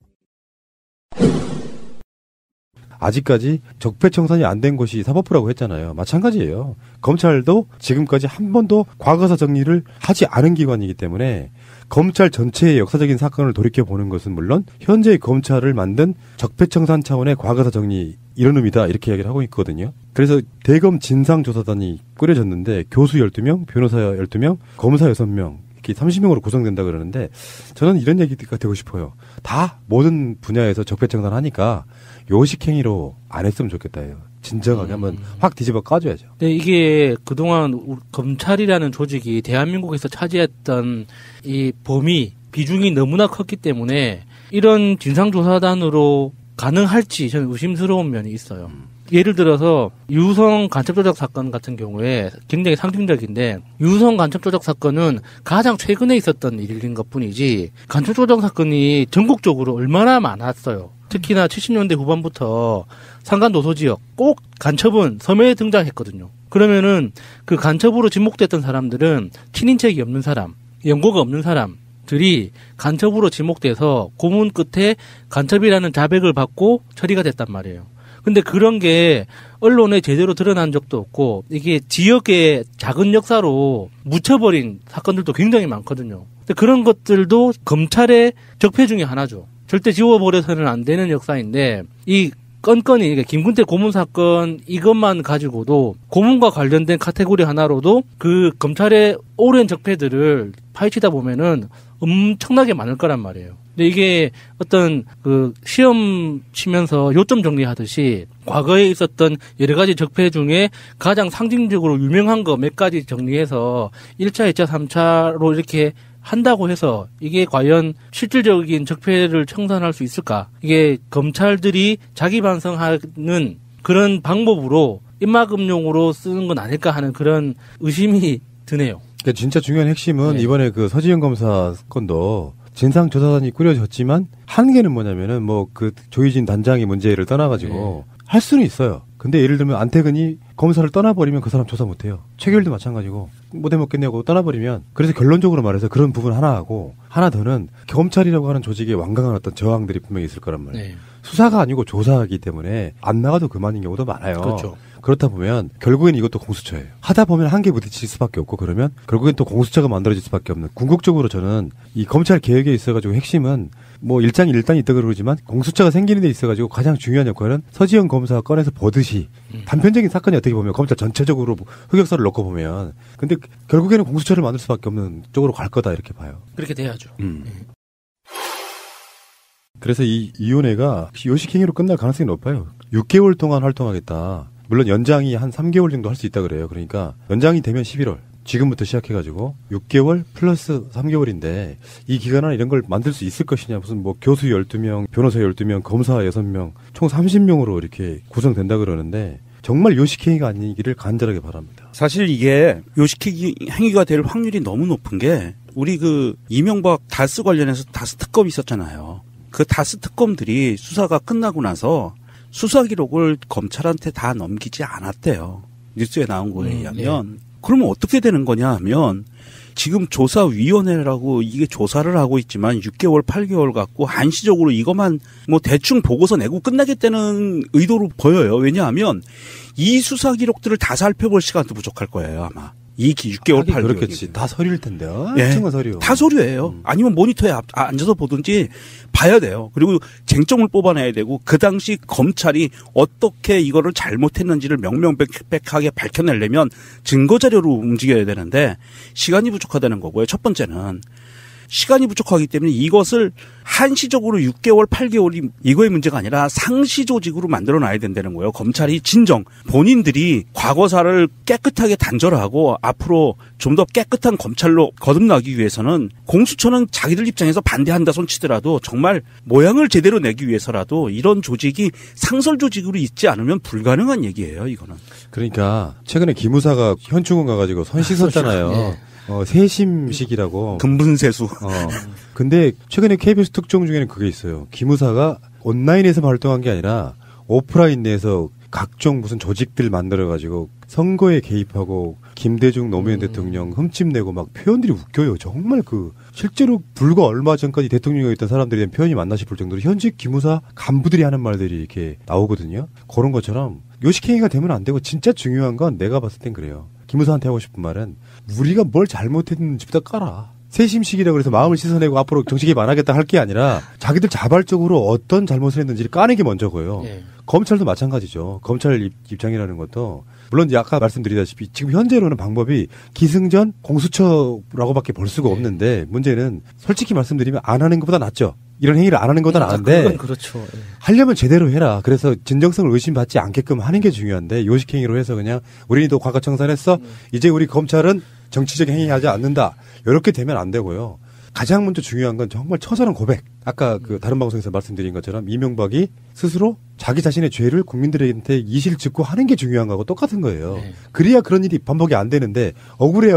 아직까지 적폐청산이 안 된 곳이 사법부라고 했잖아요. 마찬가지예요. 검찰도 지금까지 한 번도 과거사 정리를 하지 않은 기관이기 때문에 검찰 전체의 역사적인 사건을 돌이켜보는 것은 물론 현재의 검찰을 만든 적폐청산 차원의 과거사 정리 이런 의미다 이렇게 이야기를 하고 있거든요. 그래서 대검 진상조사단이 꾸려졌는데 교수 12명, 변호사 12명, 검사 6명 이렇게 30명으로 구성된다 그러는데 저는 이런 얘기가 되고 싶어요. 다 모든 분야에서 적폐청산하니까 요식행위로 안 했으면 좋겠다예요. 진정하게 한번 확 뒤집어 까줘야죠. 네, 이게 그동안 검찰이라는 조직이 대한민국에서 차지했던 이 범위, 비중이 너무나 컸기 때문에 이런 진상조사단으로 가능할지 저는 의심스러운 면이 있어요. 예를 들어서 유성 간첩조작 사건 같은 경우에 굉장히 상징적인데 유성 간첩조작 사건은 가장 최근에 있었던 일인 것뿐이지 간첩조작 사건이 전국적으로 얼마나 많았어요. 특히나 70년대 후반부터 산간 노소 지역 꼭 간첩은 섬에 등장했거든요. 그러면은 그 간첩으로 지목됐던 사람들은 친인척이 없는 사람, 연고가 없는 사람들이 간첩으로 지목돼서 고문 끝에 간첩이라는 자백을 받고 처리가 됐단 말이에요. 근데 그런 게 언론에 제대로 드러난 적도 없고 이게 지역의 작은 역사로 묻혀버린 사건들도 굉장히 많거든요. 근데 그런 것들도 검찰의 적폐 중에 하나죠. 절대 지워버려서는 안 되는 역사인데 이 건건이 그러니까 김근태 고문 사건 이것만 가지고도 고문과 관련된 카테고리 하나로도 그 검찰의 오랜 적폐들을 파헤치다 보면은 엄청나게 많을 거란 말이에요. 근데 이게 어떤 그 시험 치면서 요점 정리하듯이 과거에 있었던 여러 가지 적폐 중에 가장 상징적으로 유명한 거 몇 가지 정리해서 1차, 2차, 3차로 이렇게 한다고 해서 이게 과연 실질적인 적폐를 청산할 수 있을까? 이게 검찰들이 자기 반성하는 그런 방법으로 입막음용으로 쓰는 건 아닐까 하는 그런 의심이 드네요. 그러니까 진짜 중요한 핵심은 이번에 그 서지현 검사 건도 진상조사단이 꾸려졌지만 한계는 뭐냐면은 뭐 그 조희진 단장의 문제를 떠나가지고 할 수는 있어요. 근데 예를 들면 안태근이 검사를 떠나버리면 그 사람 조사 못해요. 최규일도 마찬가지고 못 해먹겠냐고 떠나버리면 그래서 결론적으로 말해서 그런 부분 하나 하고 하나 더는 검찰이라고 하는 조직에 완강한 어떤 저항들이 분명히 있을 거란 말이에요. 수사가 아니고 조사하기 때문에 안 나가도 그만인 경우도 많아요. 그렇죠. 그렇다 보면 결국엔 이것도 공수처예요. 하다 보면 한계 부딪힐 수밖에 없고 그러면 결국엔 또 공수처가 만들어질 수밖에 없는 궁극적으로 저는 이 검찰 개혁에 있어가지고 핵심은 뭐 일장이 있다 그러지만 공수처가 생기는 데 있어가지고 가장 중요한 역할은 서지현 검사 건에서 보듯이 단편적인 사건이 어떻게 보면 검찰 전체적으로 흑역사를 놓고 보면 근데 결국에는 공수처를 만들 수밖에 없는 쪽으로 갈 거다 이렇게 봐요. 그렇게 돼야죠. 그래서 이 위원회가 요식행위로 끝날 가능성이 높아요. 6개월 동안 활동하겠다. 물론 연장이 한 3개월 정도 할 수 있다 그래요. 그러니까 연장이 되면 11월. 지금부터 시작해가지고 6개월 플러스 3개월인데 이 기간 안에 이런 걸 만들 수 있을 것이냐. 무슨 뭐 교수 12명, 변호사 12명, 검사 6명, 총 30명으로 이렇게 구성된다 그러는데 정말 요식행위가 아니기를 간절하게 바랍니다. 사실 이게 요식행위가 될 확률이 너무 높은 게 우리 그 이명박 다스 관련해서 다스 특검이 있었잖아요. 그 다스 특검들이 수사가 끝나고 나서 수사 기록을 검찰한테 다 넘기지 않았대요. 뉴스에 나온 거에 의하면. 그러면 어떻게 되는 거냐 하면 지금 조사위원회라고 이게 조사를 하고 있지만 6개월, 8개월 갖고 한시적으로 이것만 뭐 대충 보고서 내고 끝나겠다는 의도로 보여요. 왜냐하면 이 수사 기록들을 다 살펴볼 시간도 부족할 거예요, 아마. 이 6개월, 8개월. 그렇겠지. 다 서류일 텐데요. 네. 서류. 다 서류예요. 아니면 모니터에 앉아서 보든지 봐야 돼요. 그리고 쟁점을 뽑아내야 되고 그 당시 검찰이 어떻게 이거를 잘못했는지를 명명백백하게 밝혀내려면 증거자료로 움직여야 되는데 시간이 부족하다는 거고요. 첫 번째는 시간이 부족하기 때문에 이것을 한시적으로 6개월, 8개월이 이거의 문제가 아니라 상시 조직으로 만들어놔야 된다는 거예요. 검찰이 진정 본인들이 과거사를 깨끗하게 단절하고 앞으로 좀 더 깨끗한 검찰로 거듭나기 위해서는 공수처는 자기들 입장에서 반대한다 손치더라도 정말 모양을 제대로 내기 위해서라도 이런 조직이 상설 조직으로 있지 않으면 불가능한 얘기예요. 이거는. 그러니까 최근에 기무사가 현충원 가가지고 선 씻었잖아요. 세심식이라고. 금분세수. 근데 최근에 KBS 특종 중에는 그게 있어요. 기무사가 온라인에서 활동한 게 아니라 오프라인 내에서 각종 무슨 조직들 만들어가지고 선거에 개입하고 김대중 노무현 대통령 흠집내고 막 표현들이 웃겨요. 정말 실제로 불과 얼마 전까지 대통령이었던 사람들에 대한 표현이 맞나 싶을 정도로 현직 기무사 간부들이 하는 말들이 이렇게 나오거든요. 그런 것처럼 요식행위가 되면 안 되고 진짜 중요한 건 내가 봤을 땐 그래요. 기무사한테 하고 싶은 말은 우리가 뭘 잘못했는지부터 깔아. 세심식이라고 그래서 마음을 씻어내고 앞으로 정치 개입 안 하겠다 할 게 아니라 자기들 자발적으로 어떤 잘못을 했는지를 까는 게 먼저고요. 네. 검찰도 마찬가지죠. 검찰 입장이라는 것도 물론 아까 말씀드리다시피 지금 현재로는 방법이 기승전 공수처라고밖에 볼 수가 없는데 문제는 솔직히 말씀드리면 안 하는 것보다 낫죠. 이런 행위를 안 하는 것보다 나은데 그건 그렇죠. 예. 하려면 제대로 해라. 그래서 진정성을 의심받지 않게끔 하는 게 중요한데 요식행위로 해서 그냥 우리도 과거청산했어. 이제 우리 검찰은 정치적 행위하지 않는다. 이렇게 되면 안 되고요. 가장 먼저 중요한 건 정말 처절한 고백. 아까 다른 방송에서 말씀드린 것처럼 이명박이 스스로 자기 자신의 죄를 국민들한테 이실직고 하는 게 중요한 거하고 똑같은 거예요. 네. 그래야 그런 일이 반복이 안 되는데 억울해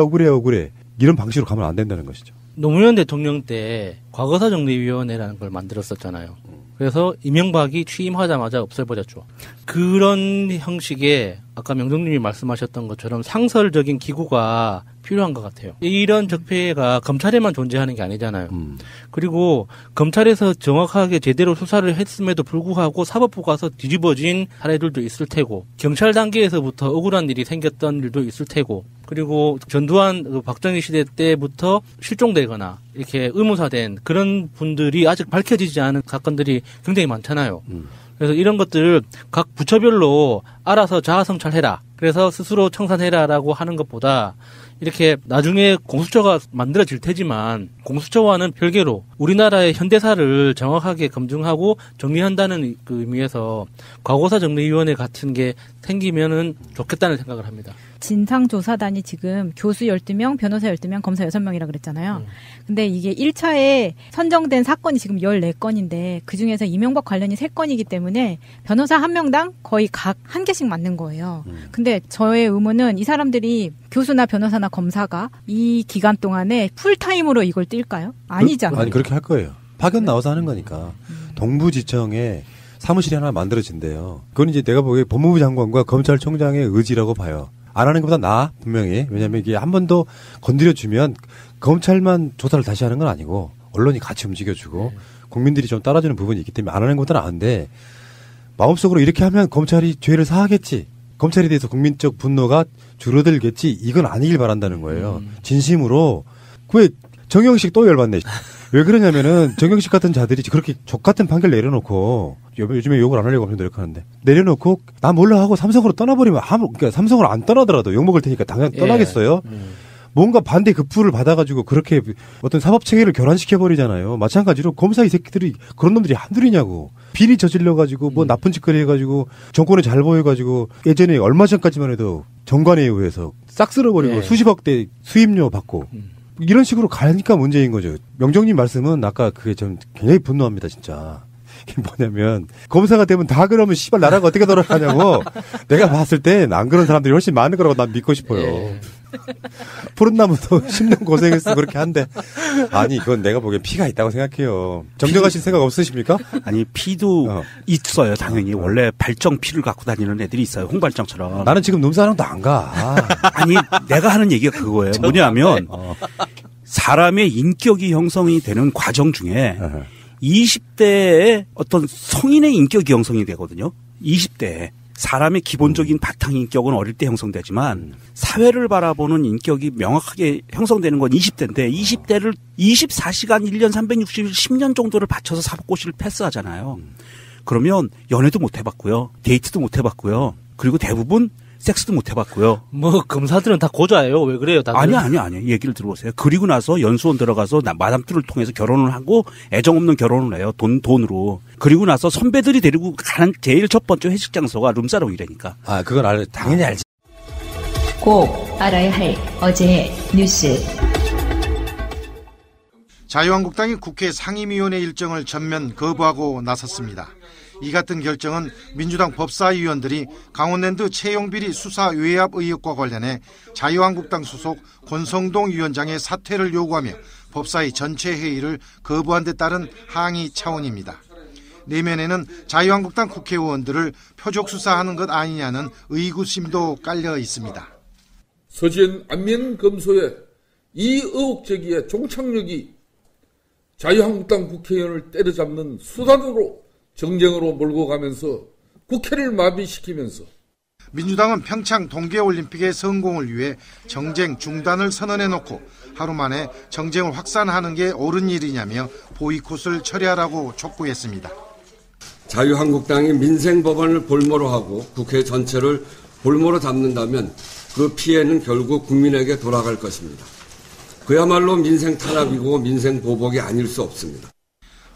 이런 방식으로 가면 안 된다는 것이죠. 노무현 대통령 때 과거사정리위원회라는 걸 만들었었잖아요. 그래서 이명박이 취임하자마자 없애버렸죠. 그런 형식의 아까 명동님이 말씀하셨던 것처럼 상설적인 기구가 필요한 것 같아요. 이런 적폐가 검찰에만 존재하는 게 아니잖아요. 그리고 검찰에서 정확하게 제대로 수사를 했음에도 불구하고 사법부 가서 뒤집어진 사례들도 있을 테고 경찰 단계에서부터 억울한 일이 생겼던 일도 있을 테고 그리고 전두환 박정희 시대 때부터 실종되거나 이렇게 의무사된 그런 분들이 아직 밝혀지지 않은 사건들이 굉장히 많잖아요. 그래서 이런 것들을 각 부처별로 알아서 자아성찰해라. 그래서 스스로 청산해라라고 하는 것보다 이렇게 나중에 공수처가 만들어질 테지만 공수처와는 별개로 우리나라의 현대사를 정확하게 검증하고 정리한다는 그 의미에서 과거사정리위원회 같은 게 생기면은 좋겠다는 생각을 합니다. 진상조사단이 지금 교수 12명, 변호사 12명, 검사 6명이라 그랬잖아요. 근데 이게 1차에 선정된 사건이 지금 14건인데 그중에서 이명박 관련이 3건이기 때문에 변호사 1명당 거의 각 1개씩 맞는 거예요. 근데 저의 의문은 이 사람들이 교수나 변호사나 검사가 이 기간 동안에 풀타임으로 이걸 뛸까요? 아니잖아요. 아니 그렇게 할 거예요. 파견 나와서 하는 거니까. 동부지청에 사무실이 하나 만들어진대요. 그건 이제 내가 보기에 법무부 장관과 검찰총장의 의지라고 봐요. 안 하는 것보다 나아, 분명히. 왜냐면 이게 한 번 더 건드려주면 검찰만 조사를 다시 하는 건 아니고 언론이 같이 움직여주고 국민들이 좀 따라주는 부분이 있기 때문에 안 하는 것보다 나은데 마음속으로 이렇게 하면 검찰이 죄를 사하겠지. 검찰에 대해서 국민적 분노가 줄어들겠지. 이건 아니길 바란다는 거예요. 진심으로. 왜 정영식 또 열받네. 왜 그러냐면은 정영식 같은 자들이 그렇게 족같은 판결 내려놓고 요즘에 욕을 안 하려고 엄청 노력하는데 내려놓고 나 몰라 하고 삼성으로 떠나버리면 그러니까 삼성으로 안 떠나더라도 욕먹을 테니까 당연히 떠나겠어요. 뭔가 반대 급부를 받아가지고 그렇게 어떤 사법 체계를 교란시켜버리잖아요. 마찬가지로 검사 이 새끼들이 그런 놈들이 한둘이냐고. 비리 저질러가지고 뭐 나쁜 짓거리 해가지고 정권에 잘 보여가지고 예전에 얼마 전까지만 해도 정관에 의해서 싹 쓸어버리고 수십억대 수임료 받고 이런 식으로 가니까 문제인 거죠. 명정님 말씀은 아까 그게 좀 굉장히 분노합니다, 진짜. 이게 뭐냐면 검사가 되면 다 그러면 씨발 나라가 어떻게 돌아가냐고. 내가 봤을 땐 안 그런 사람들이 훨씬 많은 거라고 난 믿고 싶어요. 푸른 나무도 10년 고생했어 그렇게 한데 아니 이건 내가 보기엔 피가 있다고 생각해요. 정정하실 생각 없으십니까? 아니 피도 있어요 당연히. 원래 발정 피를 갖고 다니는 애들이 있어요. 홍발정처럼. 나는 지금 놈사랑도 안 가. 아니 내가 하는 얘기가 그거예요. 뭐냐면 사람의 인격이 형성이 되는 과정 중에 20대에 어떤 성인의 인격이 형성이 되거든요. 20대에. 사람의 기본적인 바탕 인격은 어릴 때 형성되지만 사회를 바라보는 인격이 명확하게 형성되는 건 20대인데 20대를 24시간 1년 360일 10년 정도를 바쳐서 사법고시를 패스하잖아요. 그러면 연애도 못 해봤고요. 데이트도 못 해봤고요. 그리고 대부분 섹스도 못 해봤고요. 뭐 검사들은 다 고자예요. 왜 그래요? 다들? 아니. 얘기를 들어보세요. 그리고 나서 연수원 들어가서 마담들을 통해서 결혼을 하고 애정 없는 결혼을 해요. 돈으로. 그리고 나서 선배들이 데리고 가는 제일 첫 번째 회식 장소가 룸사롱이라니까. 아 그건 당연히 알지. 꼭 알아야 할 어제의 뉴스. 자유한국당이 국회 상임위원회 일정을 전면 거부하고 나섰습니다. 이 같은 결정은 민주당 법사위원들이 강원랜드 채용비리 수사 외압 의혹과 관련해 자유한국당 소속 권성동 위원장의 사퇴를 요구하며 법사위 전체 회의를 거부한 데 따른 항의 차원입니다. 내면에는 자유한국당 국회의원들을 표적 수사하는 것 아니냐는 의구심도 깔려 있습니다. 서지현 안면 검소의 이 의혹 제기의 종착역이 자유한국당 국회의원을 때려잡는 수단으로 정쟁으로 몰고 가면서 국회를 마비시키면서 민주당은 평창 동계올림픽의 성공을 위해 정쟁 중단을 선언해놓고 하루 만에 정쟁을 확산하는 게 옳은 일이냐며 보이콧을 철회하라고 촉구했습니다. 자유한국당이 민생법안을 볼모로 하고 국회 전체를 볼모로 잡는다면 그 피해는 결국 국민에게 돌아갈 것입니다. 그야말로 민생 탄압이고 민생 보복이 아닐 수 없습니다.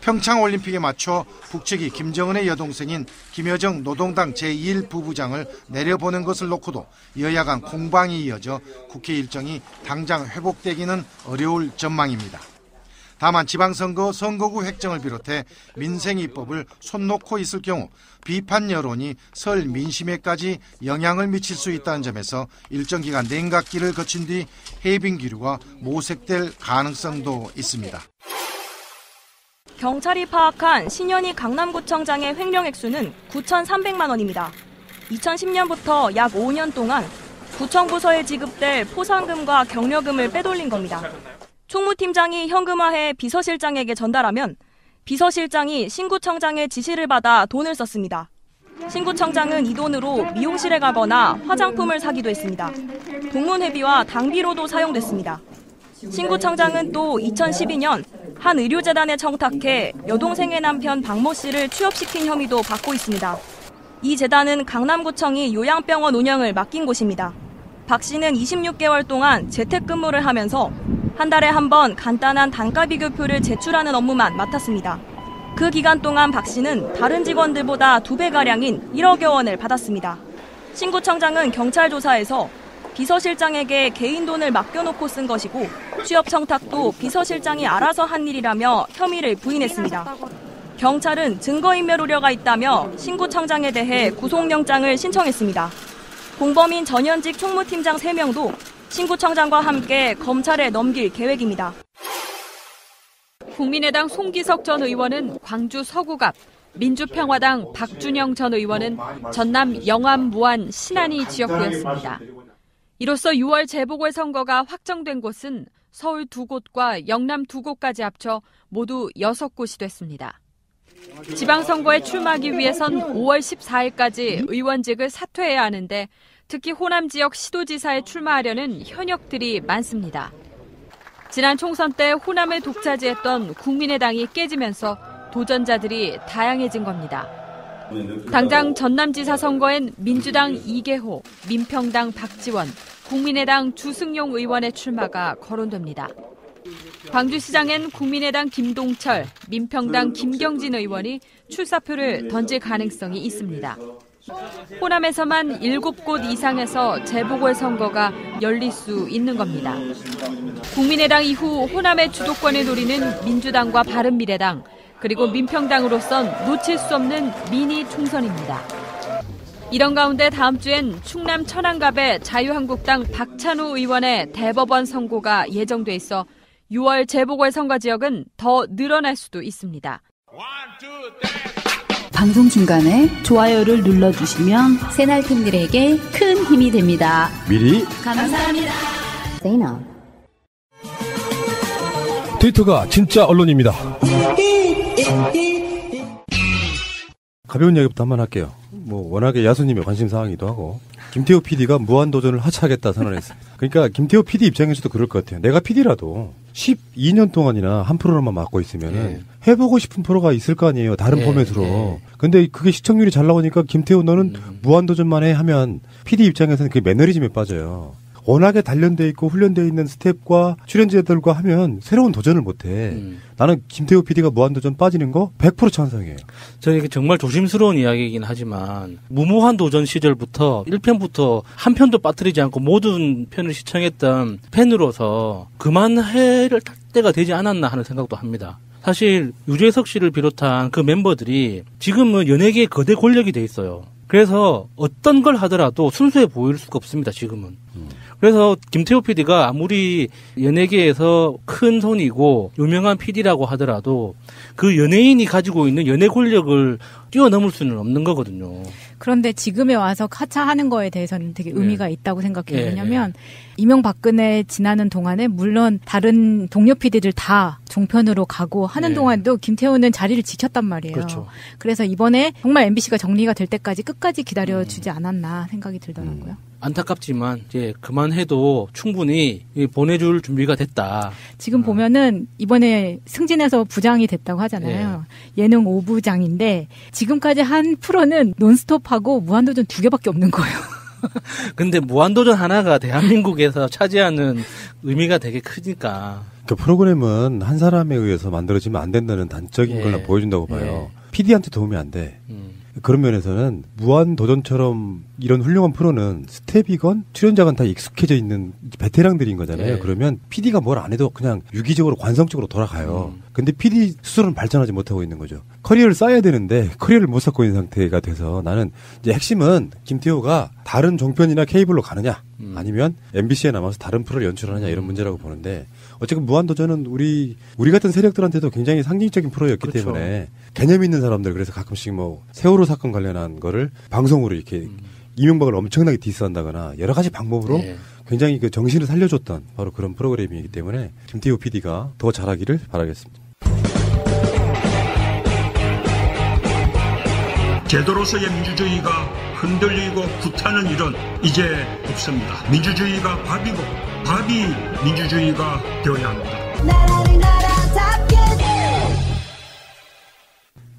평창올림픽에 맞춰 북측이 김정은의 여동생인 김여정 노동당 제1부부장을 내려보낸 것을 놓고도 여야 간 공방이 이어져 국회 일정이 당장 회복되기는 어려울 전망입니다. 다만 지방선거 선거구 획정을 비롯해 민생입법을 손 놓고 있을 경우 비판 여론이 설 민심에까지 영향을 미칠 수 있다는 점에서 일정 기간 냉각기를 거친 뒤 해빙 기류가 모색될 가능성도 있습니다. 경찰이 파악한 신현희 강남구청장의 횡령 액수는 9,300만 원입니다. 2010년부터 약 5년 동안 구청 부서에 지급될 포상금과 경력금을 빼돌린 겁니다. 총무팀장이 현금화해 비서실장에게 전달하면 비서실장이 신구청장의 지시를 받아 돈을 썼습니다. 신구청장은 이 돈으로 미용실에 가거나 화장품을 사기도 했습니다. 동문회비와 당비로도 사용됐습니다. 신구청장은 또 2012년 한 의료재단에 청탁해 여동생의 남편 박모 씨를 취업시킨 혐의도 받고 있습니다. 이 재단은 강남구청이 요양병원 운영을 맡긴 곳입니다. 박 씨는 26개월 동안 재택근무를 하면서 한 달에 한 번 간단한 단가 비교표를 제출하는 업무만 맡았습니다. 그 기간 동안 박 씨는 다른 직원들보다 2배가량인 1억여 원을 받았습니다. 신구청장은 경찰 조사에서 비서실장에게 개인 돈을 맡겨놓고 쓴 것이고 취업 청탁도 비서실장이 알아서 한 일이라며 혐의를 부인했습니다. 경찰은 증거인멸 우려가 있다며 신구청장에 대해 구속영장을 신청했습니다. 공범인 전현직 총무팀장 3명도 신구청장과 함께 검찰에 넘길 계획입니다. 국민의당 송기석 전 의원은 광주 서구갑, 민주평화당 박준영 전 의원은 전남 영암 무안 신안이 지역구였습니다. 이로써 6월 재보궐선거가 확정된 곳은 서울 2곳과 영남 2곳까지 합쳐 모두 6곳이 됐습니다. 지방선거에 출마하기 위해선 5월 14일까지 의원직을 사퇴해야 하는데 특히 호남 지역 시도지사에 출마하려는 현역들이 많습니다. 지난 총선 때 호남을 독차지했던 국민의당이 깨지면서 도전자들이 다양해진 겁니다. 당장 전남지사 선거엔 민주당 이계호, 민평당 박지원, 국민의당 주승용 의원의 출마가 거론됩니다. 광주시장엔 국민의당 김동철, 민평당 김경진 의원이 출사표를 던질 가능성이 있습니다. 호남에서만 7곳 이상에서 재보궐선거가 열릴 수 있는 겁니다. 국민의당 이후 호남의 주도권을 노리는 민주당과 바른미래당, 그리고 민평당으로선 놓칠 수 없는 미니 총선입니다. 이런 가운데 다음 주엔 충남 천안갑의 자유한국당 박찬우 의원의 대법원 선고가 예정돼 있어 6월 재보궐선거 지역은 더 늘어날 수도 있습니다. 방송 중간에 좋아요를 눌러주시면 새날팀들에게 큰 힘이 됩니다. 미리 감사합니다. 트위터가 진짜 언론입니다. 가벼운 이야기부터 한번 할게요. 워낙에 야수님의 관심 사항이기도 하고 김태호 PD가 무한도전을 하차하겠다 선언했어요. 그러니까 김태호 PD 입장에서도 그럴 것 같아요. 내가 PD라도 12년 동안이나 한 프로그램만 맡고 있으면은 해보고 싶은 프로가 있을 거 아니에요. 다른 포맷으로. 근데 그게 시청률이 잘 나오니까 김태호 너는 무한도전만 해 하면 PD 입장에서는 그게 매너리즘에 빠져요. 워낙에 단련돼 있고 훈련돼 있는 스텝과 출연자들과 하면 새로운 도전을 못해. 나는 김태호 PD가 무한도전 빠지는 거 100% 찬성이에요. 저에게 정말 조심스러운 이야기이긴 하지만 무모한 도전 시절부터 1편부터 한 편도 빠뜨리지 않고 모든 편을 시청했던 팬으로서 그만해를 탈 때가 되지 않았나 하는 생각도 합니다. 사실 유재석 씨를 비롯한 그 멤버들이 지금은 연예계의 거대 권력이 돼 있어요. 그래서 어떤 걸 하더라도 순수해 보일 수가 없습니다. 지금은. 그래서 김태호 PD가 아무리 연예계에서 큰 손이고 유명한 PD라고 하더라도 그 연예인이 가지고 있는 연예 권력을 뛰어넘을 수는 없는 거거든요. 그런데 지금에 와서 하차하는 거에 대해서는 되게 의미가 있다고 생각해요. 네. 왜냐하면 이명박근혜 지나는 동안에 물론 다른 동료 PD들 다 종편으로 가고 하는 네. 동안도 김태호는 자리를 지켰단 말이에요. 그렇죠. 그래서 이번에 정말 MBC가 정리가 될 때까지 끝까지 기다려주지 않았나 생각이 들더라고요. 안타깝지만 이제 그만해도 충분히 보내줄 준비가 됐다. 지금 보면은 이번에 승진해서 부장이 됐다고 하잖아요. 예능 5부장인데 지금까지 한 프로는 논스톱하고 무한도전 2개밖에 없는 거예요. 근데 무한도전 하나가 대한민국에서 차지하는 의미가 되게 크니까. 그 프로그램은 한 사람에 의해서 만들어지면 안 된다는 단적인 걸 보여준다고 봐요. PD한테 도움이 안 돼. 그런 면에서는 무한도전처럼 이런 훌륭한 프로는 스텝이건 출연자건 다 익숙해져 있는 베테랑들인 거잖아요. 그러면 PD가 뭘 안 해도 그냥 유기적으로 관성적으로 돌아가요. 근데 PD 스스로는 발전하지 못하고 있는 거죠. 커리어를 쌓아야 되는데 커리어를 못 쌓고 있는 상태가 돼서 나는 이제 핵심은 김태호가 다른 종편이나 케이블로 가느냐 아니면 MBC에 남아서 다른 프로를 연출하느냐 이런 문제라고 보는데 어쨌든 무한도전은 우리 같은 세력들한테도 굉장히 상징적인 프로였기 그렇죠. 때문에 개념 있는 사람들 그래서 가끔씩 뭐 세월호 사건 관련한 거를 방송으로 이렇게 이명박을 엄청나게 디스한다거나 여러 가지 방법으로 굉장히 그 정신을 살려줬던 바로 그런 프로그램이기 때문에 김태호 PD가 더 잘하기를 바라겠습니다. 제도로서의 민주주의가 흔들리고 구타는 일은 이제 없습니다. 민주주의가 밥이고 밥이 민주주의가 되어야 합니다.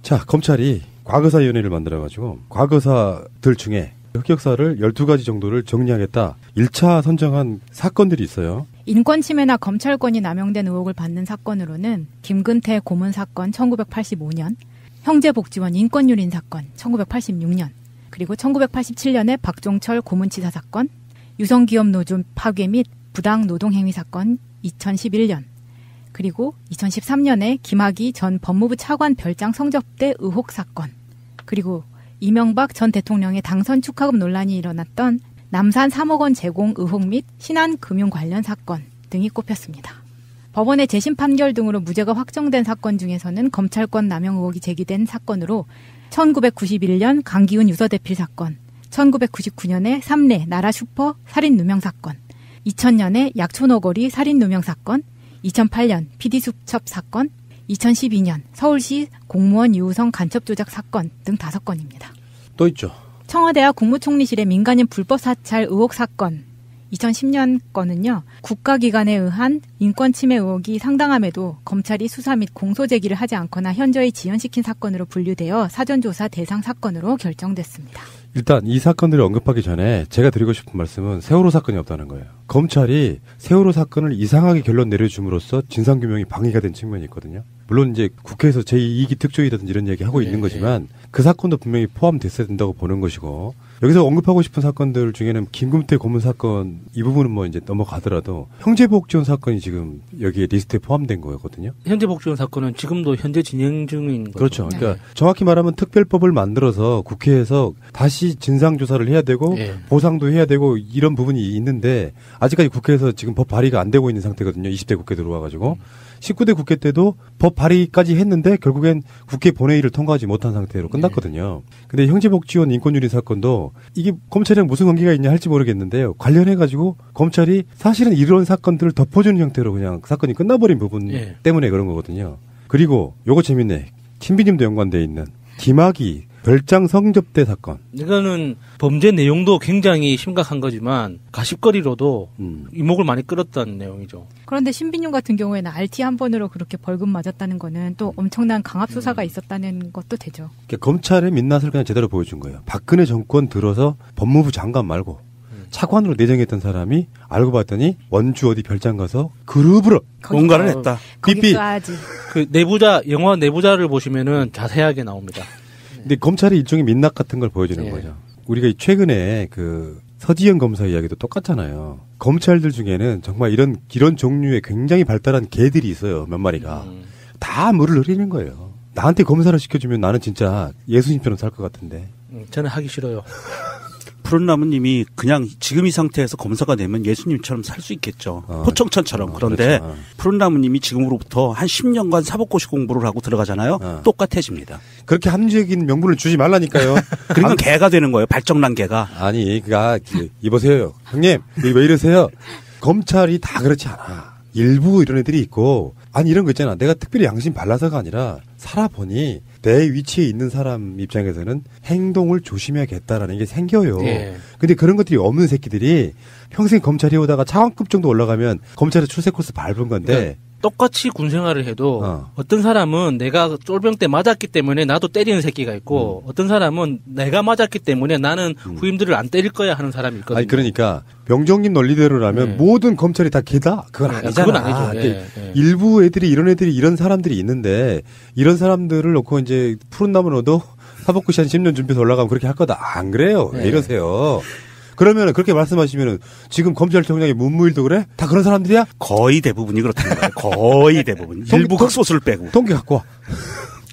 자, 검찰이 과거사위원회를 만들어가지고 과거사들 중에 흑역사를 12가지 정도를 정리하겠다. 1차 선정한 사건들이 있어요. 인권침해나 검찰권이 남용된 의혹을 받는 사건으로는 김근태 고문 사건 1985년, 형제복지원 인권유린 사건 1986년, 그리고 1987년에 박종철 고문치사 사건, 유성기업노조 파괴 및 부당 노동행위 사건 2011년, 그리고 2013년에 김학의 전 법무부 차관 별장 성접대 의혹 사건, 그리고 이명박 전 대통령의 당선 축하금 논란이 일어났던 남산 3억 원 제공 의혹 및 신한금융 관련 사건 등이 꼽혔습니다. 법원의 재심 판결 등으로 무죄가 확정된 사건 중에서는 검찰권 남용 의혹이 제기된 사건으로 1991년 강기훈 유서대필 사건, 1999년에 삼례 나라 슈퍼 살인 누명 사건, 2000년에 약촌오거리 살인 누명 사건, 2008년 PD수첩 사건, 2012년 서울시 공무원 유우성 간첩 조작 사건 등 5건입니다. 또 있죠. 청와대와 국무총리실의 민간인 불법 사찰 의혹 사건 2010년 건은요. 국가기관에 의한 인권침해 의혹이 상당함에도 검찰이 수사 및 공소 제기를 하지 않거나 현저히 지연시킨 사건으로 분류되어 사전조사 대상 사건으로 결정됐습니다. 일단 이 사건들을 언급하기 전에 제가 드리고 싶은 말씀은 세월호 사건이 없다는 거예요. 검찰이 세월호 사건을 이상하게 결론 내려줌으로써 진상규명이 방해가 된 측면이 있거든요. 물론 이제 국회에서 제2기 특조위라든지 이런 얘기 하고 있는 거지만 그 사건도 분명히 포함됐어야 된다고 보는 것이고 여기서 언급하고 싶은 사건들 중에는 김금태 고문 사건 이 부분은 뭐 이제 넘어가더라도 형제복지원 사건이 지금 여기에 리스트에 포함된 거거든요. 형제복지원 사건은 지금도 현재 진행 중인 거죠. 그렇죠. 그러니까 정확히 말하면 특별법을 만들어서 국회에서 다시 진상조사를 해야 되고 보상도 해야 되고 이런 부분이 있는데 아직까지 국회에서 지금 법 발의가 안 되고 있는 상태거든요. 20대 국회 들어와가지고 19대 국회 때도 법 발의까지 했는데 결국엔 국회 본회의를 통과하지 못한 상태로 끝났거든요. 근데 형제복지원 인권유린 사건도 이게 검찰이랑 무슨 관계가 있냐 할지 모르겠는데요. 관련해가지고 검찰이 사실은 이런 사건들을 덮어주는 형태로 그냥 사건이 끝나버린 부분 때문에 그런 거거든요. 그리고 요거 재밌네. 친비님도 연관돼 있는 김학의 별장 성접대 사건. 이거는 범죄 내용도 굉장히 심각한 거지만 가십거리로도 이목을 많이 끌었던 내용이죠. 그런데 신빈용 같은 경우에는 RT 한 번으로 그렇게 벌금 맞았다는 거는 또 엄청난 강압 수사가 있었다는 것도 되죠. 그러니까 검찰의 민낯을 그냥 제대로 보여준 거예요. 박근혜 정권 들어서 법무부 장관 말고 차관으로 내정했던 사람이 알고 봤더니 원주 어디 별장 가서 그룹으로 뭔가를 했다. 거기까지. 그 영화 내부자를 보시면은 자세하게 나옵니다. 근데 검찰이 일종의 민낯 같은 걸 보여주는 거죠. 우리가 최근에 그 서지현 검사 이야기도 똑같잖아요. 검찰들 중에는 정말 이런 종류의 굉장히 발달한 개들이 있어요. 몇 마리가. 다 물을 흐리는 거예요. 나한테 검사를 시켜주면 나는 진짜 예수님처럼 살 것 같은데. 저는 하기 싫어요. 푸른나무님이 그냥 지금 이 상태에서 검사가 되면 예수님처럼 살 수 있겠죠. 포청천처럼. 그런데 그렇죠. 푸른나무님이 지금으로부터 한 10년간 사법고시 공부를 하고 들어가잖아요. 똑같아집니다. 그렇게 합리적인 명분을 주지 말라니까요. 그러니까 개가 되는 거예요. 발정난 개가. 아니, 이보세요. 형님, 왜 이러세요? 검찰이 다 그렇지 않아. 일부 이런 애들이 있고, 아니, 이런 거 있잖아. 내가 특별히 양심 발라서가 아니라, 살아보니, 내 위치에 있는 사람 입장에서는 행동을 조심해야겠다라는 게 생겨요. 예. 근데 그런 것들이 없는 새끼들이 평생 검찰에 오다가 차관급 정도 올라가면 검찰의 출세 코스 밟은 건데, 그러니까 똑같이 군 생활을 해도 어떤 사람은 내가 쫄병 때 맞았기 때문에 나도 때리는 새끼가 있고 어떤 사람은 내가 맞았기 때문에 나는 후임들을 안 때릴 거야 하는 사람이 있거든요. 아니 그러니까 명정님 논리대로라면 모든 검찰이 다 개다? 그건 아니잖아. 그건 아니죠. 예, 예. 일부 애들이 이런 사람들이 있는데 이런 사람들을 놓고 이제 푸른 나무로도 사법고시 한 10년 준비해서 올라가면 그렇게 할 거다. 안 그래요. 왜 이러세요? 그러면 그렇게 말씀하시면은 지금 검찰총장이 문무일도 그래? 다 그런 사람들이야? 거의 대부분이 그렇다는 거예요. 거의 대부분. 일부 흑소수를 빼고. 통계 갖고 와.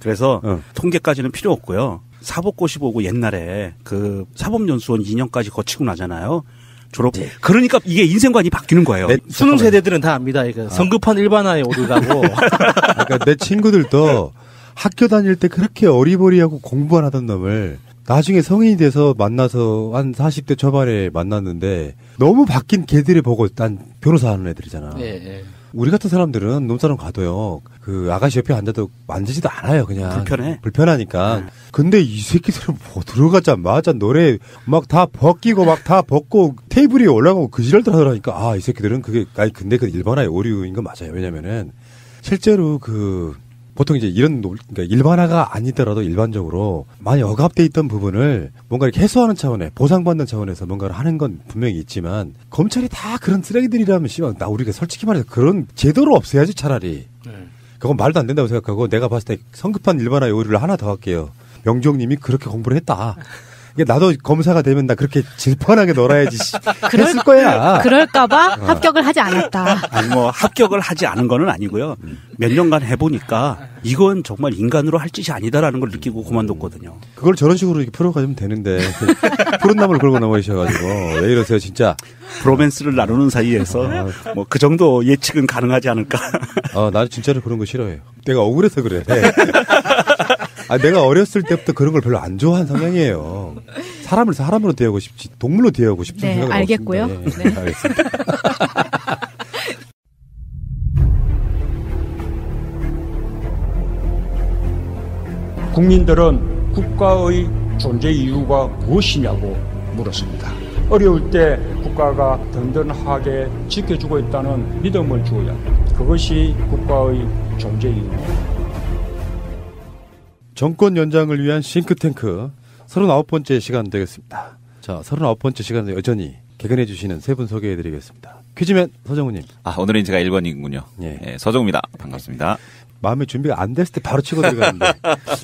그래서 통계까지는 필요 없고요. 사법고시 보고 옛날에 그 사법연수원 2년까지 거치고 나잖아요. 졸업. 그러니까 이게 인생관이 바뀌는 거예요. 수능 세대들은 다 압니다. 이거 성급한 일반화에 오르가고. 그러니까 내 친구들도 학교 다닐 때 그렇게 어리버리하고 공부 안 하던 놈을 나중에 성인이 돼서 만나서 한 40대 초반에 만났는데 너무 바뀐 개들을 보고 난 변호사 하는 애들이잖아. 예, 예. 우리 같은 사람들은 놈사람 가도요. 그 아가씨 옆에 앉아도 만지지도 않아요. 그냥 불편하니까. 근데 이 새끼들은 뭐 들어가자마자 노래 막 다 벗기고 막 다 벗고 테이블 위에 올라가고 그 지랄들 하더라니까. 아, 이 새끼들은 그게 근데 그 일반화의 오류인 건 맞아요. 왜냐면은 실제로 보통 이제 그러니까 일반화가 아니더라도 일반적으로 많이 억압돼 있던 부분을 뭔가 이렇게 해소하는 차원에 보상받는 차원에서 뭔가를 하는 건 분명히 있지만 검찰이 다 그런 쓰레기들이라면 우리가 솔직히 말해서 그런 제도를 없애야지 차라리. 그건 말도 안 된다고 생각하고 내가 봤을 때 성급한 일반화의 오류를 하나 더 할게요. 명종님이 그렇게 공부를 했다. 나도 검사가 되면 나 그렇게 질펀하게 놀아야지 했을 거야. 그럴까봐 합격을 하지 않았다. 아니 뭐 합격을 하지 않은 거는 아니고요. 몇 년간 해보니까 이건 정말 인간으로 할 짓이 아니다라는 걸 느끼고 그만뒀거든요. 그걸 저런 식으로 이렇게 풀어가면 되는데 푸른 나무를 걸고 넘어지셔가지고 왜 이러세요 진짜. 브로맨스를 나누는 사이에서 뭐 그 정도 예측은 가능하지 않을까. 나는 진짜로 그런 거 싫어해요. 내가 억울해서 그래. 내가 어렸을 때부터 그런 걸 별로 안 좋아하는 성향이에요. 사람을 사람으로 대하고 싶지 동물로 대하고 싶지. 네, 알겠고요. 네, 알겠습니다. 국민들은 국가의 존재 이유가 무엇이냐고 물었습니다. 어려울 때 국가가 든든하게 지켜주고 있다는 믿음을 주어야 합니다. 그것이 국가의 존재 이유입니다. 정권 연장을 위한 싱크탱크 39번째 시간 되겠습니다. 자, 39번째 시간에 여전히 개근해 주시는 세 분 소개해드리겠습니다. 퀴즈맨 서정우님. 오늘은 제가 1번이군요. 예, 서정우입니다. 반갑습니다. 마음의 준비가 안 됐을 때 바로 치고 들어가는데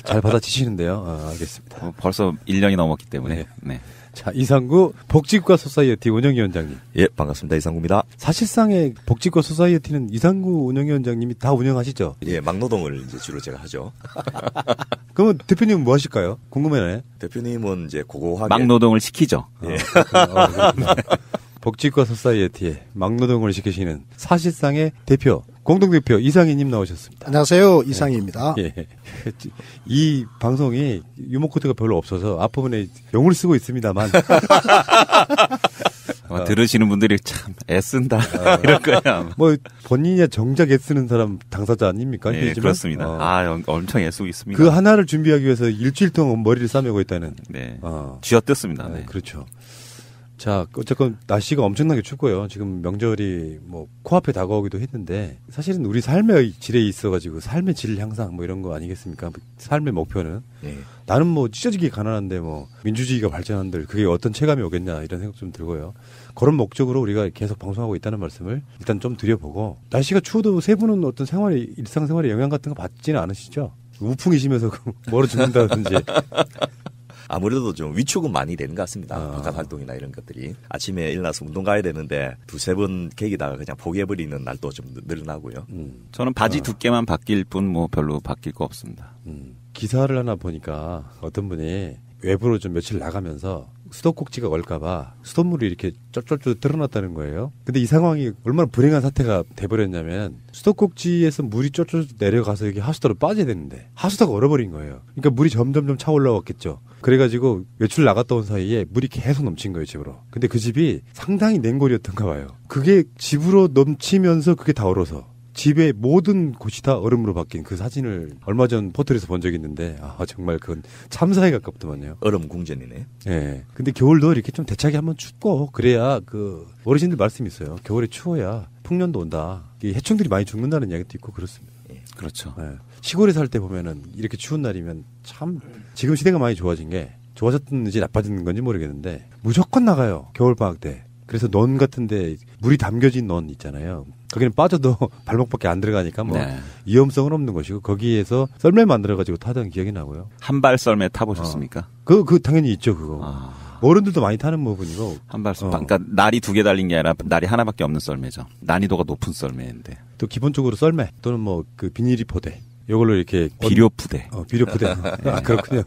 잘 받아치시는데요. 알겠습니다. 벌써 1년이 넘었기 때문에. 네. 자, 이상구 복지국가 소사이어티 운영위원장님. 예, 반갑습니다. 이상구입니다. 사실상의 복지국가 소사이어티는 이상구 운영위원장님이 다 운영하시죠? 예, 막노동을 이제 주로 제가 하죠. 그러면 대표님은 뭐 하실까요? 궁금해요. 대표님은 이제 고고하게 막노동을 시키죠. 예. 복지국가 소사이어티에 막노동을 시키시는 사실상의 대표, 공동대표 이상희님 나오셨습니다. 안녕하세요. 이상희입니다. 예. 이 방송이 유머 코드가 별로 없어서 앞부분에 용을 쓰고 있습니다만. 들으시는 분들이 참 애쓴다. 이럴 거야. 뭐 본인이 정작 애쓰는 사람 당사자 아닙니까? 네, 그렇습니다. 엄청 애쓰고 있습니다. 그 하나를 준비하기 위해서 일주일 동안 머리를 싸매고 있다는. 네. 쥐어뜯습니다. 네. 그렇죠. 자, 어쨌건 날씨가 엄청나게 춥고요. 지금 명절이 뭐 코앞에 다가오기도 했는데 사실은 우리 삶의 질에 있어가지고 삶의 질 향상 뭐 이런 거 아니겠습니까? 삶의 목표는 나는 뭐 찢어지게 가난한데 뭐 민주주의가 발전한들 그게 어떤 체감이 오겠냐 이런 생각 좀 들고요. 그런 목적으로 우리가 계속 방송하고 있다는 말씀을 일단 좀 드려보고 날씨가 추워도 세 분은 어떤 일상생활에 영향 같은 거 받지는 않으시죠? 우풍이시면서 멀어 죽는다든지. 아무래도 좀 위축은 많이 되는 것 같습니다. 바깥 활동이나 이런 것들이. 아침에 일어나서 운동 가야 되는데 두세 번 계기다가 그냥 포기해버리는 날도 좀 늘어나고요. 저는 바지 두께만 바뀔 뿐 뭐 별로 바뀔 거 없습니다. 기사를 하나 보니까 어떤 분이 외부로 좀 며칠 나가면서 수도꼭지가 걸까봐 수돗물이 이렇게 쫄쫄쫄 드러났다는 거예요. 근데 이 상황이 얼마나 불행한 사태가 돼버렸냐면 수도꼭지에서 물이 쫄쫄 내려가서 여기 하수도로 빠져야 되는데 하수도가 얼어버린 거예요. 그러니까 물이 점점점 차 올라왔겠죠. 그래가지고 외출 나갔다 온 사이에 물이 계속 넘친 거예요, 집으로. 근데 그 집이 상당히 냉골이었던가 봐요. 그게 집으로 넘치면서 그게 다 얼어서 집의 모든 곳이 다 얼음으로 바뀐 그 사진을 얼마 전 포털에서 본 적이 있는데 정말 그건 참사에 가깝더만요. 얼음 궁전이네. 예. 근데 겨울도 이렇게 좀 대차게 한번 춥고 그래야 그 어르신들 말씀이 있어요. 겨울에 추워야 풍년도 온다. 이 해충들이 많이 죽는다는 이야기도 있고 그렇습니다. 예. 그렇죠. 예. 시골에 살 때 보면은 이렇게 추운 날이면 참 지금 시대가 많이 좋아진 게 좋아졌는지 나빠진 건지 모르겠는데 무조건 나가요. 겨울 방학 때. 그래서 넌 같은데 물이 담겨진 넌 있잖아요. 거기는 빠져도 발목밖에 안 들어가니까 뭐 네. 위험성은 없는 것이고 거기에서 썰매 만들어가지고 타던 기억이 나고요. 한발 썰매 타보셨습니까? 그 당연히 있죠 그거. 어른들도 많이 타는 부분이고. 한발 썰매. 그러니까 날이 2개 달린 게 아니라 날이 하나밖에 없는 썰매죠. 난이도가 높은 썰매인데. 또 기본적으로 썰매 또는 뭐 그 비닐이 포대. 요걸로 이렇게 비료푸대. 비료푸대. 아 그렇군요.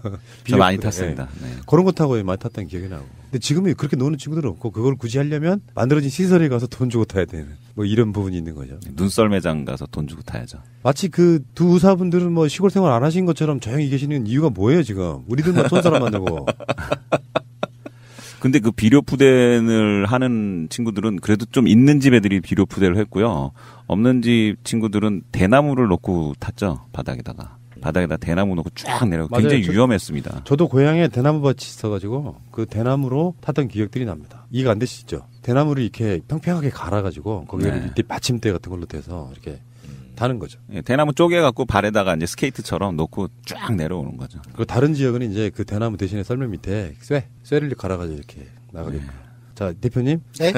저 많이 탔습니다. 네. 그런 거 타고 많이 탔다는 기억이 나고. 근데 지금은 그렇게 노는 친구들은 없고 그걸 굳이 하려면 만들어진 시설에 가서 돈 주고 타야 되는 뭐 이런 부분이 있는 거죠. 눈썰매장 가서 돈 주고 타야죠. 마치 그 두 의사분들은 뭐 시골 생활 안 하신 것처럼 조용히 계시는 이유가 뭐예요 지금? 우리들만 쏜 사람 만들고. 근데 그 비료푸대를 하는 친구들은 그래도 좀 있는 집 애들이 비료푸대를 했고요. 없는 집 친구들은 대나무를 놓고 탔죠. 바닥에다 대나무 놓고 쫙 내려가. 굉장히 위험했습니다. 저도 고향에 대나무밭이 있어가지고 그 대나무로 탔던 기억들이 납니다. 이해가 안 되시죠? 대나무를 이렇게 평평하게 갈아가지고 거기를 네. 밑에 받침대 같은 걸로 대서 이렇게 타는 거죠. 예, 대나무 쪼개갖고 발에다가 이제 스케이트처럼 놓고 쫙 내려오는 거죠. 그리고 다른 지역은 이제 그 대나무 대신에 썰매 밑에 쇠를 갈아가지고 이렇게 나가게끔. 자, 대표님. 네?